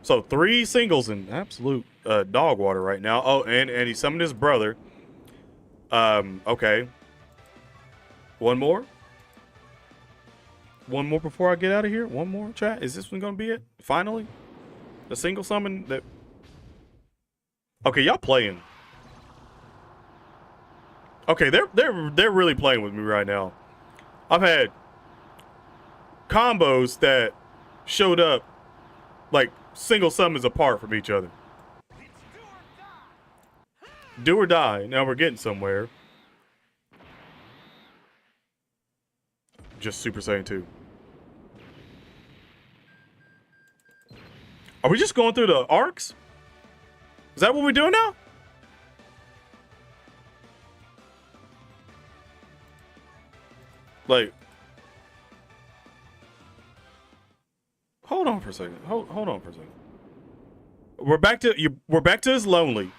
So 3 singles in absolute dog water right now. Oh, and he summoned his brother. Okay. One more. One more before I get out of here. One more, chat. Is this one gonna be it? Finally, the single summon that. Okay, y'all playing. Okay, they're really playing with me right now. I've had combos that showed up like single summons apart from each other. Do or die. Now we're getting somewhere. Just Super Saiyan 2. Are we just going through the arcs? Is that what we're doing now? Like, hold on for a second. Hold on for a second. We're back to his Lonely.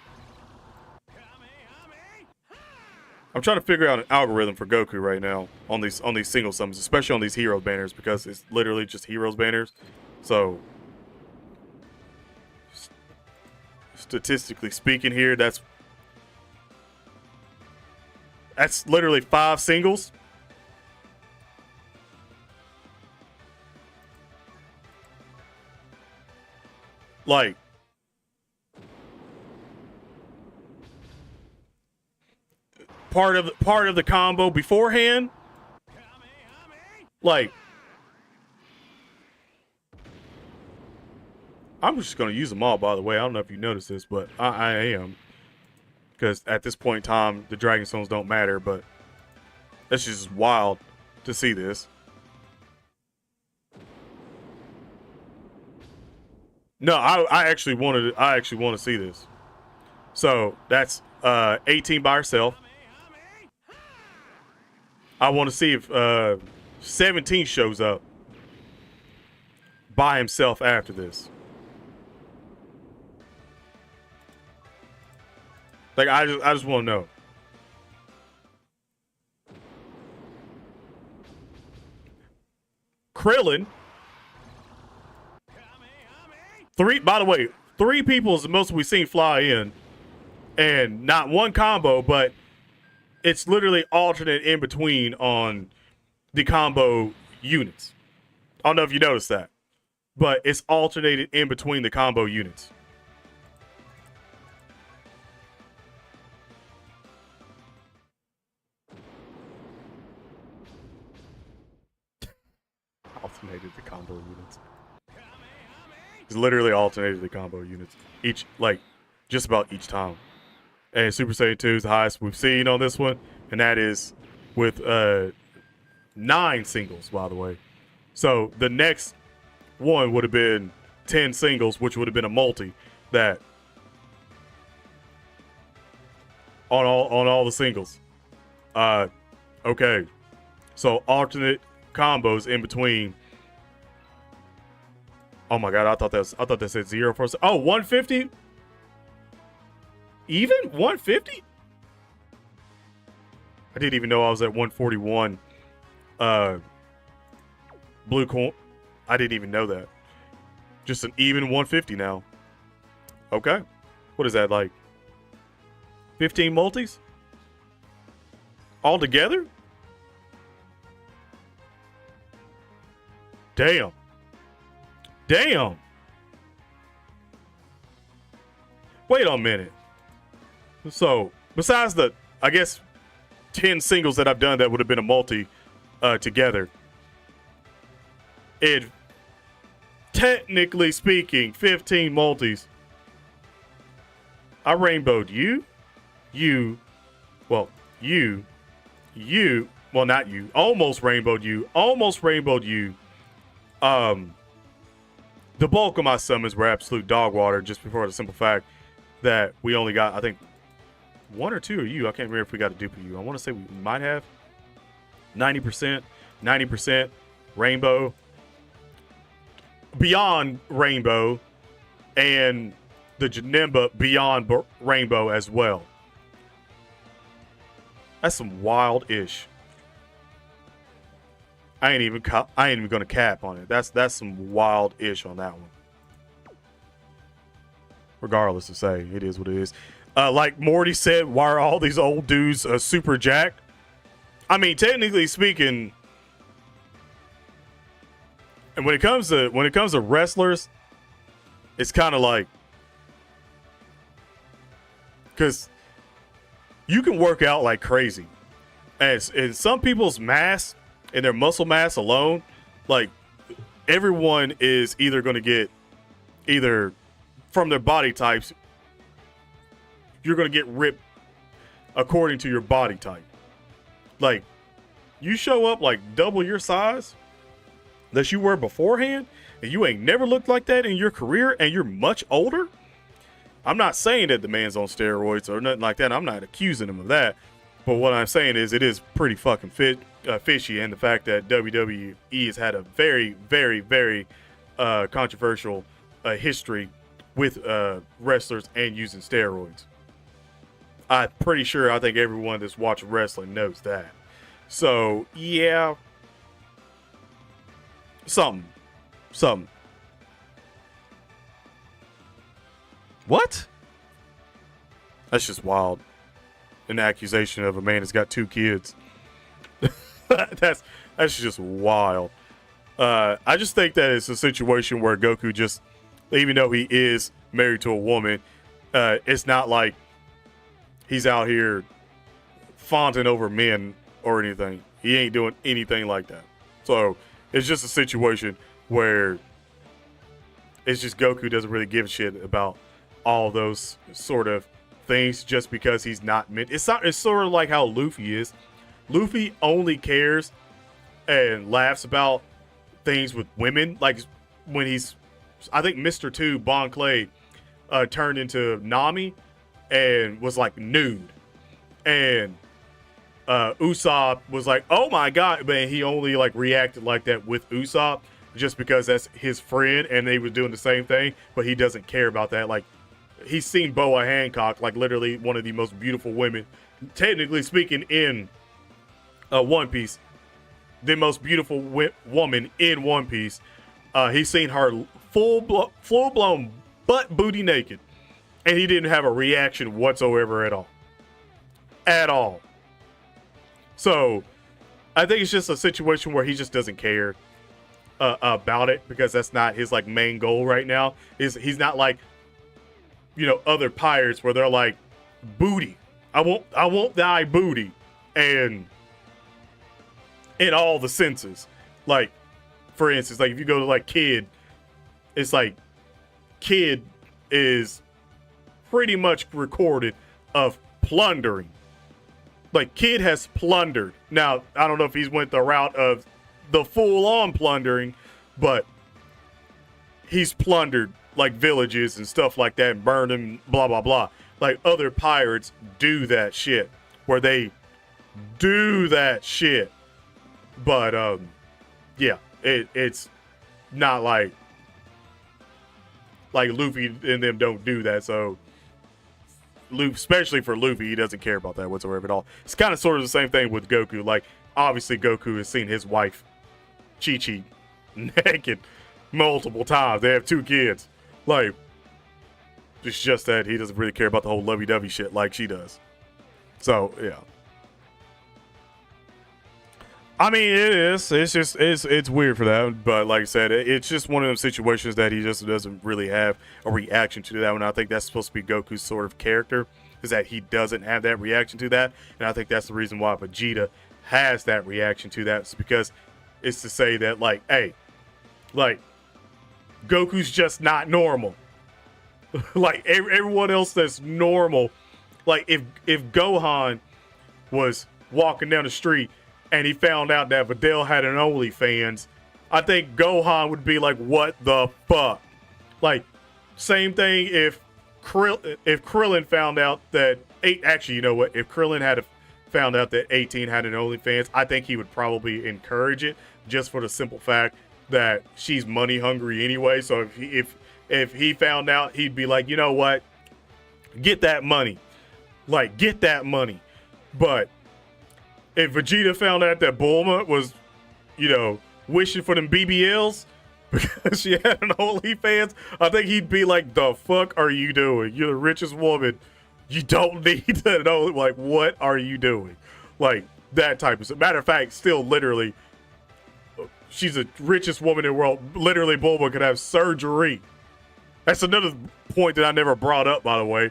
I'm trying to figure out an algorithm for Goku right now on these single summons, especially on these heroes banners, because it's literally just heroes banners. So statistically speaking here, that's literally 5 singles. Like, part of the combo beforehand. Like, I'm just gonna use them all, by the way. I don't know if you noticed this, but I am, because at this point in time the Dragon Stones don't matter. But that's just wild to see this. No, I actually want to see this. So that's 18 by herself. I want to see if 17 shows up by himself after this. Like, I just want to know. Krillin. By the way, 3 people is the most we've seen fly in. And not one combo, but it's literally alternate in between on the combo units. I don't know if you noticed that, but it's alternated in between the combo units. Alternated the combo units. It's literally alternated the combo units. Each, like, just about each time. And Super Saiyan 2 is the highest we've seen on this one. And that is with 9 singles, by the way. So the next one would have been 10 singles, which would have been a multi that on all the singles. Okay. So alternate combos in between. Oh my god, I thought that said 0 for a second. Oh, 150? Even 150? I didn't even know I was at 141. Blue coin. I didn't even know that. Just an even 150 now. Okay. What is that, like 15 multis? All together? Damn. Damn. Wait a minute. So, besides the, I guess, 10 singles that I've done that would have been a multi together, it, technically speaking, 15 multis. I rainbowed you, well, not you, almost rainbowed you. The bulk of my summons were absolute dog water, just before the simple fact that we only got, I think, 1 or 2 of you. I can't remember if we got a dupe of you. I want to say we might have 90% rainbow, beyond rainbow, and the Janemba beyond rainbow as well. That's some wild-ish. I ain't even gonna cap on it. That's some wild-ish on that one. Regardless to say, it is what it is. Like Morty said, why are all these old dudes super jacked? I mean, technically speaking, and when it comes to wrestlers, it's kind of like, because you can work out like crazy, and some people's mass and their muscle mass alone, like, everyone is either going to get, either from their body types, you're going to get ripped according to your body type. Like, you show up like double your size that you were beforehand, and you ain't never looked like that in your career, and you're much older. I'm not saying that the man's on steroids or nothing like that. I'm not accusing him of that. But what I'm saying is it is pretty fucking fishy, and the fact that WWE has had a very, very, very controversial history with wrestlers and using steroids. I'm pretty sure, I think everyone that's watching wrestling knows that. So, yeah. Something. What? That's just wild. An accusation of a man that's got 2 kids. that's just wild. I just think that it's a situation where Goku just, even though he is married to a woman, it's not like he's out here fawnting over men or anything. He ain't doing anything like that. So it's just a situation where it's just Goku doesn't really give a shit about all those sort of things just because he's not meant. It's sort of like how Luffy is. Luffy only cares and laughs about things with women. Like when he's, I think Mr. 2, Bon Clay, turned into Nami and was like nude. And Usopp was like, oh my god, but he only like reacted like that with Usopp just because that's his friend and they was doing the same thing, but he doesn't care about that. Like, he's seen Boa Hancock, like literally one of the most beautiful women, technically speaking, in One Piece, the most beautiful woman in One Piece. He's seen her full-blown butt booty naked, and he didn't have a reaction whatsoever at all. At all. So, I think it's just a situation where he just doesn't care about it, because that's not his like main goal right now. He's not like, you know, other pirates where they're like, booty. I won't die booty. And in all the senses. Like, for instance, like if you go to like Kid, it's like Kid is pretty much recorded of plundering. Like, Kid has plundered. Now, I don't know if he's went the route of the full-on plundering, but he's plundered like villages and stuff like that and burned them, blah, blah, blah. Like, other pirates do that shit, where they do that shit. But, yeah, it's not like Luffy and them don't do that, so especially for Luffy, he doesn't care about that whatsoever at all. It's kind of sort of the same thing with Goku. Like, obviously Goku has seen his wife, Chi-Chi, naked multiple times. They have 2 kids. Like, It's just that he doesn't really care about the whole lovey-dovey shit like she does. So, yeah. I mean, it is. It's just, it's weird for that. But like I said, it's just one of those situations that he just doesn't really have a reaction to that one. I think that's supposed to be Goku's sort of character, is that he doesn't have that reaction to that. And I think that's the reason why Vegeta has that reaction to that. It's because it's to say that, like, hey, like, Goku's just not normal. Like, everyone else that's normal. Like, if Gohan was walking down the street and he found out that Videl had an OnlyFans, I think Gohan would be like, what the fuck? Like, same thing if Krillin found out that, actually, you know what? If Krillin had found out that 18 had an OnlyFans, I think he would probably encourage it, just for the simple fact that she's money hungry anyway. So if he found out, he'd be like, you know what? Get that money. Like, get that money. But if Vegeta found out that Bulma was, you know, wishing for them BBLs because she had an OnlyFans, I think he'd be like, the fuck are you doing? You're the richest woman. You don't need to know. Like, what are you doing? Like, that type of stuff. Matter of fact, still literally, she's the richest woman in the world. Literally, Bulma could have surgery. That's another point that I never brought up, by the way.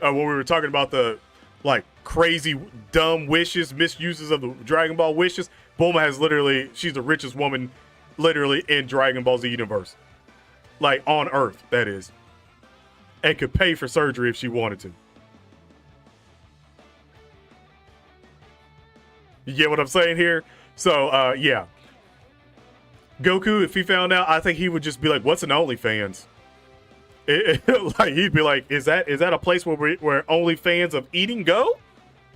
When we were talking about the, like, crazy, dumb wishes, misuses of the Dragon Ball wishes, Bulma has literally, she's the richest woman literally in Dragon Ball Z universe. Like, on Earth, that is. And could pay for surgery if she wanted to. You get what I'm saying here? So, yeah. Goku, if he found out, I think he would just be like, what's an OnlyFans? Like, he'd be like, is that a place where only fans of eating go?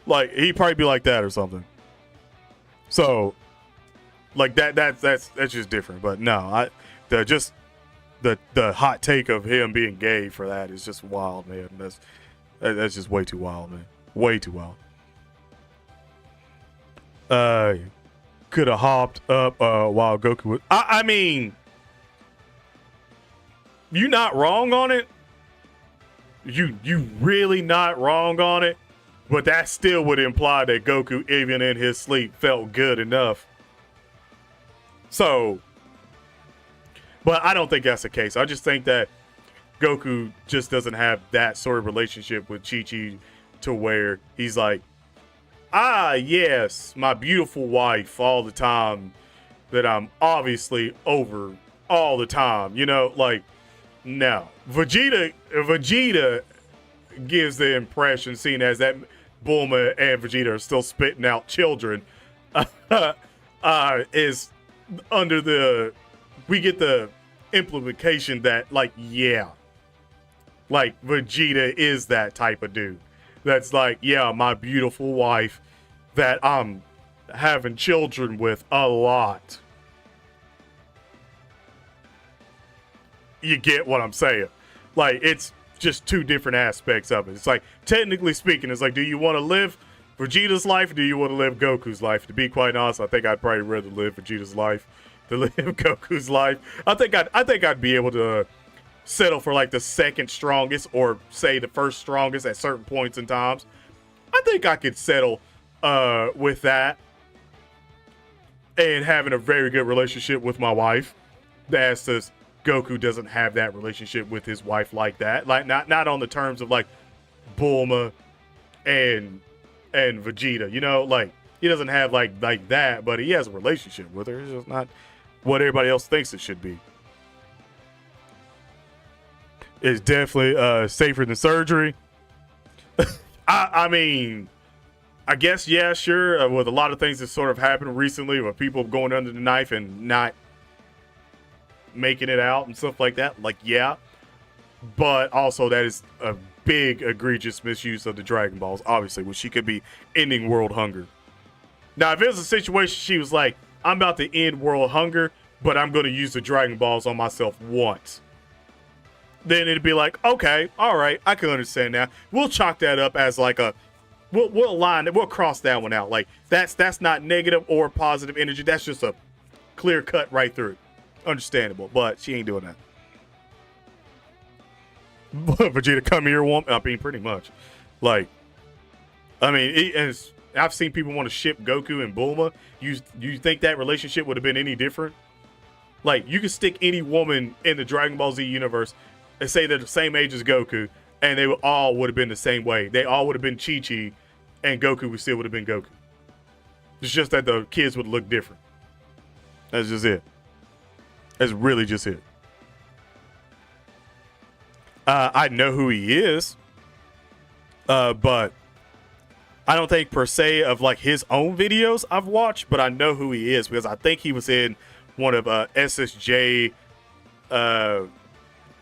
Like, he'd probably be like that or something. So, like, that's just different. But no, the hot take of him being gay for that is just wild, man. That's just way too wild, man. Way too wild. Could have hopped up while Goku was. I mean, you not wrong on it. You really not wrong on it. But that still would imply that Goku, even in his sleep, felt good enough. So, but I don't think that's the case. I just think that Goku just doesn't have that sort of relationship with Chi-Chi to where he's like, ah, yes, my beautiful wife all the time that I'm obviously over all the time. You know, like, no. Vegeta gives the impression, seen as that Bulma and Vegeta are still spitting out children, is under the, we get the implication that, like, yeah, like, Vegeta is that type of dude. That's like, yeah, my beautiful wife that I'm having children with a lot. You get what I'm saying? Like, it's just two different aspects of it. It's like, technically speaking, it's like, do you want to live Vegeta's life or do you want to live Goku's life? To be quite honest, I think I'd probably rather live Vegeta's life than live Goku's life. I think I'd be able to settle for like the second strongest, or say the first strongest at certain points in times. I think I could settle with that and having a very good relationship with my wife. That's just, Goku doesn't have that relationship with his wife like that. Like, not on the terms of like Bulma and Vegeta, you know, like he doesn't have like that, but he has a relationship with her. It's just not what everybody else thinks it should be. It's definitely safer than surgery. I mean, I guess, yeah, sure. With a lot of things that sort of happened recently with people going under the knife and not making it out and stuff like that, like, yeah. But also that is a big egregious misuse of the Dragon Balls, obviously, which she could be ending world hunger. Now, if it was a situation she was like, I'm about to end world hunger, but I'm going to use the Dragon Balls on myself once, then it'd be like, okay, all right, I can understand now. We'll chalk that up as like a, we'll line it, we'll cross that one out. Like, that's not negative or positive energy. That's just a clear cut right through it. Understandable, but she ain't doing that. Vegeta, come here, woman. I mean, pretty much. Like, I mean, I've seen people want to ship Goku and Bulma. You think that relationship would have been any different? Like, you could stick any woman in the Dragon Ball Z universe and say they're the same age as Goku, and they all would have been the same way. They all would have been Chi-Chi, and Goku would still would have been Goku. It's just that the kids would look different. That's just it. That's really just it. I know who he is, but I don't think per se of like his own videos I've watched, but I know who he is because I think he was in one of SSJ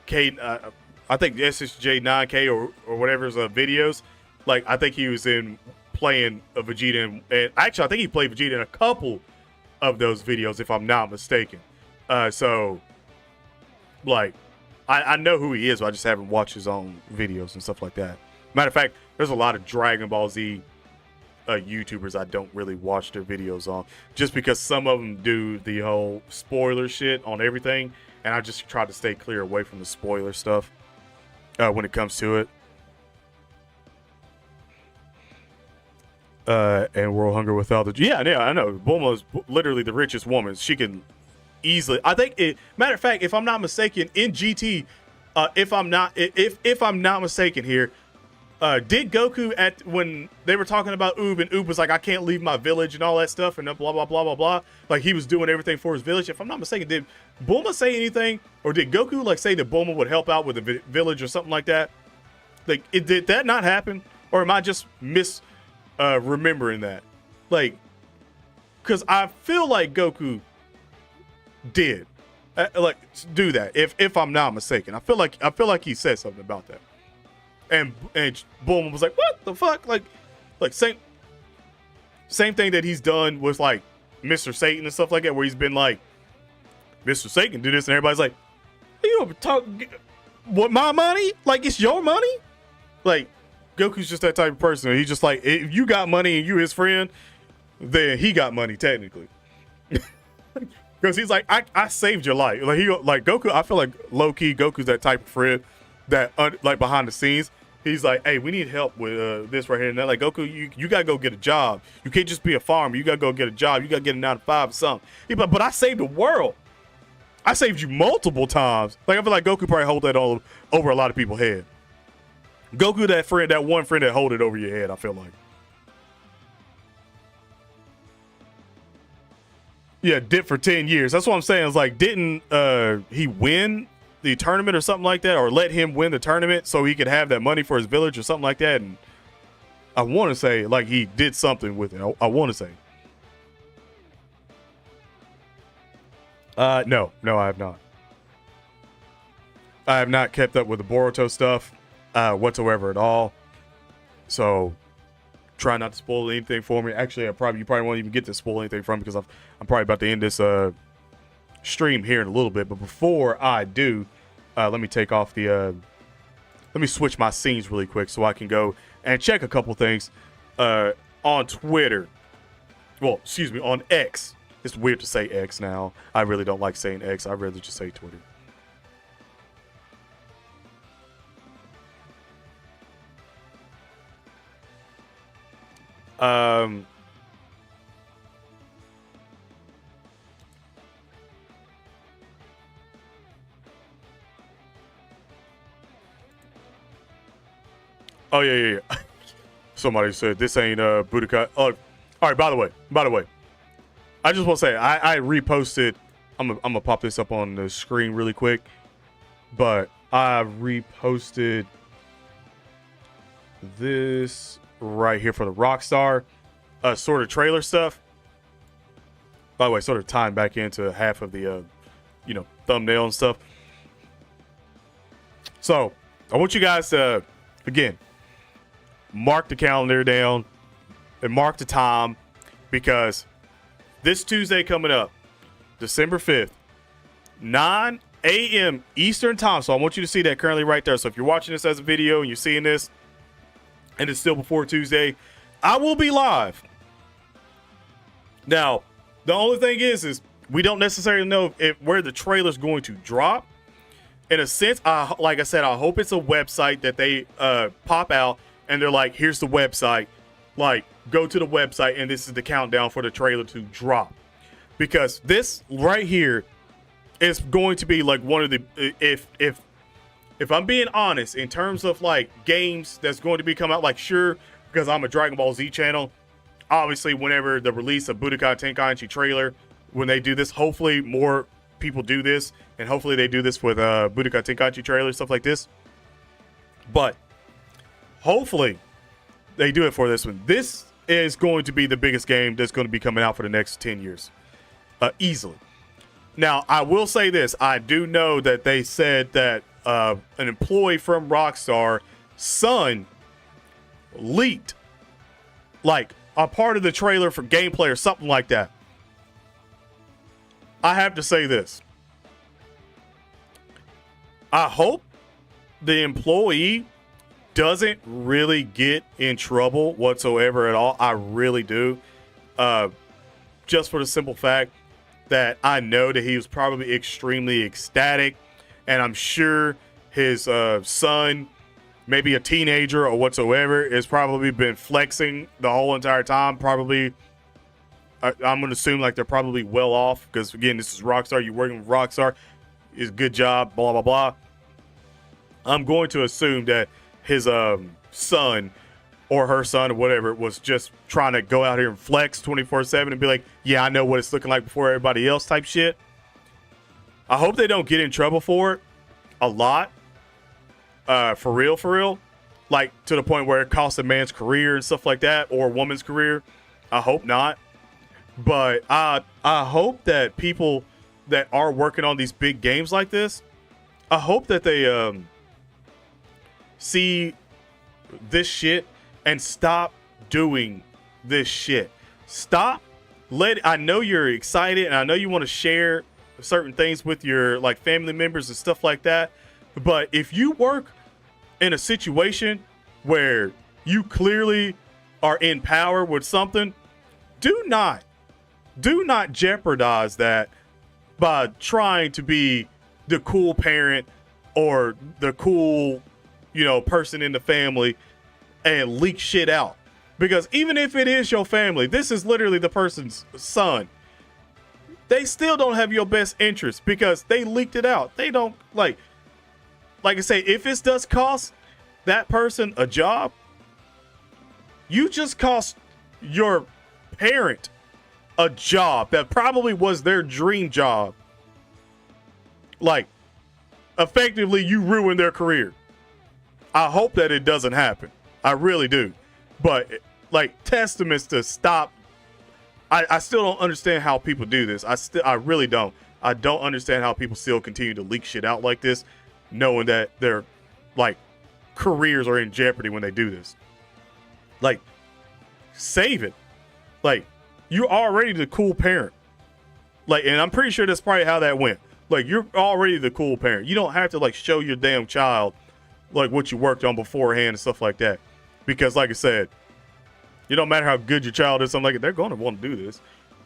K. I think SSJ 9K or whatever's videos. Like I think he was in playing a Vegeta, and actually I think he played Vegeta in a couple of those videos if I'm not mistaken. So like I know who he is, but I just haven't watched his own videos and stuff like that. Matter of fact, there's a lot of Dragon Ball Z YouTubers I don't really watch their videos on, just because some of them do the whole spoiler shit on everything, and I just try to stay clear away from the spoiler stuff when it comes to it. And World Hunger without the yeah, I know. Bulma is literally the richest woman. She can easily. I think it. Matter of fact, if I'm not mistaken, in GT, if I'm not mistaken here, did Goku at when they were talking about Oob and Oob was like, I can't leave my village and all that stuff and blah blah blah blah blah. Like he was doing everything for his village. If I'm not mistaken, did Bulma say anything, or did Goku like say that Bulma would help out with the village or something like that? Like, did that not happen, or am I just remembering that? Like, because I feel like Goku did like do that. If I'm not mistaken, I feel like he said something about that. And Bulma was like, what the fuck? Like same thing that he's done with like Mr. Satan and stuff like that, where he's been like, Mr. Satan do this, and everybody's like, you don't talk what my money? Like it's your money? Like Goku's just that type of person. He's just like, if you got money and you his friend, then he got money technically. Because he's like, I saved your life. Like Goku, I feel like low key Goku's that type of friend that like behind the scenes, he's like, hey, we need help with this right here. And they're like, Goku, you gotta go get a job. You can't just be a farmer. You gotta go get a job. You gotta get a 9 to 5 or something. He's like, but I saved the world. I saved you multiple times. Like I feel like Goku probably hold that all over a lot of people's head. Goku, that one friend that hold it over your head, I feel like. Yeah, did for 10 years. That's what I'm saying. It's like, didn't he win the tournament or something like that, or let him win the tournament so he could have that money for his village or something like that? And I want to say like he did something with it. I want to say. No, I have not. I have not kept up with the Boruto stuff whatsoever at all. So try not to spoil anything for me. Actually, you probably won't even get to spoil anything from me, because I'm probably about to end this stream here in a little bit. But before I do, let me take off the let me switch my scenes really quick so I can go and check a couple things on Twitter. Well, excuse me, on X. It's weird to say X now. I really don't like saying X. I'd rather just say Twitter. Oh yeah. Somebody said this ain't Budokai. Oh, all right. By the way, I just want to say I reposted. I'm gonna pop this up on the screen really quick, but I reposted this right here for the Rockstar sort of trailer stuff. By the way, sort of tying back into half of the thumbnail and stuff. So I want you guys to again mark the calendar down and mark the time, because this Tuesday coming up, December 5th, 9 a.m. Eastern time. So I want you to see that currently right there. So if you're watching this as a video and you're seeing this and it's still before Tuesday, I will be live. Now, the only thing is we don't necessarily know where the trailer's going to drop. in a sense, like I said, I hope it's a website that they pop out and they're like, here's the website. Like, go to the website and this is the countdown for the trailer to drop. Because this right here is going to be like one of the, if I'm being honest, in terms of like games that's going to be coming out, like sure, because I'm a Dragon Ball Z channel, obviously whenever the release of Budokai Tenkaichi trailer, when they do this, hopefully more people do this, and hopefully they do this with Budokai Tenkaichi trailer, stuff like this. But hopefully they do it for this one. This is going to be the biggest game that's going to be coming out for the next 10 years. Easily. Now, I will say this. I do know that they said that an employee from Rockstar, son, leaked like a part of the trailer for gameplay or something like that. I have to say this. I hope the employee doesn't really get in trouble whatsoever at all. I really do. Just for the simple fact that I know that he was probably extremely ecstatic, and I'm sure his son, maybe a teenager or whatsoever, has probably been flexing the whole entire time. Probably, I'm going to assume like they're probably well off because, again, this is Rockstar. You're working with Rockstar. It's a good job, blah, blah, blah. I'm going to assume that his son or her son or whatever was just trying to go out here and flex 24/7 and be like, yeah, I know what it's looking like before everybody else type shit. I hope they don't get in trouble for it a lot. For real. Like to the point where it costs a man's career and stuff like that, or a woman's career. I hope not. But I hope that people that are working on these big games like this, I hope that they see this shit and stop doing this shit. Stop. I know you're excited and I know you want to share certain things with your like family members and stuff like that. But if you work in a situation where you clearly are in power with something, do not jeopardize that by trying to be the cool parent or the cool, person in the family and leak shit out. Because even if it is your family, this is literally the person's son. They still don't have your best interest because they leaked it out. They don't like I say, if it does cost that person a job, you just cost your parent a job that probably was their dream job. Like, effectively, you ruined their career. I hope that it doesn't happen. I really do. But, like, testaments to stop. I still don't understand how people do this. I really don't. I don't understand how people still continue to leak shit out like this, knowing that their, like, careers are in jeopardy when they do this. Like, save it. Like, you're already the cool parent. Like, and I'm pretty sure that's probably how that went. Like, you're already the cool parent. You don't have to, like, show your damn child, like, what you worked on beforehand and stuff like that. Because, like I said, it don't matter how good your child is, something like it, they're going to want to do this.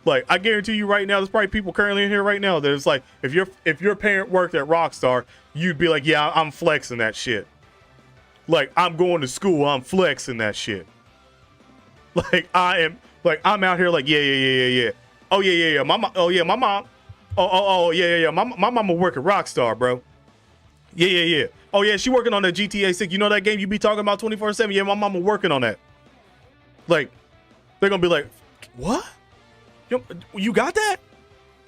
Like, I guarantee you right now, there's probably people currently in here right now that it's like, if your parent worked at Rockstar, you'd be like, yeah, I'm flexing that shit. Like, I'm going to school, I'm flexing that shit. Like, I'm out here like, yeah. Oh, yeah. My mom. Oh, yeah. My mama work at Rockstar, bro. Yeah. Oh, yeah, she working on that GTA 6. You know that game you be talking about 24/7? Yeah, my mama working on that. Like, they're going to be like, what? You got that?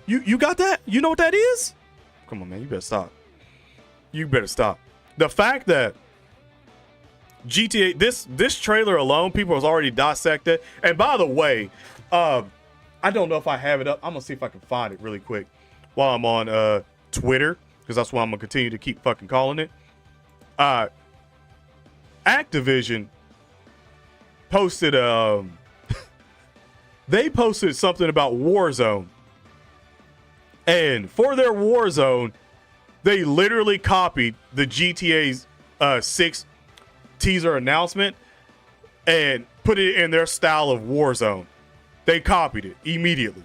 You got that? You know what that is? Come on, man. You better stop. The fact that GTA, this trailer alone, people has already dissected. And by the way, I don't know if I have it up. I'm going to see if I can find it really quick while I'm on Twitter, because that's why I'm going to continue to keep fucking calling it. Activision posted they posted something about Warzone, and for their Warzone they literally copied the GTA 6 teaser announcement and put it in their style of Warzone. They copied it immediately.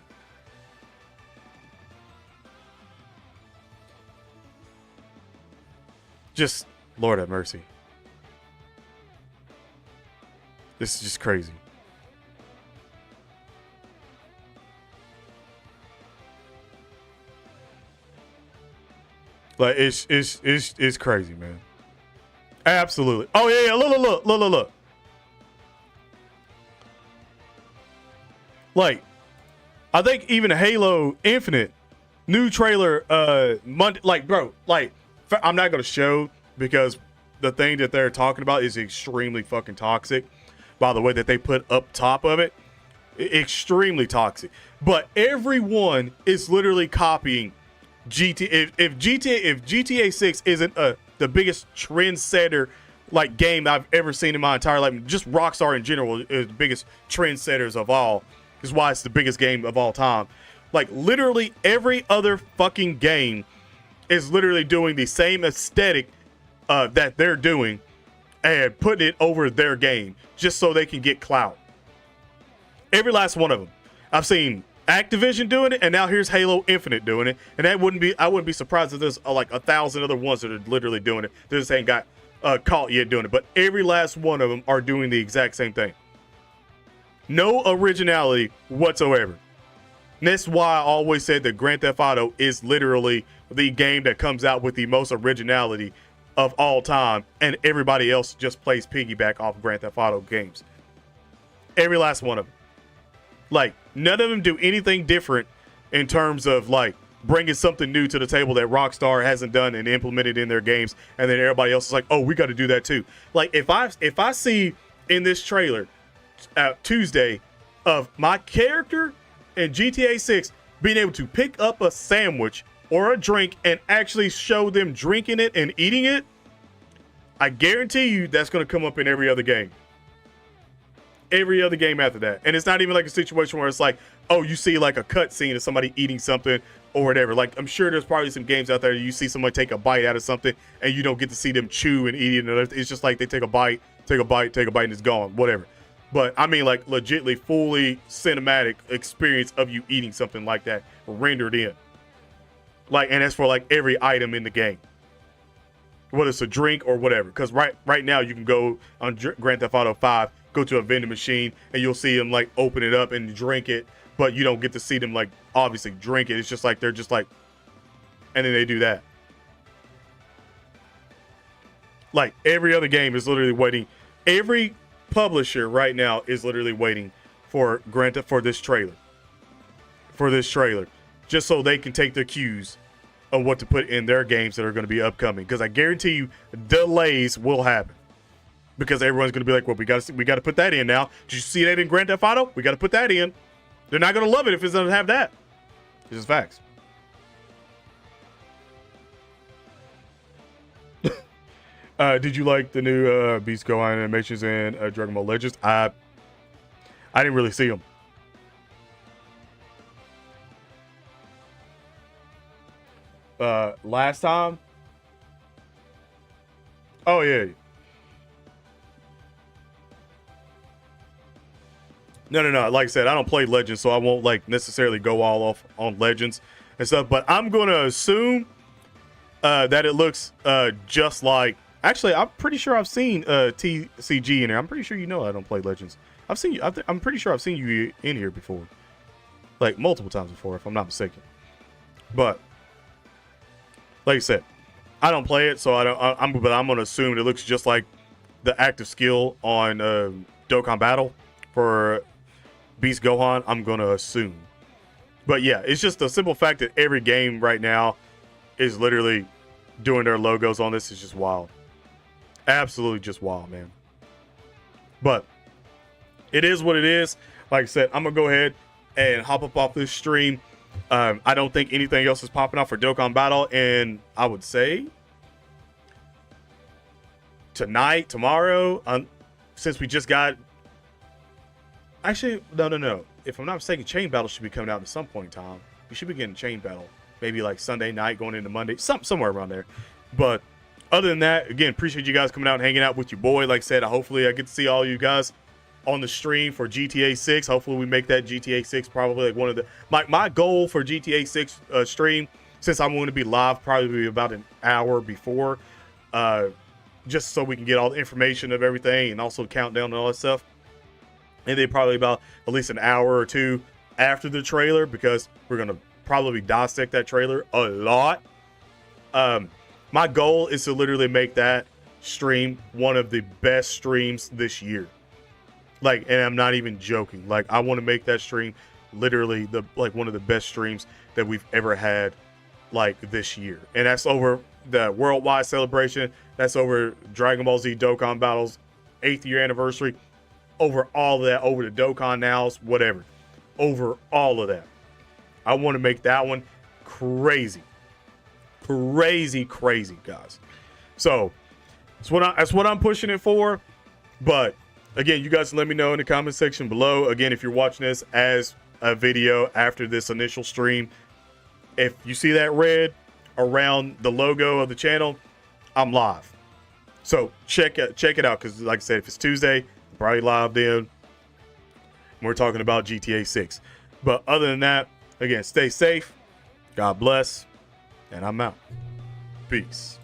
Just, Lord have mercy. This is just crazy. Like, it's crazy, man. Absolutely. Oh, yeah, look. Like, I think even Halo Infinite new trailer, Monday, like, bro, like, I'm not going to show because the thing that they're talking about is extremely fucking toxic. By the way that they put up top of it, extremely toxic. But everyone is literally copying GTA. If GTA 6 isn't the biggest trendsetter like game I've ever seen in my entire life, just Rockstar in general is the biggest trendsetters of all. This is why it's the biggest game of all time. Like, literally every other fucking game is literally doing the same aesthetic that they're doing and putting it over their game just so they can get clout. Every last one of them. I've seen Activision doing it, and now here's Halo Infinite doing it. And I wouldn't be surprised if there's like 1,000 other ones that are literally doing it. They just ain't got caught yet doing it. But every last one of them are doing the exact same thing. No originality whatsoever. And that's why I always said that Grand Theft Auto is literally the game that comes out with the most originality of all time, and everybody else just plays piggyback off Grand Theft Auto games. Every last one of them. Like, none of them do anything different in terms of, like, bringing something new to the table that Rockstar hasn't done and implemented in their games, and then everybody else is like, oh, we got to do that too. Like, if I see in this trailer Tuesday of my character in GTA 6 being able to pick up a sandwich or a drink and actually show them drinking it and eating it, I guarantee you that's going to come up in every other game. Every other game after that. And it's not even like a situation where it's like, oh, you see like a cut scene of somebody eating something or whatever. Like, I'm sure there's probably some games out there you see somebody take a bite out of something and you don't get to see them chew and eat it. It's just like they take a bite, and it's gone, whatever. But I mean, like, legitimately fully cinematic experience of you eating something like that rendered in. Like, and that's for like every item in the game, whether it's a drink or whatever. Because right now you can go on Grand Theft Auto 5, go to a vending machine, and you'll see them like open it up and drink it, but you don't get to see them like obviously drink it. It's just like they're just like, and then they do that. Like, every other game is literally waiting. Every publisher right now is literally waiting for this trailer, just so they can take the cues of what to put in their games that are going to be upcoming. Because I guarantee you, delays will happen. Because everyone's going to be like, well, we got to put that in now. Did you see that in Grand Theft Auto? We got to put that in. They're not going to love it if it doesn't have that. It's just facts. Did you like the new Beast Gohan animations in Dragon Ball Legends? I didn't really see them. Last time? Oh, yeah. No. Like I said, I don't play Legends, so I won't like necessarily go all off on Legends and stuff. But I'm going to assume that it looks just like... Actually, I'm pretty sure I've seen TCG in here. I'm pretty sure you know I don't play Legends. I've seen you. I'm pretty sure I've seen you in here before, like multiple times before, if I'm not mistaken. But like I said, I don't play it, so but I'm going to assume it looks just like the active skill on Dokkan Battle for Beast Gohan. I'm going to assume. But yeah, it's just the simple fact that every game right now is literally doing their logos on this is just wild. Absolutely just wild, man. But it is what it is. Like I said, I'm going to go ahead and hop up off this stream. I don't think anything else is popping up for Dokkan Battle. And I would say tonight, tomorrow, since we just got... Actually, no. If I'm not mistaken, Chain Battle should be coming out at some point in time. We should be getting Chain Battle. Maybe like Sunday night going into Monday. Somewhere around there. But other than that, again, appreciate you guys coming out and hanging out with your boy. Like I said, hopefully I get to see all you guys on the stream for GTA 6. Hopefully we make that GTA 6 probably like one of the... My goal for GTA 6 stream, since I'm going to be live probably about an hour before, just so we can get all the information of everything and also countdown and all that stuff. And then probably about at least an hour or two after the trailer, because we're gonna probably dissect that trailer a lot. My goal is to literally make that stream one of the best streams this year. Like, and I'm not even joking. Like, I want to make that stream literally one of the best streams that we've ever had, like, this year. And that's over the worldwide celebration. That's over Dragon Ball Z Dokkan Battle's 8th year anniversary. Over all of that, over the Dokkan Nows, whatever. Over all of that. I want to make that one crazy. Crazy, guys. So that's what I'm pushing it for. But again, you guys let me know in the comment section below. Again, if you're watching this as a video after this initial stream, if you see that red around the logo of the channel, I'm live. So check it out, because like I said, if it's Tuesday, I'm probably live then. We're talking about GTA 6. But other than that, again, stay safe. God bless. And I'm out. Peace.